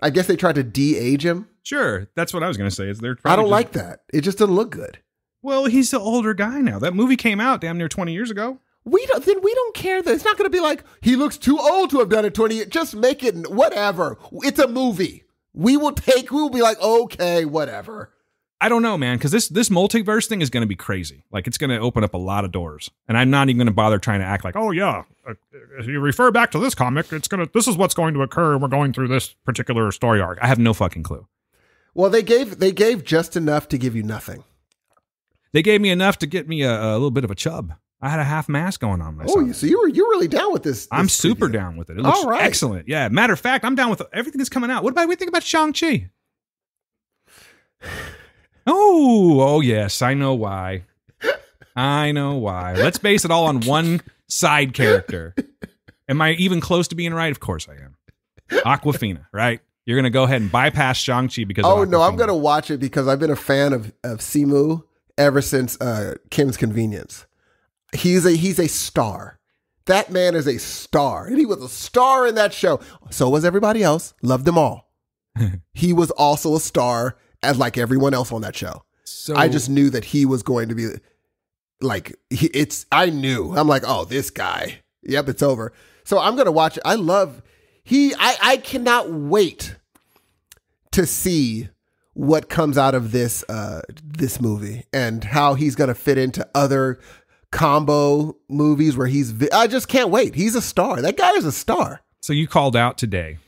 Speaker 4: I guess they tried to de-age him.
Speaker 3: Sure. That's what I was going to say.
Speaker 4: I don't like that. It just doesn't look good.
Speaker 3: Well, he's an older guy now. That movie came out damn near 20 years ago.
Speaker 4: We don't care that it's not going to be like, he looks too old to have done it 20 years. Just make it whatever. It's a movie. We will be like, okay, whatever.
Speaker 3: I don't know, man, because this multiverse thing is going to be crazy. Like, it's going to open up a lot of doors. And I'm not even going to bother trying to act like, oh, yeah, if you refer back to this comic, this is what's going to occur. We're going through this particular story arc. I have no fucking clue.
Speaker 4: Well, they gave just enough to give you nothing.
Speaker 3: They gave me enough to get me a little bit of a chub. I had a half mask going on myself.
Speaker 4: Oh, so you're really down with this.
Speaker 3: I'm super down with it. It looks excellent. Yeah. Matter of fact, I'm down with everything that's coming out. What do we think about Shang-Chi? Oh, yes. I know why. Let's base it all on one side character. Am I even close to being right? Of course I am. Aquafina, right? You're going to go ahead and bypass Shang-Chi because of
Speaker 4: no, I'm
Speaker 3: Awkwafina.
Speaker 4: going to watch it because I've been a fan of Simu ever since Kim's Convenience. He's a star. That man is a star. And he was a star in that show. So was everybody else. Loved them all. He was also a star as like everyone else on that show.
Speaker 3: So,
Speaker 4: I just knew that he was going to be like, I knew. I'm like, oh, this guy. Yep, it's over. So I'm going to watch it. I cannot wait to see what comes out of this movie and how he's going to fit into other combo movies where I just can't wait. He's a star. That guy is a star.
Speaker 3: So you called out today.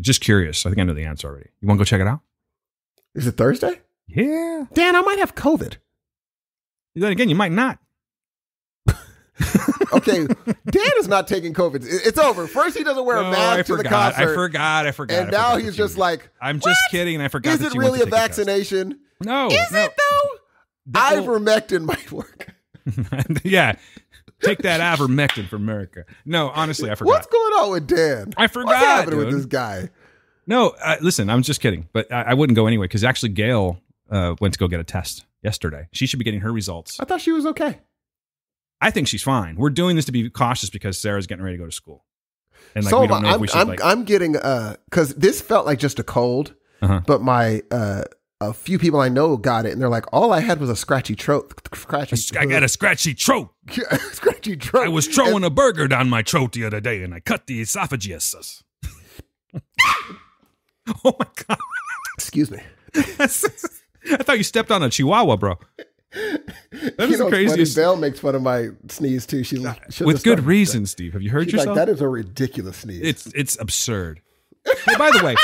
Speaker 3: Just curious. I think I know the answer already. You want to go check it out?
Speaker 4: Is it Thursday?
Speaker 3: Yeah.
Speaker 4: Dan, I might have COVID.
Speaker 3: Then again, you might not.
Speaker 4: Okay, Dan is not taking COVID. It's over. First, he doesn't wear a mask to the concert.
Speaker 3: I forgot.
Speaker 4: And now he's just like,
Speaker 3: I'm just kidding. I forgot.
Speaker 4: Is
Speaker 3: that
Speaker 4: it
Speaker 3: you went
Speaker 4: really
Speaker 3: to
Speaker 4: a
Speaker 3: take
Speaker 4: vaccination?
Speaker 3: No.
Speaker 4: Is it though? Ivermectin might work.
Speaker 3: Yeah. Take that ivermectin for America. No, honestly, I forgot.
Speaker 4: What's going on with Dan?
Speaker 3: I forgot.
Speaker 4: What's happening
Speaker 3: dude.
Speaker 4: with this guy?
Speaker 3: No, listen, I'm just kidding. But I wouldn't go anyway because actually Gail went to go get a test yesterday. She should be getting her results.
Speaker 4: I thought she was okay.
Speaker 3: I think she's fine. We're doing this to be cautious because Sarah's getting ready to go to school. And
Speaker 4: So
Speaker 3: we don't know if we should
Speaker 4: I'm getting because this felt like just a cold, but my a few people I know got it, and they're like, all I had was a scratchy throat.
Speaker 3: I got a scratchy throat.
Speaker 4: Scratchy throat.
Speaker 3: I was throwing a burger down my throat the other day, and I cut the esophagus. Oh my God.
Speaker 4: Excuse me.
Speaker 3: I thought you stepped on a chihuahua, bro. That is the craziest.
Speaker 4: Belle makes fun of my sneeze too. She's
Speaker 3: with good reason, Steve. Have you heard
Speaker 4: she's
Speaker 3: yourself?
Speaker 4: like, that is a ridiculous sneeze.
Speaker 3: It's absurd. Hey, by the way,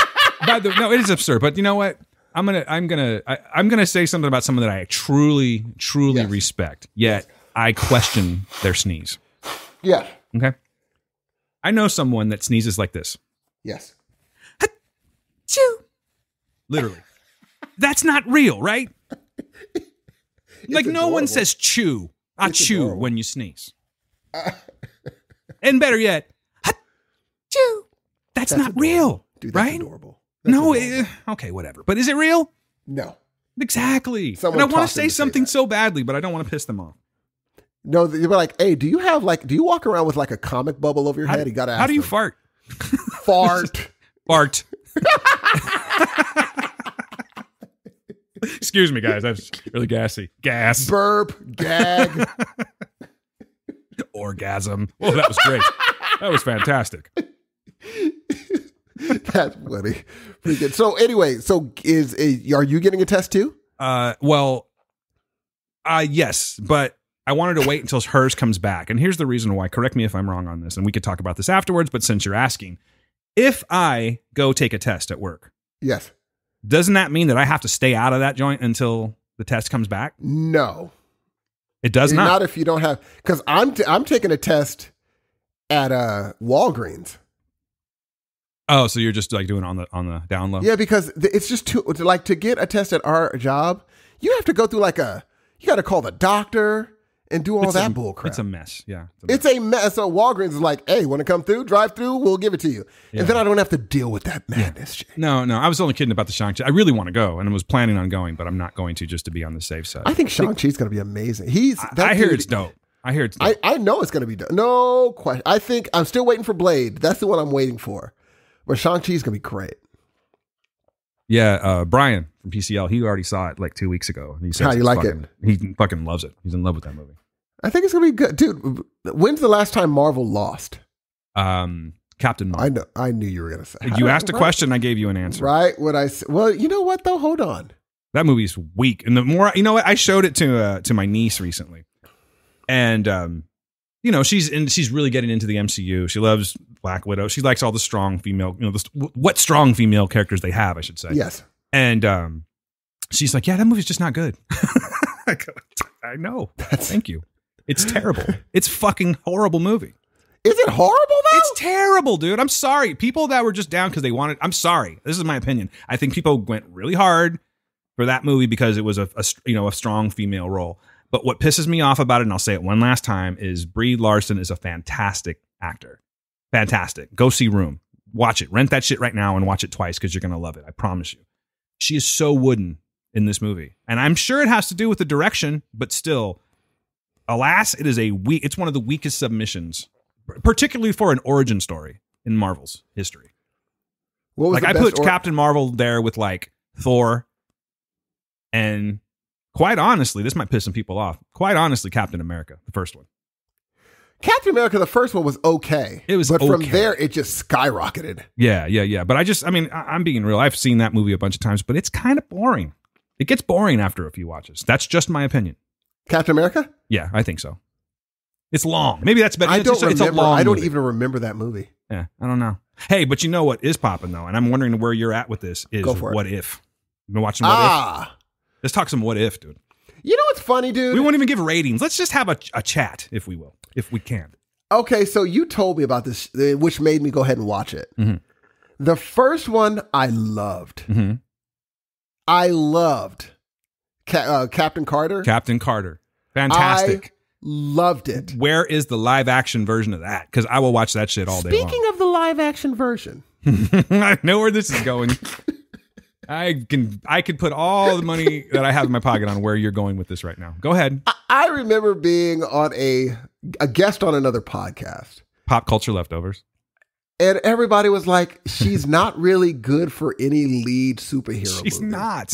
Speaker 3: no, it is absurd. But you know what? I'm gonna say something about someone that I truly
Speaker 4: Yes.
Speaker 3: respect. Yet I question their sneeze.
Speaker 4: Yeah.
Speaker 3: Okay. I know someone that sneezes like this.
Speaker 4: Yes.
Speaker 3: Chew. Literally. That's not real, right? Like no one says chew. I chew
Speaker 4: adorable.
Speaker 3: when you sneeze. And better yet, chew. That's not
Speaker 4: adorable.
Speaker 3: real,
Speaker 4: Dude, that's
Speaker 3: right?
Speaker 4: adorable. That's
Speaker 3: No,
Speaker 4: adorable.
Speaker 3: okay, whatever. But is it real?
Speaker 4: No.
Speaker 3: Exactly.
Speaker 4: Someone
Speaker 3: And I want
Speaker 4: taught
Speaker 3: to
Speaker 4: them
Speaker 3: say
Speaker 4: to say
Speaker 3: something
Speaker 4: that.
Speaker 3: so badly, but I don't want to piss them off.
Speaker 4: No, you're like, hey, do you walk around with like a comic bubble over your head? You gotta ask
Speaker 3: How do you
Speaker 4: them.
Speaker 3: fart?
Speaker 4: Fart.
Speaker 3: Fart. Excuse me, guys. That's really gassy. Gas.
Speaker 4: Burp. Gag.
Speaker 3: Orgasm. Oh, that was great. That was fantastic.
Speaker 4: That's funny. Pretty good. So anyway, are you getting a test too?
Speaker 3: Yes, but I wanted to wait until hers comes back. And here's the reason why. Correct me if I'm wrong on this, and we could talk about this afterwards, but since you're asking, if I go take a test at work,
Speaker 4: Yes.
Speaker 3: doesn't that mean that I have to stay out of that joint until the test comes back?
Speaker 4: No.
Speaker 3: It does not.
Speaker 4: Not if you don't have, because I'm taking a test at Walgreens.
Speaker 3: Oh, so you're just like doing it on the down low?
Speaker 4: Yeah, because it's just to get a test at our job, you have to go through you got to call the doctor and do all that bull crap.
Speaker 3: It's a mess. Yeah.
Speaker 4: It's a mess. So Walgreens is like, hey, want to come through? Drive through? We'll give it to you.
Speaker 3: Yeah.
Speaker 4: And then I don't have to deal with that madness. Jay.
Speaker 3: No, I was only kidding about the Shang-Chi. I really want to go and I was planning on going, but I'm not going to just to be on the safe side.
Speaker 4: I think Shang-Chi's going to be amazing.
Speaker 3: I hear it's dope. I hear it's dope.
Speaker 4: I know it's going to be dope. No question. I think I'm still waiting for Blade. That's the one I'm waiting for. But Shang-Chi's going to be great.
Speaker 3: Yeah, Brian from PCL, he already saw it like 2 weeks ago. And he says
Speaker 4: How you like it?
Speaker 3: He fucking loves it. He's in love with that movie.
Speaker 4: I think it's going to be good. Dude, when's the last time Marvel lost?
Speaker 3: Captain Marvel.
Speaker 4: I knew you were going to say.
Speaker 3: You asked a question, I gave you an answer.
Speaker 4: Right? Well, you know what though? Hold on.
Speaker 3: That movie's weak. And the more, you know what? I showed it to my niece recently. And, she's really getting into the MCU. She loves Black Widow. She likes all the strong female, what strong female characters they have, I should say.
Speaker 4: Yes.
Speaker 3: And she's like, yeah, that movie's just not good. I go, I know. Thank you. It's terrible. It's fucking horrible movie.
Speaker 4: Is it horrible though?
Speaker 3: It's terrible, dude. I'm sorry. People that were just down because they wanted, I'm sorry. This is my opinion. I think people went really hard for that movie because it was a strong female role. But what pisses me off about it, and I'll say it one last time, is Brie Larson is a fantastic actor. Fantastic. Go see Room. Watch it. Rent that shit right now and watch it twice because you're going to love it. I promise you. She is so wooden in this movie. And I'm sure it has to do with the direction, but still, alas, it's one of the weakest submissions, particularly for an origin story in Marvel's history.
Speaker 4: What was
Speaker 3: like I put Captain Marvel there with like Thor, and quite honestly, this might piss some people off. Quite honestly, Captain America, the first one.
Speaker 4: Captain America, the first one was okay.
Speaker 3: It was
Speaker 4: but from
Speaker 3: okay.
Speaker 4: there, it just skyrocketed.
Speaker 3: Yeah. But I'm being real. I've seen that movie a bunch of times, but it's kind of boring. It gets boring after a few watches. That's just my opinion.
Speaker 4: Captain America?
Speaker 3: Yeah, I think so. It's long. Maybe that's better.
Speaker 4: I don't remember.
Speaker 3: It's a long
Speaker 4: I don't
Speaker 3: movie.
Speaker 4: even remember that movie.
Speaker 3: Yeah, I don't know. Hey, but you know what is popping though, and I'm wondering where you're at with this. Is
Speaker 4: Go for it.
Speaker 3: What If? You've been watching What If? Let's talk some What If, dude.
Speaker 4: You know what's funny, dude?
Speaker 3: We won't even give ratings. Let's just have a chat, if we will, if we can.
Speaker 4: Okay, so you told me about this, which made me go ahead and watch it.
Speaker 3: Mm-hmm.
Speaker 4: The first one I loved.
Speaker 3: Mm-hmm.
Speaker 4: I loved Captain Carter.
Speaker 3: Captain Carter. Fantastic.
Speaker 4: I loved it.
Speaker 3: Where is the live action version of that? Because I will watch that shit all day long.
Speaker 4: Speaking of the live action version.
Speaker 3: I know where this is going. I could put all the money that I have in my pocket on where you're going with this right now. Go ahead.
Speaker 4: I remember being on a guest on another podcast.
Speaker 3: Pop Culture Leftovers.
Speaker 4: And everybody was like, she's not really good for any lead superhero
Speaker 3: She's
Speaker 4: movie.
Speaker 3: not.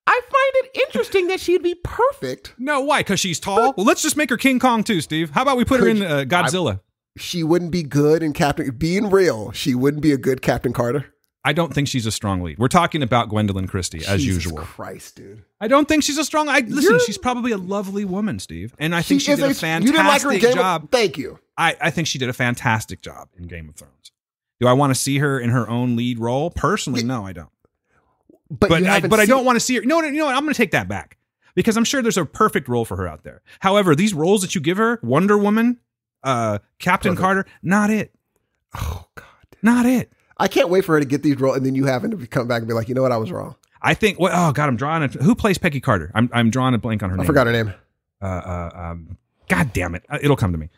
Speaker 4: I find it interesting that she'd be perfect.
Speaker 3: No, why? Because she's tall? Well, let's just make her King Kong too, Steve. How about we put her in Godzilla?
Speaker 4: She wouldn't be good in Being real, she wouldn't be a good Captain Carter.
Speaker 3: I don't think she's a strong lead. We're talking about Gwendolyn Christie, as
Speaker 4: Jesus
Speaker 3: usual.
Speaker 4: Christ, dude.
Speaker 3: I don't think she's a strong... Listen, she's probably a lovely woman, Steve. And I think she did a fantastic
Speaker 4: you didn't like her in Game
Speaker 3: job.
Speaker 4: Thank you.
Speaker 3: I think she did a fantastic job in Game of Thrones. Do I want to see her in her own lead role? Personally, no, I don't. But I don't want to see her. No, you know what? I'm going to take that back because I'm sure there's a perfect role for her out there. However, these roles that you give her, Wonder Woman, Captain Carter, not it.
Speaker 4: Oh, God.
Speaker 3: Not it.
Speaker 4: I can't wait for her to get these roles and then you having to come back and be like, you know what? I was wrong.
Speaker 3: I think, oh, God, I'm drawing it. Who plays Peggy Carter? I'm drawing a blank on her name.
Speaker 4: I forgot her name.
Speaker 3: God damn it. It'll come to me.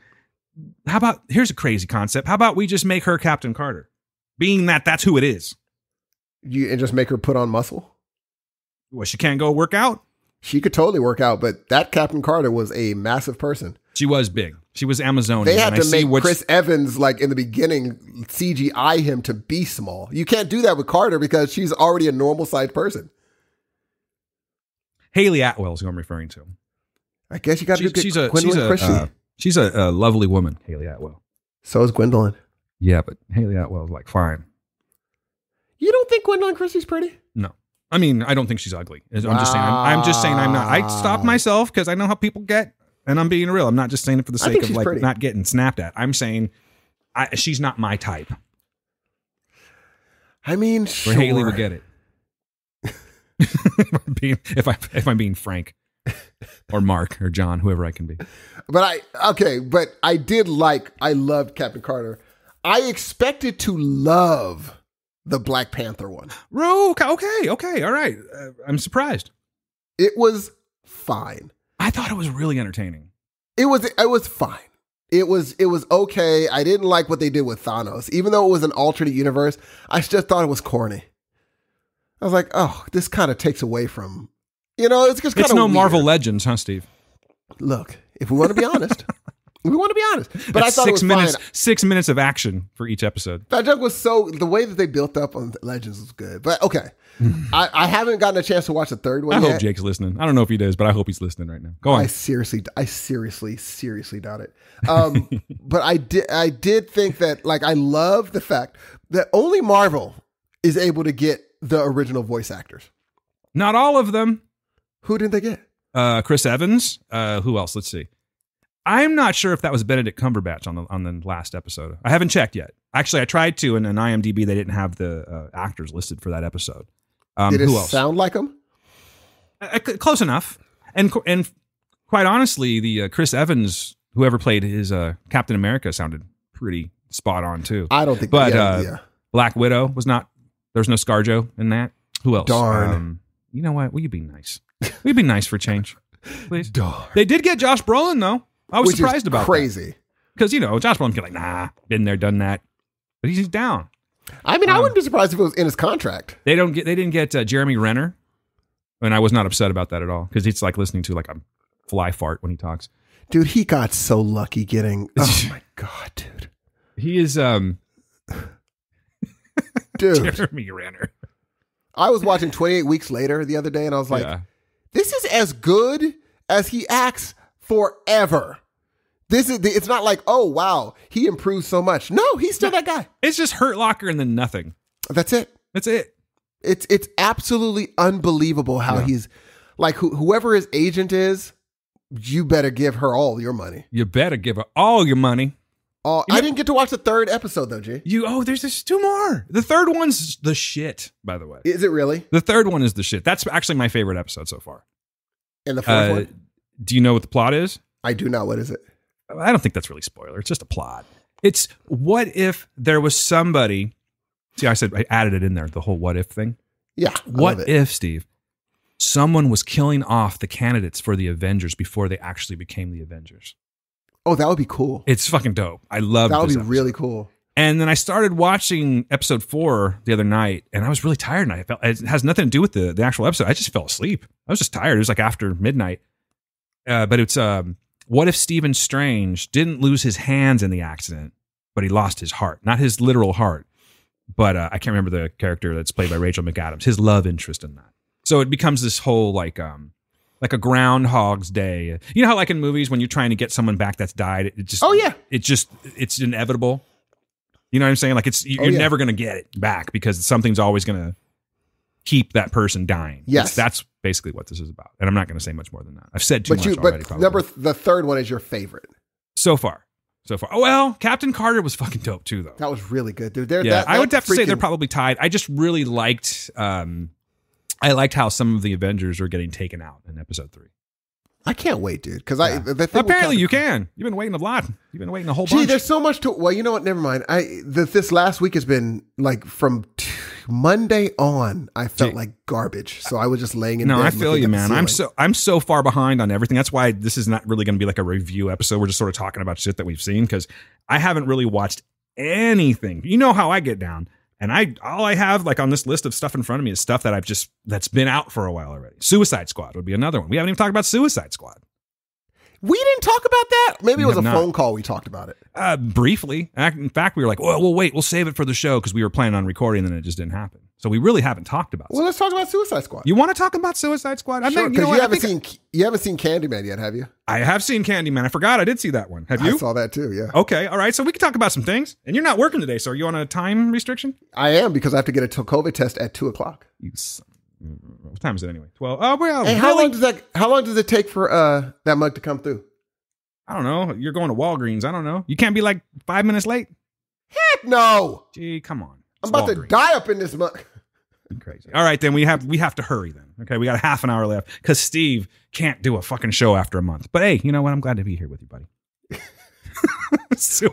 Speaker 3: How about, here's a crazy concept. How about we just make her Captain Carter? Being that that's who it is.
Speaker 4: And just make her put on muscle?
Speaker 3: Well, she can't go work out?
Speaker 4: She could totally work out, but that Captain Carter was a massive person.
Speaker 3: She was big. She was Amazonian.
Speaker 4: They had to make Chris Evans, like in the beginning, CGI him to be small. You can't do that with Carter because she's already a normal-sized person.
Speaker 3: Haley Atwell is who I'm referring to.
Speaker 4: I guess you got to do Gwendolyn Christie.
Speaker 3: She's a lovely woman, Haley Atwell.
Speaker 4: So is Gwendolyn.
Speaker 3: Yeah, but Haley Atwell's like fine.
Speaker 4: You don't think Gwendolyn Christie's pretty?
Speaker 3: No. I mean, I don't think she's ugly. I'm just saying. I'm just saying I'm not. I stopped myself because I know how people get, and I'm being real. I'm not just saying it for the sake of like pretty. Not getting snapped at. I'm saying she's not my type.
Speaker 4: I mean,
Speaker 3: sure. Where Haley would get it. if I'm being frank, or Mark or John, whoever I can be.
Speaker 4: But I loved Captain Carter. I expected to love the Black Panther one.
Speaker 3: Okay, all right. I'm surprised.
Speaker 4: It was fine.
Speaker 3: I thought it was really entertaining.
Speaker 4: It was fine. It was okay. I didn't like what they did with Thanos. Even though it was an alternate universe, I just thought it was corny. I was like, oh, this kind of takes away from, it's just kind of
Speaker 3: no
Speaker 4: weird.
Speaker 3: Marvel Legends, huh, Steve?
Speaker 4: Look, if we want to be honest. But
Speaker 3: that's
Speaker 4: I thought it was fine.
Speaker 3: 6 minutes of action for each episode.
Speaker 4: That joke was the way that they built up on Legends was good. But okay. I haven't gotten a chance to watch the third one
Speaker 3: I
Speaker 4: yet.
Speaker 3: hope Jake's listening. I don't know if he does, but I hope he's listening right now. Go on.
Speaker 4: I seriously doubt it. But I did think that, like, I love the fact that only Marvel is able to get the original voice actors.
Speaker 3: Not all of them.
Speaker 4: Who did they get?
Speaker 3: Chris Evans. Who else? Let's see. I'm not sure if that was Benedict Cumberbatch on the last episode. I haven't checked yet. Actually, I tried to, and in IMDb they didn't have the actors listed for that episode.
Speaker 4: Did it
Speaker 3: who else?
Speaker 4: sound like them?
Speaker 3: Close enough. And quite honestly, the Chris Evans, whoever played his Captain America, sounded pretty spot on too.
Speaker 4: I don't think.
Speaker 3: But
Speaker 4: yeah.
Speaker 3: Black Widow was not. There's no ScarJo in that. Who else?
Speaker 4: Darn.
Speaker 3: You know what? Will you be nice? Will you be nice for change? Please.
Speaker 4: Darn.
Speaker 3: They did get Josh Brolin though. I was
Speaker 4: Which
Speaker 3: surprised
Speaker 4: is
Speaker 3: about
Speaker 4: crazy.
Speaker 3: Because Josh Brolin's like, nah, been there, done that. But he's down.
Speaker 4: I mean, I wouldn't be surprised if it was in his contract.
Speaker 3: They didn't get Jeremy Renner, and I was not upset about that at all because it's like listening to like a fly fart when he talks.
Speaker 4: Dude, he got so lucky getting. Oh my god, dude.
Speaker 3: He is
Speaker 4: Dude.
Speaker 3: Jeremy Renner.
Speaker 4: I was watching 28 Weeks Later the other day, and I was like, this is as good as he acts forever. It's not like, oh, wow, he improved so much. No, he's still that guy.
Speaker 3: It's just Hurt Locker and then nothing.
Speaker 4: That's it.
Speaker 3: That's it.
Speaker 4: It's absolutely unbelievable how he's like, whoever his agent is, you better give her all your money.
Speaker 3: You better give her all your money.
Speaker 4: I didn't get to watch the third episode, though, G.
Speaker 3: There's two more. The third one's the shit, by the way.
Speaker 4: Is it really?
Speaker 3: The third one is the shit. That's actually my favorite episode so far.
Speaker 4: And the fourth one?
Speaker 3: Do you know what the plot is?
Speaker 4: I do not. What is it?
Speaker 3: I don't think that's really spoiler. It's just a plot. It's what if there was somebody. See, I added it in there, the whole what if thing.
Speaker 4: Yeah.
Speaker 3: What if, Steve, someone was killing off the candidates for the Avengers before they actually became the Avengers?
Speaker 4: Oh, that would be cool.
Speaker 3: It's fucking dope. I love
Speaker 4: that. That would be
Speaker 3: episode.
Speaker 4: really cool.
Speaker 3: And then I started watching episode 4 the other night, and I was really tired. And it has nothing to do with the actual episode. I just fell asleep. I was just tired. It was like after midnight. But it's what if Stephen Strange didn't lose his hands in the accident, but he lost his heart, not his literal heart. But I can't remember the character that's played by Rachel McAdams, his love interest in that. So it becomes this whole like a Groundhog's Day. You know how like in movies when you're trying to get someone back that's died, it's inevitable. You know what I'm saying? Like you're never going to get it back because something's always going to keep that person dying.
Speaker 4: Yes.
Speaker 3: That's basically what this is about. And I'm not going to say much more than that. I've said too much already.
Speaker 4: But the third one is your favorite.
Speaker 3: So far. Oh, well, Captain Carter was fucking dope too, though.
Speaker 4: That was really good, dude.
Speaker 3: I would have to say they're probably tied. I just really liked, I liked how some of the Avengers were getting taken out in episode 3.
Speaker 4: I can't wait, dude. Because
Speaker 3: apparently you can. You've been waiting a lot. You've been waiting a whole bunch.
Speaker 4: There's so much to. Well, you know what? Never mind. This last week has been like from Monday on. I felt like garbage, so I was just laying in bed.
Speaker 3: No, I feel you, man. I'm so far behind on everything. That's why this is not really going to be like a review episode. We're just sort of talking about shit that we've seen because I haven't really watched anything. You know how I get down. And all I have like on this list of stuff in front of me is stuff that that's been out for a while already. Suicide Squad would be another one. We haven't even talked about Suicide Squad.
Speaker 4: We didn't talk about that? Maybe it was a phone call we talked about it.
Speaker 3: Briefly. In fact, we were like, well, we'll wait. We'll save it for the show because we were planning on recording and then it just didn't happen. So we really haven't talked about it.
Speaker 4: Well, let's talk about Suicide Squad.
Speaker 3: You want to talk about Suicide Squad?
Speaker 4: Sure, because you haven't seen Candyman yet, have you?
Speaker 3: I have seen Candyman. I forgot I did see that one. Have you?
Speaker 4: I saw that too, yeah.
Speaker 3: Okay, all right. So we can talk about some things. And you're not working today, so are you on a time restriction?
Speaker 4: I am because I have to get a COVID test at 2:00.
Speaker 3: What time is it anyway? 12. Oh, well.
Speaker 4: Hey, how long does it take for that mug to come through?
Speaker 3: I don't know. You're going to Walgreens. I don't know. You can't be like 5 minutes late?
Speaker 4: Heck no.
Speaker 3: Gee, come on.
Speaker 4: I'm about to die up in this mug.
Speaker 3: Crazy. All right, then we have to hurry then. Okay, we got a half an hour left because Steve can't do a fucking show after a month. But hey, you know what? I'm glad to be here with you, buddy.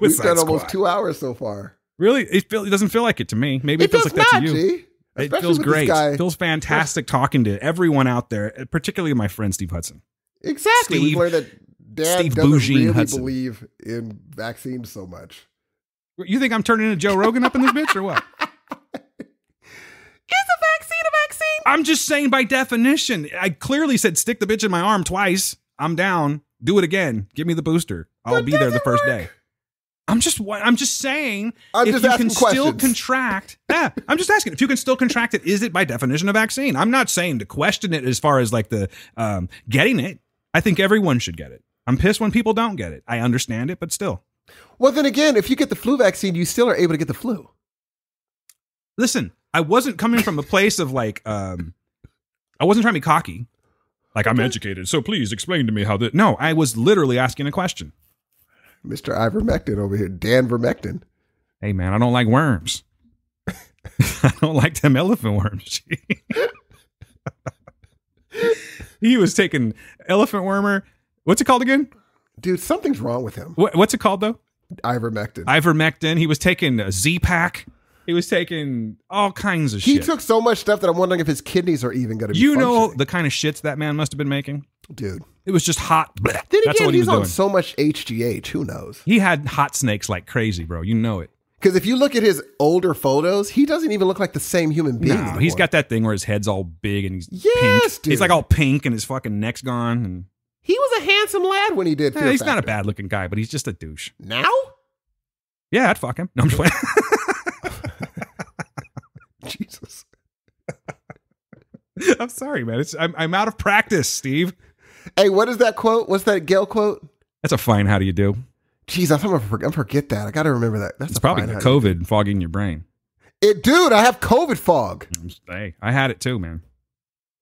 Speaker 4: We've done almost 2 hours so far.
Speaker 3: Really? It doesn't feel like it to me. Maybe it feels like that to you.
Speaker 4: G.
Speaker 3: It feels great. It feels fantastic talking to everyone out there, particularly my friend Steve Hudson.
Speaker 4: Exactly. We've learned that Dan doesn't really
Speaker 3: Hudson.
Speaker 4: believe in vaccines so much.
Speaker 3: You think I'm turning into Joe Rogan up in this bitch or what?
Speaker 4: Is a vaccine?
Speaker 3: I'm just saying by definition. I clearly said stick the bitch in my arm twice. I'm down. Do it again. Give me the booster. I'll be there the first day. I'm just saying if you can still contract. Yeah, I'm just asking if you can still contract it. Is it by definition a vaccine? I'm not saying to question it as far as like the getting it. I think everyone should get it. I'm pissed when people don't get it. I understand it, but still.
Speaker 4: Well, then again, if you get the flu vaccine, you still are able to get the flu.
Speaker 3: Listen, I wasn't coming from a place of like, I wasn't trying to be cocky. Like, I'm educated, so please explain to me how that. No, I was literally asking a question.
Speaker 4: Mr. Ivermectin over here, Dan Vermectin.
Speaker 3: Hey, man, I don't like worms. I don't like them elephant worms. He was taking elephant wormer. What's it called again?
Speaker 4: Dude, something's wrong with him.
Speaker 3: What's it called, though?
Speaker 4: Ivermectin.
Speaker 3: He was taking a Z-Pack. He was taking all kinds of shit.
Speaker 4: He took so much stuff that I'm wondering if his kidneys are even going to be functioning.
Speaker 3: The kind of shits that man must have been making?
Speaker 4: Dude.
Speaker 3: It was just hot. Bleh.
Speaker 4: Then
Speaker 3: That's
Speaker 4: again,
Speaker 3: what he
Speaker 4: he's
Speaker 3: was
Speaker 4: on
Speaker 3: doing.
Speaker 4: so much HGH. Who knows?
Speaker 3: He had hot snakes like crazy, bro. You know it.
Speaker 4: Because if you look at his older photos, he doesn't even look like the same human being.
Speaker 3: No,
Speaker 4: anymore.
Speaker 3: he's got that thing where his head's all big and he's
Speaker 4: Yes,
Speaker 3: pink.
Speaker 4: dude.
Speaker 3: He's like all pink and his fucking neck's gone. And
Speaker 4: He was a handsome lad when he did. Fear
Speaker 3: he's not a
Speaker 4: Factor.
Speaker 3: bad looking guy, but he's just a douche.
Speaker 4: Now?
Speaker 3: Yeah, I'd fuck him. No, I'm just playing.
Speaker 4: Jesus.
Speaker 3: I'm sorry, man. I'm out of practice, Steve.
Speaker 4: Hey, what is that quote? What's that Gail quote?
Speaker 3: That's a fine how do you do.
Speaker 4: Jeez, I'm gonna forget that. I got to remember that. That's
Speaker 3: It's
Speaker 4: a
Speaker 3: probably
Speaker 4: fine
Speaker 3: the
Speaker 4: how do you
Speaker 3: COVID fogging your brain.
Speaker 4: do. Dude, I have COVID fog.
Speaker 3: Hey, I had it too, man.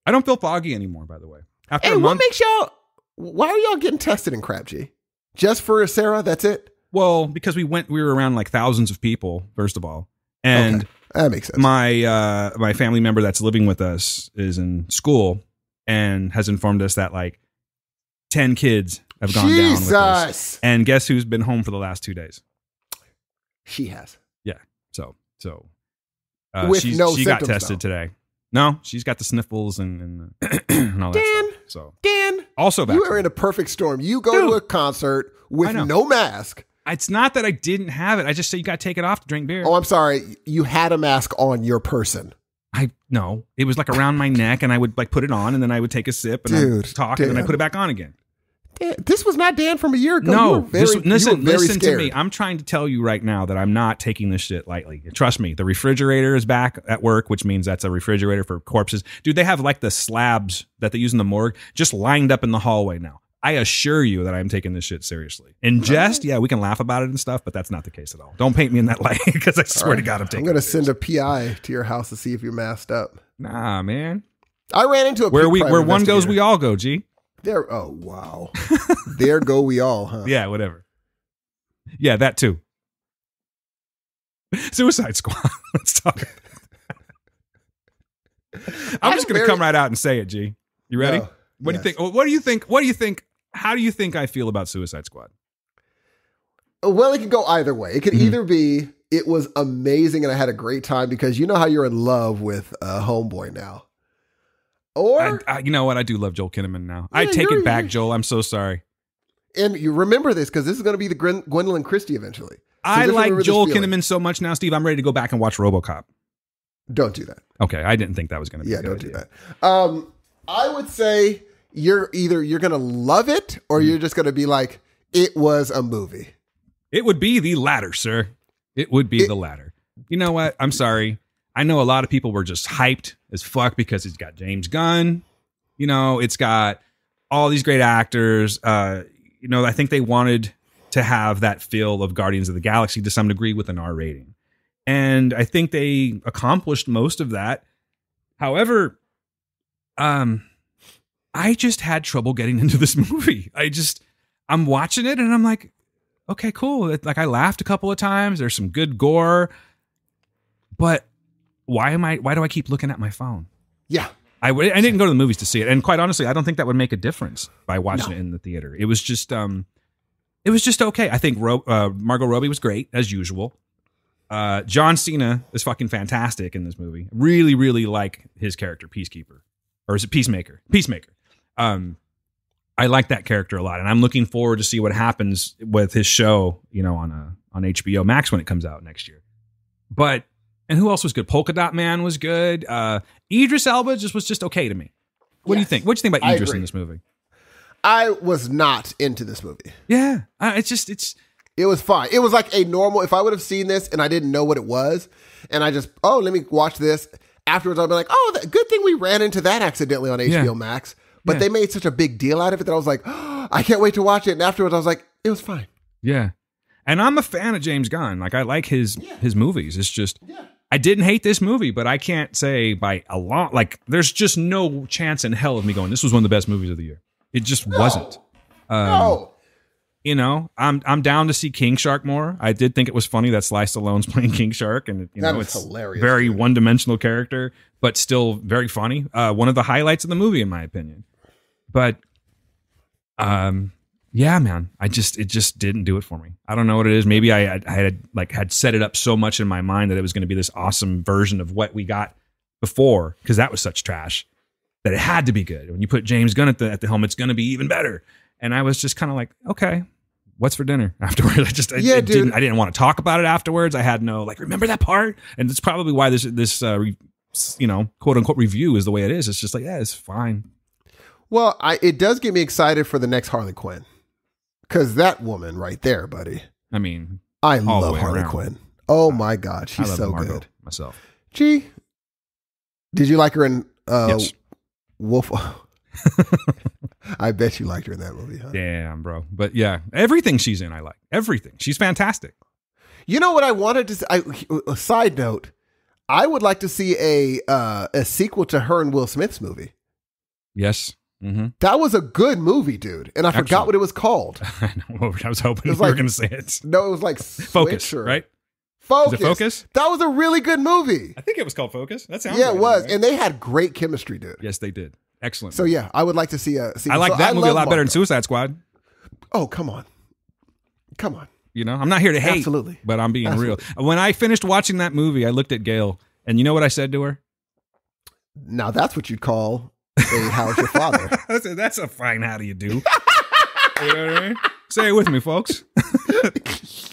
Speaker 3: I don't feel foggy anymore, by the way. After
Speaker 4: Hey,
Speaker 3: a
Speaker 4: what
Speaker 3: month,
Speaker 4: makes y'all? Why are y'all getting tested in Crap G? Just for Sarah? That's it.
Speaker 3: well, because we were around like thousands of people, first of all. And
Speaker 4: Okay. That makes sense.
Speaker 3: my family member that's living with us is in school and has informed us that like 10 kids have gone down with this.
Speaker 4: Jesus.
Speaker 3: And guess who's been home for the last 2 days?
Speaker 4: She has.
Speaker 3: Yeah. So
Speaker 4: With
Speaker 3: she
Speaker 4: no
Speaker 3: got
Speaker 4: symptoms,
Speaker 3: tested
Speaker 4: though.
Speaker 3: today. No, she's got the sniffles and all that
Speaker 4: Dan,
Speaker 3: stuff. So
Speaker 4: Dan,
Speaker 3: also
Speaker 4: you
Speaker 3: vaccinated.
Speaker 4: are in a perfect storm. You go
Speaker 3: Dude.
Speaker 4: to a concert
Speaker 3: I
Speaker 4: with
Speaker 3: know.
Speaker 4: no mask.
Speaker 3: It's not that I didn't have it. I just say you got to take it off to drink beer.
Speaker 4: Oh, I'm sorry. You had a mask on your person.
Speaker 3: No, it was like around my neck, and I would like put it on, and then I would take a sip and
Speaker 4: Dude,
Speaker 3: I'd talk, and then I
Speaker 4: Dan.
Speaker 3: put it back on again.
Speaker 4: Dan, this was not Dan from a year ago. You
Speaker 3: No,
Speaker 4: were very, you were
Speaker 3: listen
Speaker 4: very
Speaker 3: to
Speaker 4: scared.
Speaker 3: me. I'm trying to tell you right now that I'm not taking this shit lightly. Trust me. The refrigerator is back at work, which means that's a refrigerator for corpses. Dude, they have like the slabs that they use in the morgue just lined up in the hallway now. I assure you that I'm taking this shit seriously. In jest, yeah, we can laugh about it and stuff, but that's not the case at all. Don't paint me in that light because I swear to God I'm taking
Speaker 4: I'm going to
Speaker 3: this
Speaker 4: send a PI to your house to see if you're masked up.
Speaker 3: Nah, man.
Speaker 4: I ran into a
Speaker 3: Where
Speaker 4: pig crime
Speaker 3: one goes,
Speaker 4: investigator.
Speaker 3: we all go, G.
Speaker 4: There. Oh, wow. There go we all, huh?
Speaker 3: Yeah, whatever. Yeah, that too. Suicide Squad. Let's talk. I'm just going to come right out and say it, G. You ready?
Speaker 4: No.
Speaker 3: What do you
Speaker 4: Yes.
Speaker 3: think? What do you think? What do you think? How do you think I feel about Suicide Squad?
Speaker 4: Well, it could go either way. It could
Speaker 3: Mm-hmm.
Speaker 4: either be it was amazing and I had a great time because you know how you're in love with Homeboy now. Or,
Speaker 3: You know what? I do love Joel Kinnaman now.
Speaker 4: Yeah,
Speaker 3: I take
Speaker 4: you're-
Speaker 3: it back, Joel. I'm so sorry.
Speaker 4: and you remember this because this is going to be the Gwendolyn Christie eventually. So
Speaker 3: I
Speaker 4: just
Speaker 3: like
Speaker 4: remember this
Speaker 3: Joel
Speaker 4: feeling.
Speaker 3: Kinnaman so much now, Steve. I'm ready to go back and watch RoboCop.
Speaker 4: Don't do that.
Speaker 3: Okay, I didn't think that was going to be.
Speaker 4: Yeah,
Speaker 3: a good
Speaker 4: don't do
Speaker 3: idea.
Speaker 4: that. I would say you're going to love it or
Speaker 3: Mm-hmm.
Speaker 4: you're just going to be like, it was a movie.
Speaker 3: It would be the latter, sir. It would be the latter. You know what? I'm sorry. I know a lot of people were just hyped as fuck because it's got James Gunn. You know, it's got all these great actors. You know, I think they wanted to have that feel of Guardians of the Galaxy to some degree with an R rating. And I think they accomplished most of that. However, I just had trouble getting into this movie. I'm watching it and I'm like, okay, cool. Like I laughed a couple of times. There's some good gore, but why do I keep looking at my phone?
Speaker 4: Yeah.
Speaker 3: I didn't go to the movies to see it. And quite honestly, I don't think that would make a difference by watching it in the theater. It was just okay. I think Margot Robbie was great as usual. John Cena is fucking fantastic in this movie. Really, really like his character, Peacekeeper. Or is it Peacemaker? Peacemaker. I like that character a lot, and I'm looking forward to see what happens with his show, you know, on HBO Max when it comes out next year. And who else was good? Polka Dot Man was good. Idris Elba was just okay to me. What do you
Speaker 4: Yes.
Speaker 3: think? What do you think about
Speaker 4: I
Speaker 3: Idris
Speaker 4: agree.
Speaker 3: in this movie?
Speaker 4: I was not into this movie.
Speaker 3: Yeah, it's
Speaker 4: It was fine. It was like a normal, if I would have seen this and I didn't know what it was, and I just, let me watch this. Afterwards, I'll be like, good thing we ran into that accidentally on HBO
Speaker 3: Yeah.
Speaker 4: Max. But
Speaker 3: Yeah.
Speaker 4: they made such a big deal out of it that I was like, I can't wait to watch it. And afterwards, I was like, it was fine.
Speaker 3: Yeah. And I'm a fan of James Gunn. Like I like his movies. It's just I didn't hate this movie, but I can't say by a lot. Like there's just no chance in hell of me going, this was one of the best movies of the year. It just wasn't.
Speaker 4: No.
Speaker 3: You know, I'm down to see King Shark more. I did think it was funny that Sly Stallone's playing King Shark, and
Speaker 4: That was
Speaker 3: it's
Speaker 4: hilarious,
Speaker 3: very
Speaker 4: dude.
Speaker 3: one-dimensional character, but still very funny. One of the highlights of the movie, in my opinion. But, yeah, man, it just didn't do it for me. I don't know what it is. Maybe I had set it up so much in my mind that it was going to be this awesome version of what we got before, because that was such trash. that it had to be good. When you put James Gunn at the helm, it's going to be even better. And I was just kind of like, okay, what's for dinner afterwards? I didn't want to talk about it afterwards. I had no remember that part? And that's probably why this quote unquote review is the way it is. It's just like, yeah, it's fine.
Speaker 4: Well, it does get me excited for the next Harley Quinn. Because that woman right there, buddy.
Speaker 3: I mean,
Speaker 4: I love Harley Quinn. Oh my God, she's so
Speaker 3: Margot
Speaker 4: good.
Speaker 3: Myself.
Speaker 4: Gee, did you like her in
Speaker 3: Yes.
Speaker 4: Wolf? I bet you liked her in that movie, huh?
Speaker 3: Damn, bro. But yeah, everything she's in, I like. Everything. She's fantastic.
Speaker 4: You know what I wanted to? A side note, I would like to see a sequel to her and Will Smith's movie.
Speaker 3: Yes. Mm-hmm.
Speaker 4: That was a good movie, dude, and I forgot what it was called.
Speaker 3: I know. I was hoping you
Speaker 4: like,
Speaker 3: were going to say it.
Speaker 4: No, it was like
Speaker 3: Focus, right?
Speaker 4: Focus.
Speaker 3: Is it Focus?
Speaker 4: That was a really good movie.
Speaker 3: I think it was called Focus. That sounds
Speaker 4: it was,
Speaker 3: right?
Speaker 4: And they had great chemistry, dude.
Speaker 3: Yes, they did. Excellent.
Speaker 4: So yeah, I would like to see a sequel.
Speaker 3: I like that movie a lot better than Suicide Squad.
Speaker 4: Oh, come on.
Speaker 3: You know, I'm not here to hate,
Speaker 4: Absolutely.
Speaker 3: But I'm being real. When I finished watching that movie, I looked at Gail, and you know what I said to her?
Speaker 4: Now that's what you'd call a how's your father.
Speaker 3: I said, that's a fine how do you do. You know what I mean? Say it with me, folks.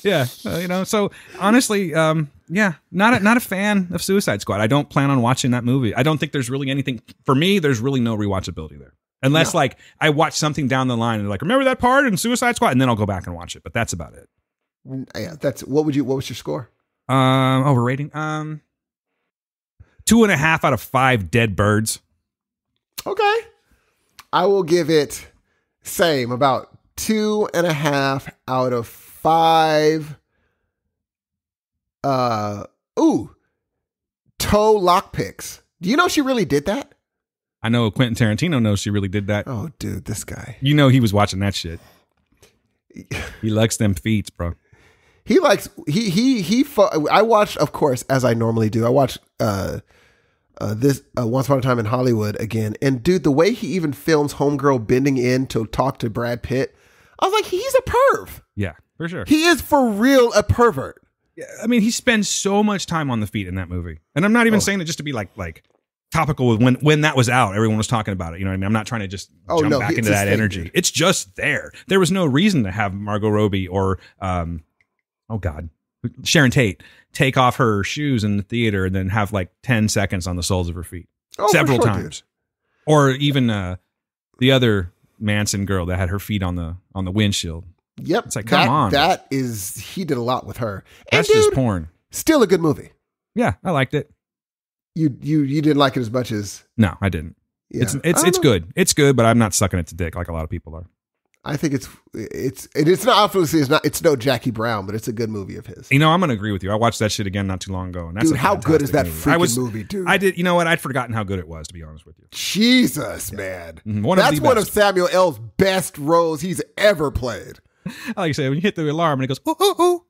Speaker 3: Yeah, so honestly, not a fan of Suicide Squad. I don't plan on watching that movie. I don't think there's really anything, for me, there's really no rewatchability there. Unless I watch something down the line and remember that part in Suicide Squad? And then I'll go back and watch it. But that's about it.
Speaker 4: Yeah, what was your score?
Speaker 3: Overrating. 2.5 out of 5 dead birds.
Speaker 4: Okay. I will give it same, about 2.5 out of 5. Toe lockpicks. Do you know she really did that?
Speaker 3: I know Quentin Tarantino knows she really did that.
Speaker 4: Oh, dude, this guy.
Speaker 3: You know he was watching that shit. He likes them feet, bro.
Speaker 4: He likes I watched, of course, as I normally do. I watched this Once Upon a Time in Hollywood again, and dude, the way he even films homegirl bending in to talk to Brad Pitt, I was like, he's a perv.
Speaker 3: Yeah, for sure.
Speaker 4: He is for real a pervert.
Speaker 3: Yeah, I mean, he spends so much time on the feet in that movie, and I'm not even saying it just to be like topical with when that was out. Everyone was talking about it. You know what I mean? I'm not trying to just jump back into that energy. Dude. It's just there. There was no reason to have Margot Robbie or Sharon Tate take off her shoes in the theater and then have 10 seconds on the soles of her feet several times. Dude. Or even the other Manson girl that had her feet on the windshield.
Speaker 4: Yep.
Speaker 3: It's like, come on.
Speaker 4: He did a lot with her.
Speaker 3: That's just porn.
Speaker 4: Still a good movie.
Speaker 3: Yeah, I liked it. You
Speaker 4: didn't like it as much as...
Speaker 3: No, I didn't. Yeah. It's good. It's good, but I'm not sucking it to dick like a lot of people are.
Speaker 4: I think it's not obviously it's no Jackie Brown, but it's a good movie of his.
Speaker 3: I'm going to agree with you. I watched that shit again not too long ago, and that's
Speaker 4: dude, how good is that freaking movie, dude?
Speaker 3: I did. You know what? I'd forgotten how good it was, to be honest with you.
Speaker 4: Jesus, man,
Speaker 3: that's
Speaker 4: one of Samuel L's best roles he's ever played.
Speaker 3: I like you say when you hit the alarm and it goes ooh ooh ooh.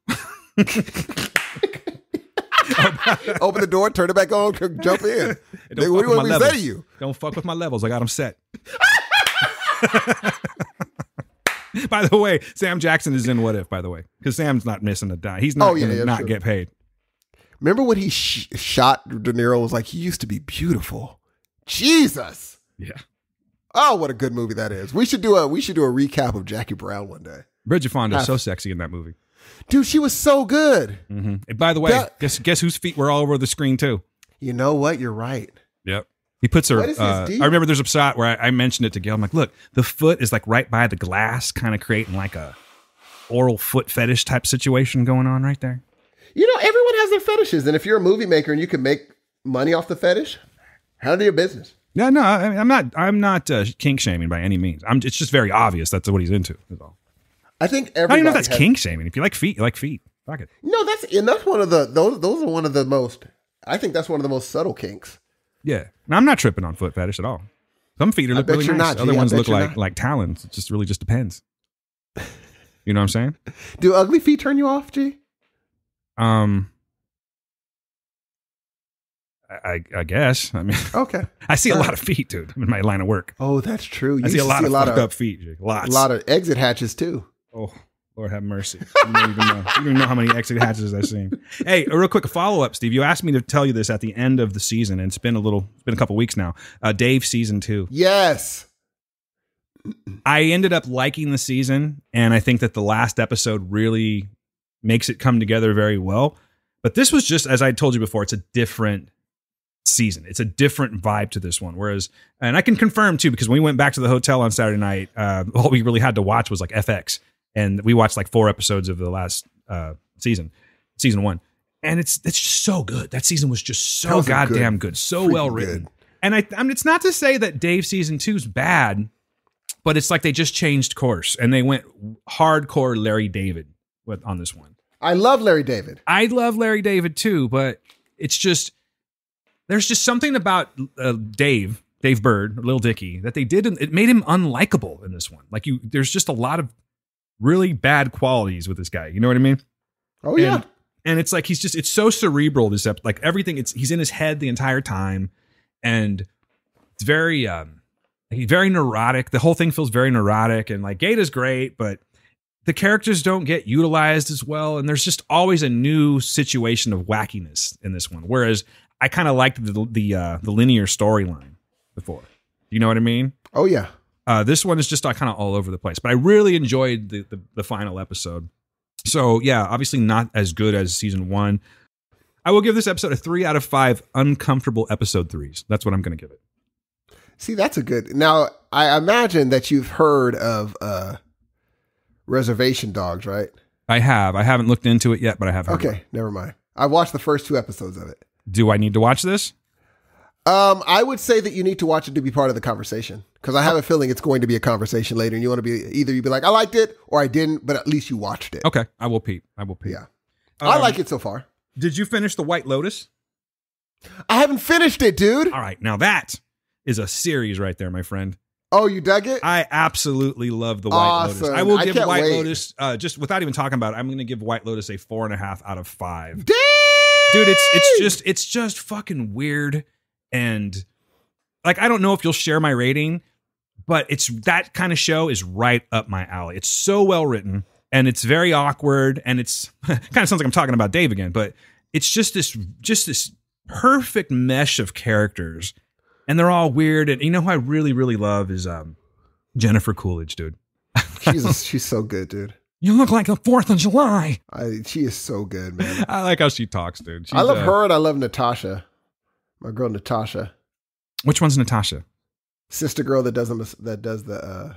Speaker 4: Open the door, turn it back on, jump in. What do you want me to say to you?
Speaker 3: Don't fuck with my levels. I got them set. By the way, Sam Jackson is in What If, by the way, because Sam's not missing a dime. He's not going to not get paid.
Speaker 4: Remember when he shot De Niro? Was like, he used to be beautiful. Jesus.
Speaker 3: Yeah.
Speaker 4: Oh, what a good movie that is. We should do a recap of Jackie Brown one day.
Speaker 3: Bridget Fonda is so sexy in that movie.
Speaker 4: Dude, she was so good.
Speaker 3: Mm-hmm. And by the way, guess whose feet were all over the screen too?
Speaker 4: You know what? You're right.
Speaker 3: Yep. He puts her. I remember there's a shot where I mentioned it to Gail. I'm like, look, the foot is right by the glass, kind of creating a oral foot fetish type situation going on right there.
Speaker 4: You know, everyone has their fetishes, and if you're a movie maker and you can make money off the fetish, handle your business.
Speaker 3: Yeah, no, I'm not kink shaming by any means. It's just very obvious that's what he's into. Is all.
Speaker 4: I think everybody.
Speaker 3: I don't even know if that's kink shaming. If you like feet, you like feet. Fuck it.
Speaker 4: No, that's one of the those are one of the most. I think that's one of the most subtle kinks.
Speaker 3: Yeah, now, I'm not tripping on foot fetish at all. Some feet look really nice. Other ones look like talons. It just really just depends. You know what I'm saying?
Speaker 4: Do ugly feet turn you off, G?
Speaker 3: I guess. I mean,
Speaker 4: okay.
Speaker 3: I see a lot of feet, dude, in my line of work.
Speaker 4: Oh, that's true.
Speaker 3: I see a lot of fucked up feet, G. Lots.
Speaker 4: A lot of exit hatches too.
Speaker 3: Oh, Lord have mercy. You don't even know. You don't even know how many exit hatches I've seen. Hey, a real quick follow-up, Steve. You asked me to tell you this at the end of the season, and it's been a couple weeks now. Dave season 2.
Speaker 4: Yes.
Speaker 3: I ended up liking the season, and I think that the last episode really makes it come together very well. But this was just, as I told you before, it's a different season. It's a different vibe to this one. Whereas, and I can confirm too, because when we went back to the hotel on Saturday night, all we really had to watch was like FX. And we watched like 4 episodes of the last season 1. And it's just so good. That season was just so goddamn good. So well written. Good. And I mean, it's not to say that Dave season 2 is bad, but it's like they just changed course and they went hardcore Larry David on this one.
Speaker 4: I love Larry David.
Speaker 3: I love Larry David too, but it's just, there's just something about Dave Bird, Lil Dicky, that they did. It made him unlikable in this one. Like there's just a lot of really bad qualities with this guy. You know what I mean?
Speaker 4: Oh yeah.
Speaker 3: And it's like, it's so cerebral. This episode, like everything, he's in his head the entire time. And it's very, he's very neurotic. The whole thing feels very neurotic, and like Gata's great, but the characters don't get utilized as well. And there's just always a new situation of wackiness in this one. Whereas I kind of liked the linear storyline before. You know what I mean?
Speaker 4: Oh yeah.
Speaker 3: This one is just kind of all over the place, but I really enjoyed the final episode. So yeah, obviously not as good as season 1. I will give this episode a 3 out of 5 uncomfortable episode 3s. That's what I'm going to give it.
Speaker 4: See, that's a good. Now, I imagine that you've heard of Reservation Dogs, right?
Speaker 3: I have. I haven't looked into it yet, but I have heard.
Speaker 4: Okay, never mind. I watched the first 2 episodes of it.
Speaker 3: Do I need to watch this?
Speaker 4: I would say that you need to watch it to be part of the conversation, because I have a feeling it's going to be a conversation later, and you want to be either you be like, I liked it or I didn't, but at least you watched it.
Speaker 3: Okay, I will peep.
Speaker 4: Yeah, I like it so far.
Speaker 3: Did you finish The White Lotus?
Speaker 4: I haven't finished it, dude.
Speaker 3: All right, now that is a series right there, my friend.
Speaker 4: Oh, you dug it?
Speaker 3: I absolutely love The White Lotus. I will give White Lotus, just without even talking about it, I'm going to give White Lotus a 4.5 out of 5.
Speaker 4: Damn!
Speaker 3: Dude, it's just fucking weird. And like, I don't know if you'll share my rating, but it's that kind of show is right up my alley. It's so well written, and it's very awkward, and it's kind of sounds like I'm talking about Dave again, but it's just this perfect mesh of characters, and they're all weird. And you know who I really, really love is Jennifer Coolidge, dude.
Speaker 4: She's so good, dude.
Speaker 3: You look like the 4th of July.
Speaker 4: She is so good, man.
Speaker 3: I like how she talks, dude.
Speaker 4: I love her, and I love Natasha. My girl Natasha.
Speaker 3: Which one's Natasha?
Speaker 4: Sister girl that does the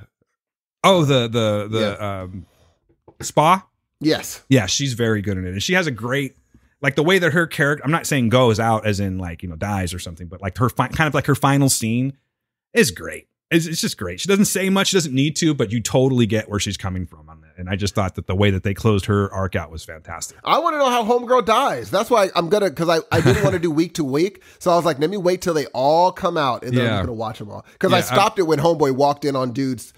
Speaker 3: spa?
Speaker 4: Yes.
Speaker 3: Yeah, she's very good in it. And she has a great, like the way that her character, I'm not saying goes out as in like, dies or something, but like her kind of like her final scene is great. It's just great. She doesn't say much. She doesn't need to, but you totally get where she's coming from on that. And I just thought that the way that they closed her arc out was fantastic.
Speaker 4: I want to know how Homegirl dies. That's why I'm going to, because I didn't want to do week to week. So I was like, let me wait till they all come out, and then I'm going to watch them all. Because I stopped it when Homeboy walked in on dudes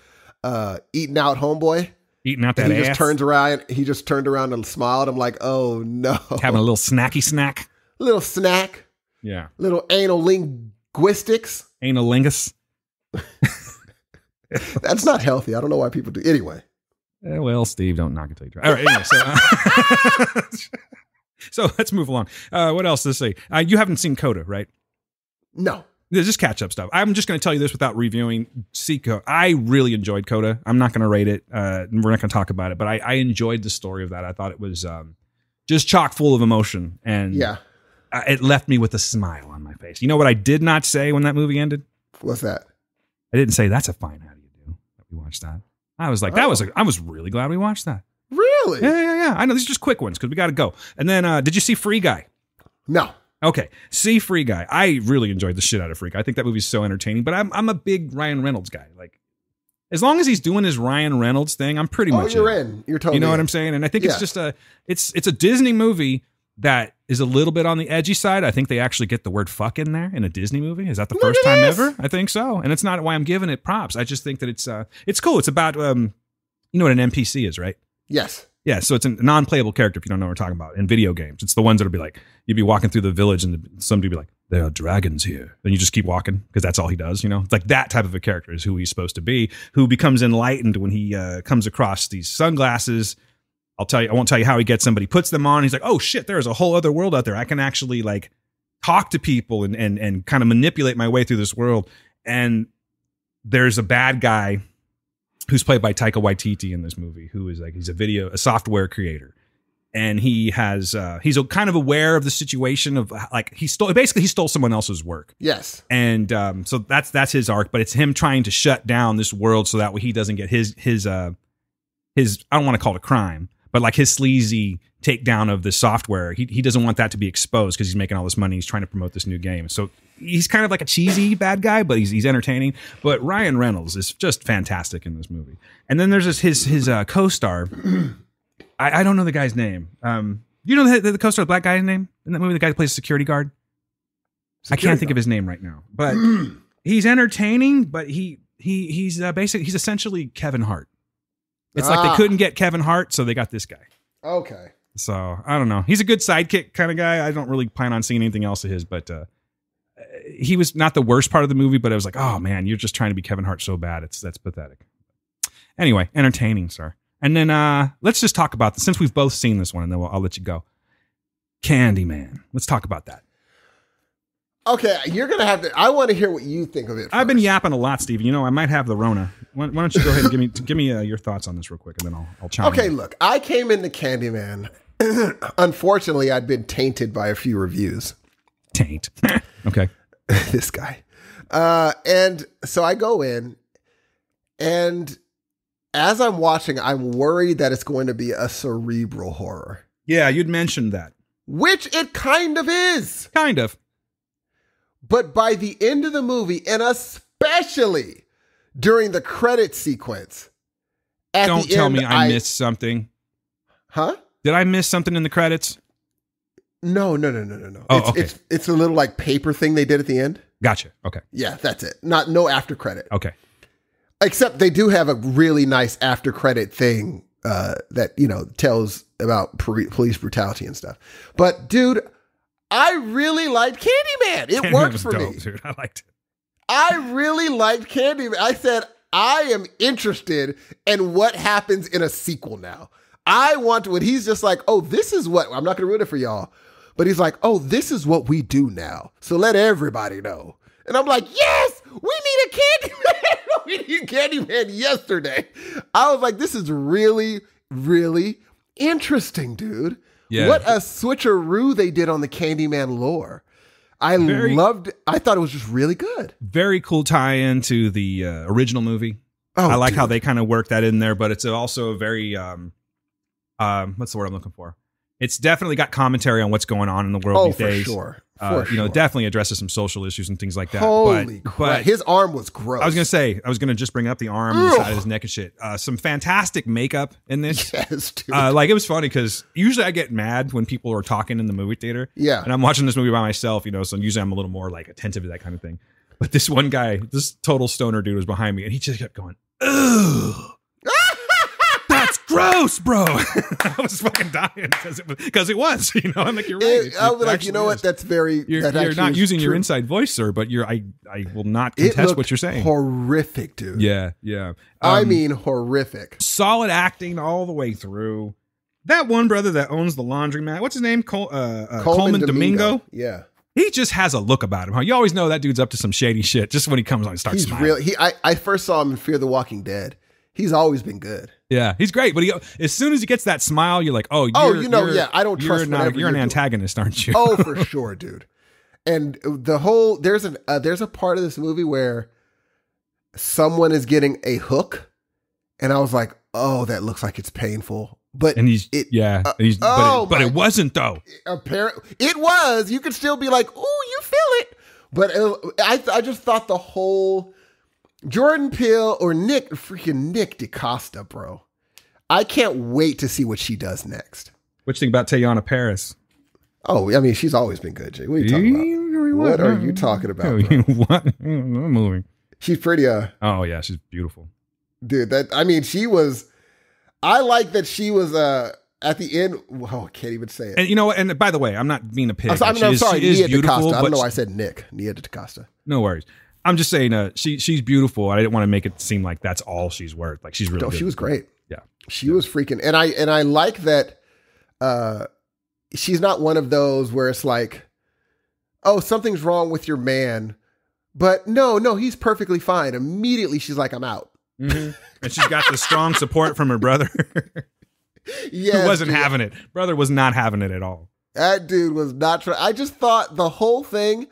Speaker 4: eating out Homeboy.
Speaker 3: Eating out that
Speaker 4: and
Speaker 3: ass.
Speaker 4: He just turned around and smiled. I'm like, oh no.
Speaker 3: Having a little snacky snack.
Speaker 4: Little snack.
Speaker 3: Yeah.
Speaker 4: Little anal linguistics.
Speaker 3: Analingus.
Speaker 4: That's not healthy. I don't know why people do. Anyway.
Speaker 3: Well, Steve, don't knock it till you try. All right. Anyway, so let's move along. What else to say? You haven't seen Coda, right?
Speaker 4: No.
Speaker 3: There's just catch up stuff. I'm just going to tell you this without reviewing. See, I really enjoyed Coda. I'm not going to rate it. We're not going to talk about it, but I enjoyed the story of that. I thought it was just chock full of emotion, and it left me with a smile on my face. You know what I did not say when that movie ended?
Speaker 4: What's that?
Speaker 3: I didn't say that's a fine. How do you do that we watched that? I was like, I was really glad we watched that.
Speaker 4: Really?
Speaker 3: Yeah. I know these are just quick ones because we got to go. And then, did you see Free Guy?
Speaker 4: No.
Speaker 3: Okay, see Free Guy. I really enjoyed the shit out of Free Guy. I think that movie's so entertaining. But I'm a big Ryan Reynolds guy. Like, as long as he's doing his Ryan Reynolds thing, I'm pretty much.
Speaker 4: You're in. You're totally.
Speaker 3: You know
Speaker 4: in.
Speaker 3: what I'm saying? And I think it's just it's a Disney movie that is a little bit on the edgy side. I think they actually get the word fuck in there in a Disney movie. Is that the first time ever? I think so. And it's not why I'm giving it props. I just think that it's cool. It's about, you know what an NPC is, right?
Speaker 4: Yes.
Speaker 3: Yeah. So it's a non-playable character, if you don't know what we're talking about, in video games. It's the ones that'll be like, you'd be walking through the village and somebody would be like, there are dragons here. Then you just keep walking because that's all he does, you know? It's like that type of a character is who he's supposed to be, who becomes enlightened when he comes across these sunglasses I won't tell you how he gets them, but he puts them on. He's like, oh shit, there's a whole other world out there. I can actually like talk to people and kind of manipulate my way through this world. And there's a bad guy who's played by Taika Waititi in this movie, who is like, he's a software creator. And he's kind of aware of the situation of like, he stole someone else's work.
Speaker 4: Yes.
Speaker 3: And so that's his arc, but it's him trying to shut down this world so that way he doesn't get his I don't want to call it a crime, but like his sleazy takedown of the software. He doesn't want that to be exposed because he's making all this money. He's trying to promote this new game. So he's kind of like a cheesy bad guy, but he's entertaining. But Ryan Reynolds is just fantastic in this movie. And then there's his co-star. I don't know the guy's name. You know the co-star, the black guy's name in that movie? The guy who plays security guard? I can't think of his name right now. But he's entertaining, but he's essentially Kevin Hart. It's like they couldn't get Kevin Hart, so they got this guy.
Speaker 4: Okay.
Speaker 3: So I don't know. He's a good sidekick kind of guy. I don't really plan on seeing anything else of his, but he was not the worst part of the movie, but I was like, oh man, you're just trying to be Kevin Hart so bad. That's pathetic. Anyway, entertaining, sir. And then let's just talk about this since we've both seen this one, and then I'll let you go. Candyman. Let's talk about that.
Speaker 4: Okay, you're going to have to... I want to hear what you think of it first.
Speaker 3: I've been yapping a lot, Steve. You know, I might have the Rona. Why don't you go ahead and give me your thoughts on this real quick, and then I'll chime in.
Speaker 4: Okay, look, I came into Candyman. Unfortunately, I'd been tainted by a few reviews.
Speaker 3: Taint. Okay.
Speaker 4: This guy. And so I go in, and as I'm watching, I'm worried that it's going to be a cerebral horror.
Speaker 3: Yeah, you'd mentioned that.
Speaker 4: Which it kind of is.
Speaker 3: Kind of.
Speaker 4: But by the end of the movie, and especially during the credit sequence,
Speaker 3: Don't tell me I missed something.
Speaker 4: Huh?
Speaker 3: Did I miss something in the credits?
Speaker 4: No.
Speaker 3: Oh, okay.
Speaker 4: It's a little like paper thing they did at the end.
Speaker 3: Gotcha. Okay.
Speaker 4: Yeah, that's it. No after credit.
Speaker 3: Okay.
Speaker 4: Except they do have a really nice after credit thing that, tells about police brutality and stuff. But dude, I really liked Candyman. It worked for me.
Speaker 3: Dude. I liked it.
Speaker 4: I really liked Candyman. I said, I am interested in what happens in a sequel now. I want when he's just like, oh, this is what, I'm not going to ruin it for y'all, but he's like, oh, this is what we do now. So let everybody know. And I'm like, yes, we need a Candyman. We need Candyman yesterday. I was like, this is really, really interesting, dude. Yeah. What a switcheroo they did on the Candyman lore. I loved it. I thought it was just really good.
Speaker 3: Very cool tie-in to the original movie. Oh, I like how they kind of work that in there, but it's also a very, what's the word I'm looking for? It's definitely got commentary on what's going on in the world these days.
Speaker 4: Sure.
Speaker 3: Definitely addresses some social issues and things like that.
Speaker 4: Holy crap. But his arm was gross.
Speaker 3: I was going to just bring up the arm and the side of his neck and shit. Some fantastic makeup in this.
Speaker 4: Yes, dude.
Speaker 3: It was funny because usually I get mad when people are talking in the movie theater.
Speaker 4: Yeah.
Speaker 3: And I'm watching this movie by myself, so usually I'm a little more like attentive to that kind of thing. But this one guy, this total stoner dude was behind me and he just kept going, ugh. That's gross, bro. I was fucking dying because it was. I'm like, you're right.
Speaker 4: I was like, you know what? That's very.
Speaker 3: You're not using your inside voice, sir. But I will not contest what you're saying.
Speaker 4: Horrific, dude.
Speaker 3: Yeah.
Speaker 4: I mean, horrific.
Speaker 3: Solid acting all the way through. That one brother that owns the laundromat. What's his name? Coleman Domingo.
Speaker 4: Yeah.
Speaker 3: He just has a look about him. Huh? You always know that dude's up to some shady shit. Just when he comes on and starts smiling.
Speaker 4: I first saw him in Fear the Walking Dead. He's always been good.
Speaker 3: Yeah, he's great. But as soon as he gets that smile, you're like, I don't trust. You're an antagonist, aren't you?
Speaker 4: Oh, for sure, dude. And there's a part of this movie where someone is getting a hook, and I was like, oh, that looks like it's painful. But but it wasn't though.
Speaker 3: Apparently,
Speaker 4: it was. You could still be like, oh, you feel it. But I just thought the whole. Jordan Peele or Nick DaCosta, bro. I can't wait to see what she does next.
Speaker 3: What you think about Teyana Paris?
Speaker 4: Oh, I mean, she's always been good, Jay. What are you talking about? What are you talking about, bro?
Speaker 3: What? Moving.
Speaker 4: She's pretty,
Speaker 3: oh, yeah, she's beautiful.
Speaker 4: Dude, she was... I like that she was, at the end... Oh, I can't even say it.
Speaker 3: And and by the way, I'm not being a pig.
Speaker 4: I'm sorry, Nia DaCosta. I don't know why I said Nick. Nia DaCosta.
Speaker 3: No worries. I'm just saying, she's beautiful. I didn't want to make it seem like that's all she's worth. Like she's really good.
Speaker 4: She was great.
Speaker 3: Yeah.
Speaker 4: She was freaking, and I like that. She's not one of those where it's like, oh, something's wrong with your man, but no, he's perfectly fine. Immediately, she's like, I'm out.
Speaker 3: Mm-hmm. And she's got the strong support from her brother.
Speaker 4: Yeah,
Speaker 3: who wasn't having it. Brother was not having it at all.
Speaker 4: That dude was not trying. I just thought the whole thing,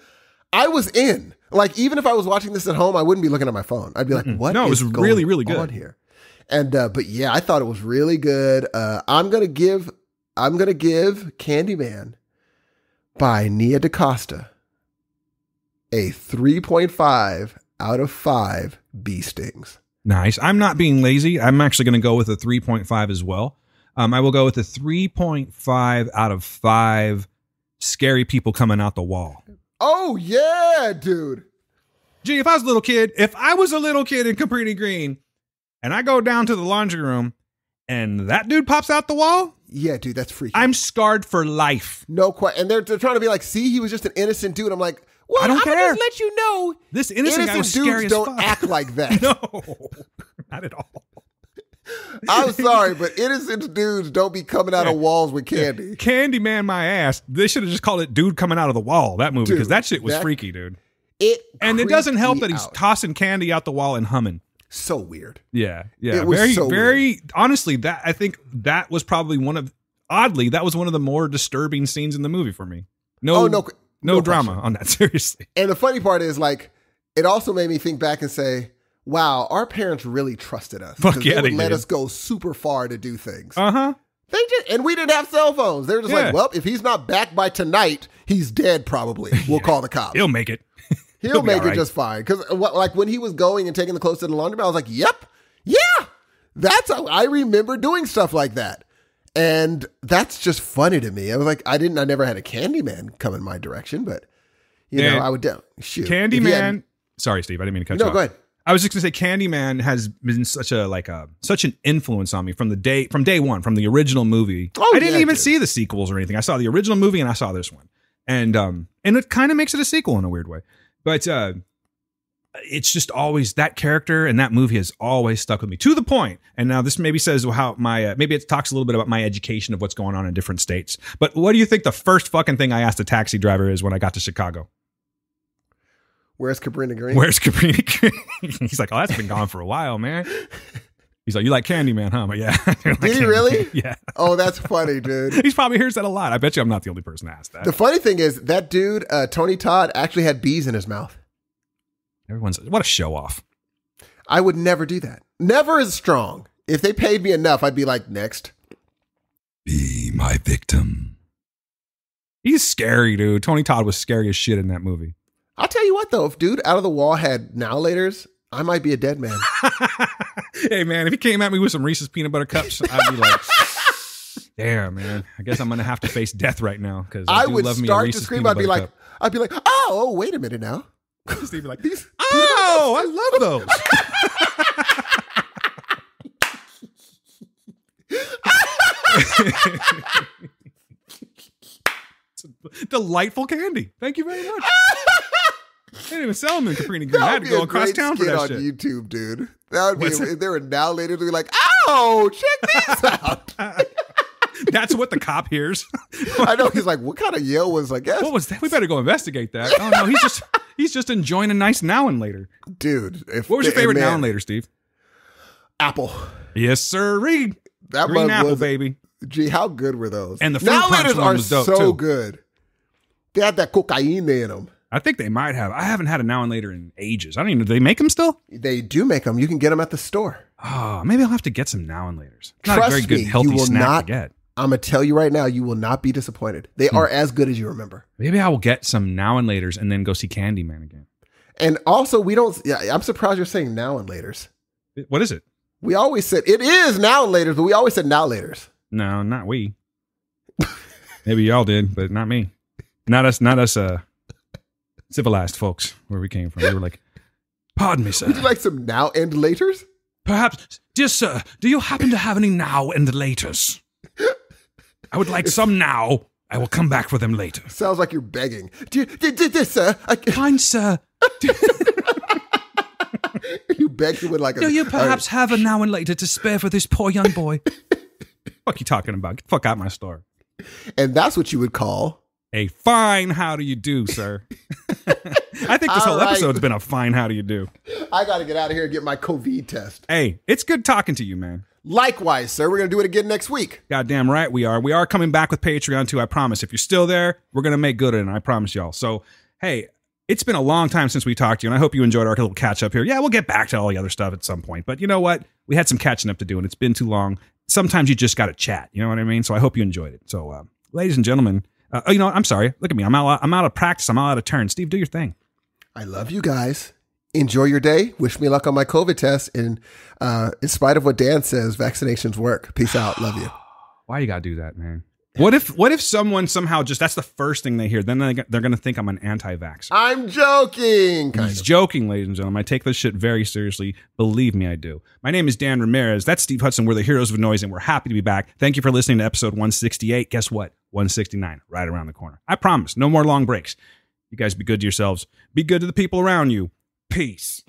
Speaker 4: I was in. Like, even if I was watching this at home, I wouldn't be looking at my phone. I'd be like, what?
Speaker 3: No, it was really, really good
Speaker 4: on here. And but yeah, I thought it was really good. I'm gonna give Candyman by Nia DaCosta a 3.5 out of 5 bee stings.
Speaker 3: Nice. I'm not being lazy. I'm actually going to go with a 3.5 as well. I will go with a 3.5 out of 5 scary people coming out the wall.
Speaker 4: Oh, yeah, dude.
Speaker 3: Gee, if I was a little kid in Cabrini Green and I go down to the laundry room and that dude pops out the wall.
Speaker 4: Yeah, dude, that's freaky.
Speaker 3: I'm scarred for life.
Speaker 4: No question. And they're trying to be like, see, he was just an innocent dude. I'm like, well,
Speaker 3: I don't care.
Speaker 4: Just let you know.
Speaker 3: This innocent guy was scary as
Speaker 4: dudes
Speaker 3: fuck.
Speaker 4: don't act like that.
Speaker 3: No, not at all.
Speaker 4: I'm sorry, but innocent dudes don't be coming out of walls with candy.
Speaker 3: Candyman my ass. They should have just called it Dude Coming Out of the Wall, that movie, because that shit was freaky, dude. It doesn't help that he's tossing candy out the wall and humming.
Speaker 4: So weird.
Speaker 3: Yeah.
Speaker 4: It was
Speaker 3: very,
Speaker 4: so
Speaker 3: very,
Speaker 4: weird.
Speaker 3: honestly, I think that was probably that was one of the more disturbing scenes in the movie for me. No drama
Speaker 4: question
Speaker 3: on that, seriously.
Speaker 4: And the funny part is, like, it also made me think back and say, wow, our parents really trusted us.
Speaker 3: Fuck yeah,
Speaker 4: they would let
Speaker 3: did.
Speaker 4: us go super far to do things.
Speaker 3: Uh-huh.
Speaker 4: And we didn't have cell phones. They're just like, well, if he's not back by tonight, he's dead probably. We'll call the cops.
Speaker 3: He'll make it.
Speaker 4: He'll make it just fine. Because like when he was going and taking the clothes to the laundromat, I was like, yep, yeah, that's how I remember doing stuff like that. And that's just funny to me. I was like, I never had a Candyman come in my direction, but you know, I would shoot.
Speaker 3: Candyman. Sorry, Steve, I didn't mean to cut you off.
Speaker 4: No, go ahead.
Speaker 3: I was just gonna say Candyman has been such an influence on me from day one, from the original movie.
Speaker 4: Oh,
Speaker 3: I didn't even see the sequels or anything. I saw the original movie and I saw this one. And it kind of makes it a sequel in a weird way. But it's just always that character and that movie has always stuck with me to the point. And now this maybe says how my maybe it talks a little bit about my education of what's going on in different states. But what do you think the first fucking thing I asked a taxi driver is when I got to Chicago?
Speaker 4: Where's Cabrini Green?
Speaker 3: Where's Cabrini Green? He's like, oh, that's been gone for a while, man. He's like, you like Candyman, huh? But yeah.
Speaker 4: Did he really?
Speaker 3: Yeah.
Speaker 4: Oh, that's funny, dude.
Speaker 3: He probably hears that a lot. I bet you I'm not the only person to ask that.
Speaker 4: The funny thing is that dude, Tony Todd, actually had bees in his mouth.
Speaker 3: What a show off.
Speaker 4: I would never do that. Never is strong. If they paid me enough, I'd be like, next.
Speaker 3: Be my victim. He's scary, dude. Tony Todd was scary as shit in that movie.
Speaker 4: I'll tell you what, though. If Dude Out of the Wall had now laters, I might be a dead man.
Speaker 3: Hey, man, if he came at me with some Reese's peanut butter cups, I'd be like, damn, man. I guess I'm going to have to face death right now because I
Speaker 4: would
Speaker 3: love me a
Speaker 4: start to
Speaker 3: Reese's
Speaker 4: scream.
Speaker 3: peanut butter cup.
Speaker 4: I'd be like, oh, wait a minute now.
Speaker 3: Steve be like, oh, I love those. It's a delightful candy. Thank you very much. They didn't even sell them in Cabrini Green. I had to go across town for that
Speaker 4: on
Speaker 3: shit.
Speaker 4: YouTube, dude. That would be if they were now later to be like, oh, check this out.
Speaker 3: That's what the cop hears.
Speaker 4: I know. He's like, what kind of yell was I guess?
Speaker 3: What was that? We better go investigate that. Oh no, he's just enjoying a nice now and later.
Speaker 4: Dude.
Speaker 3: What was your favorite now and later, Steve?
Speaker 4: Apple.
Speaker 3: Yes, sir.
Speaker 4: That
Speaker 3: Green apple, baby.
Speaker 4: Gee, how good were those?
Speaker 3: And the fruit
Speaker 4: now
Speaker 3: punch one was dope
Speaker 4: so
Speaker 3: too.
Speaker 4: good. They had that cocaine in them.
Speaker 3: I think they might have. I haven't had a now and later in ages. I don't even know. Do they make them still?
Speaker 4: They do make them. You can get them at the store.
Speaker 3: Oh, maybe I'll have to get some now and laters. It's not
Speaker 4: Trust
Speaker 3: a very good
Speaker 4: me,
Speaker 3: healthy
Speaker 4: you will
Speaker 3: snack
Speaker 4: not,
Speaker 3: to get.
Speaker 4: I'm going to tell you right now, you will not be disappointed. They are as good as you remember.
Speaker 3: Maybe I will get some now and laters and then go see Candyman again.
Speaker 4: And also, I'm surprised you're saying now and laters.
Speaker 3: What is it?
Speaker 4: We always said, it is now and laters, but we always said now laters.
Speaker 3: No, not we. Maybe y'all did, but not me. Not us, civilized folks where we came from. We were like, pardon me, sir.
Speaker 4: Would you like some now and laters?
Speaker 3: Perhaps, dear sir, do you happen to have any now and laters? I would like some now. I will come back for them later.
Speaker 4: Sounds like you're begging. Sir.
Speaker 3: Kind sir.
Speaker 4: Are you begged him with like a...
Speaker 3: Do you perhaps have a now and later to spare for this poor young boy? Fuck you talking about? Get the fuck out my store.
Speaker 4: And that's what you would call...
Speaker 3: a fine how do you do, sir. I think this whole episode's been a fine how do you do.
Speaker 4: I got to get out of here and get my COVID test.
Speaker 3: Hey, it's good talking to you, man.
Speaker 4: Likewise, sir. We're going to do it again next week.
Speaker 3: Goddamn right we are. We are coming back with Patreon too, I promise. If you're still there, we're going to make good on it, I promise y'all. So, hey, it's been a long time since we talked to you, and I hope you enjoyed our little catch up here. Yeah, we'll get back to all the other stuff at some point. But you know what? We had some catching up to do, and it's been too long. Sometimes you just got to chat. You know what I mean? So I hope you enjoyed it. So, ladies and gentlemen, you know, I'm sorry. Look at me. I'm out of practice. I'm out of turn. Steve, do your thing.
Speaker 4: I love you guys. Enjoy your day. Wish me luck on my COVID test. And in spite of what Dan says, vaccinations work. Peace out. Love you.
Speaker 3: Why you gotta do that, man? What if someone somehow just, that's the first thing they hear, then they're gonna think I'm an anti-vaxxer.
Speaker 4: I'm joking.
Speaker 3: He's joking, ladies and gentlemen. I take this shit very seriously. Believe me, I do. My name is Dan Ramirez. That's Steve Hudson. We're the Heroes of Noise, and we're happy to be back. Thank you for listening to episode 168. Guess what? 169, right around the corner. I promise. No more long breaks. You guys be good to yourselves. Be good to the people around you. Peace.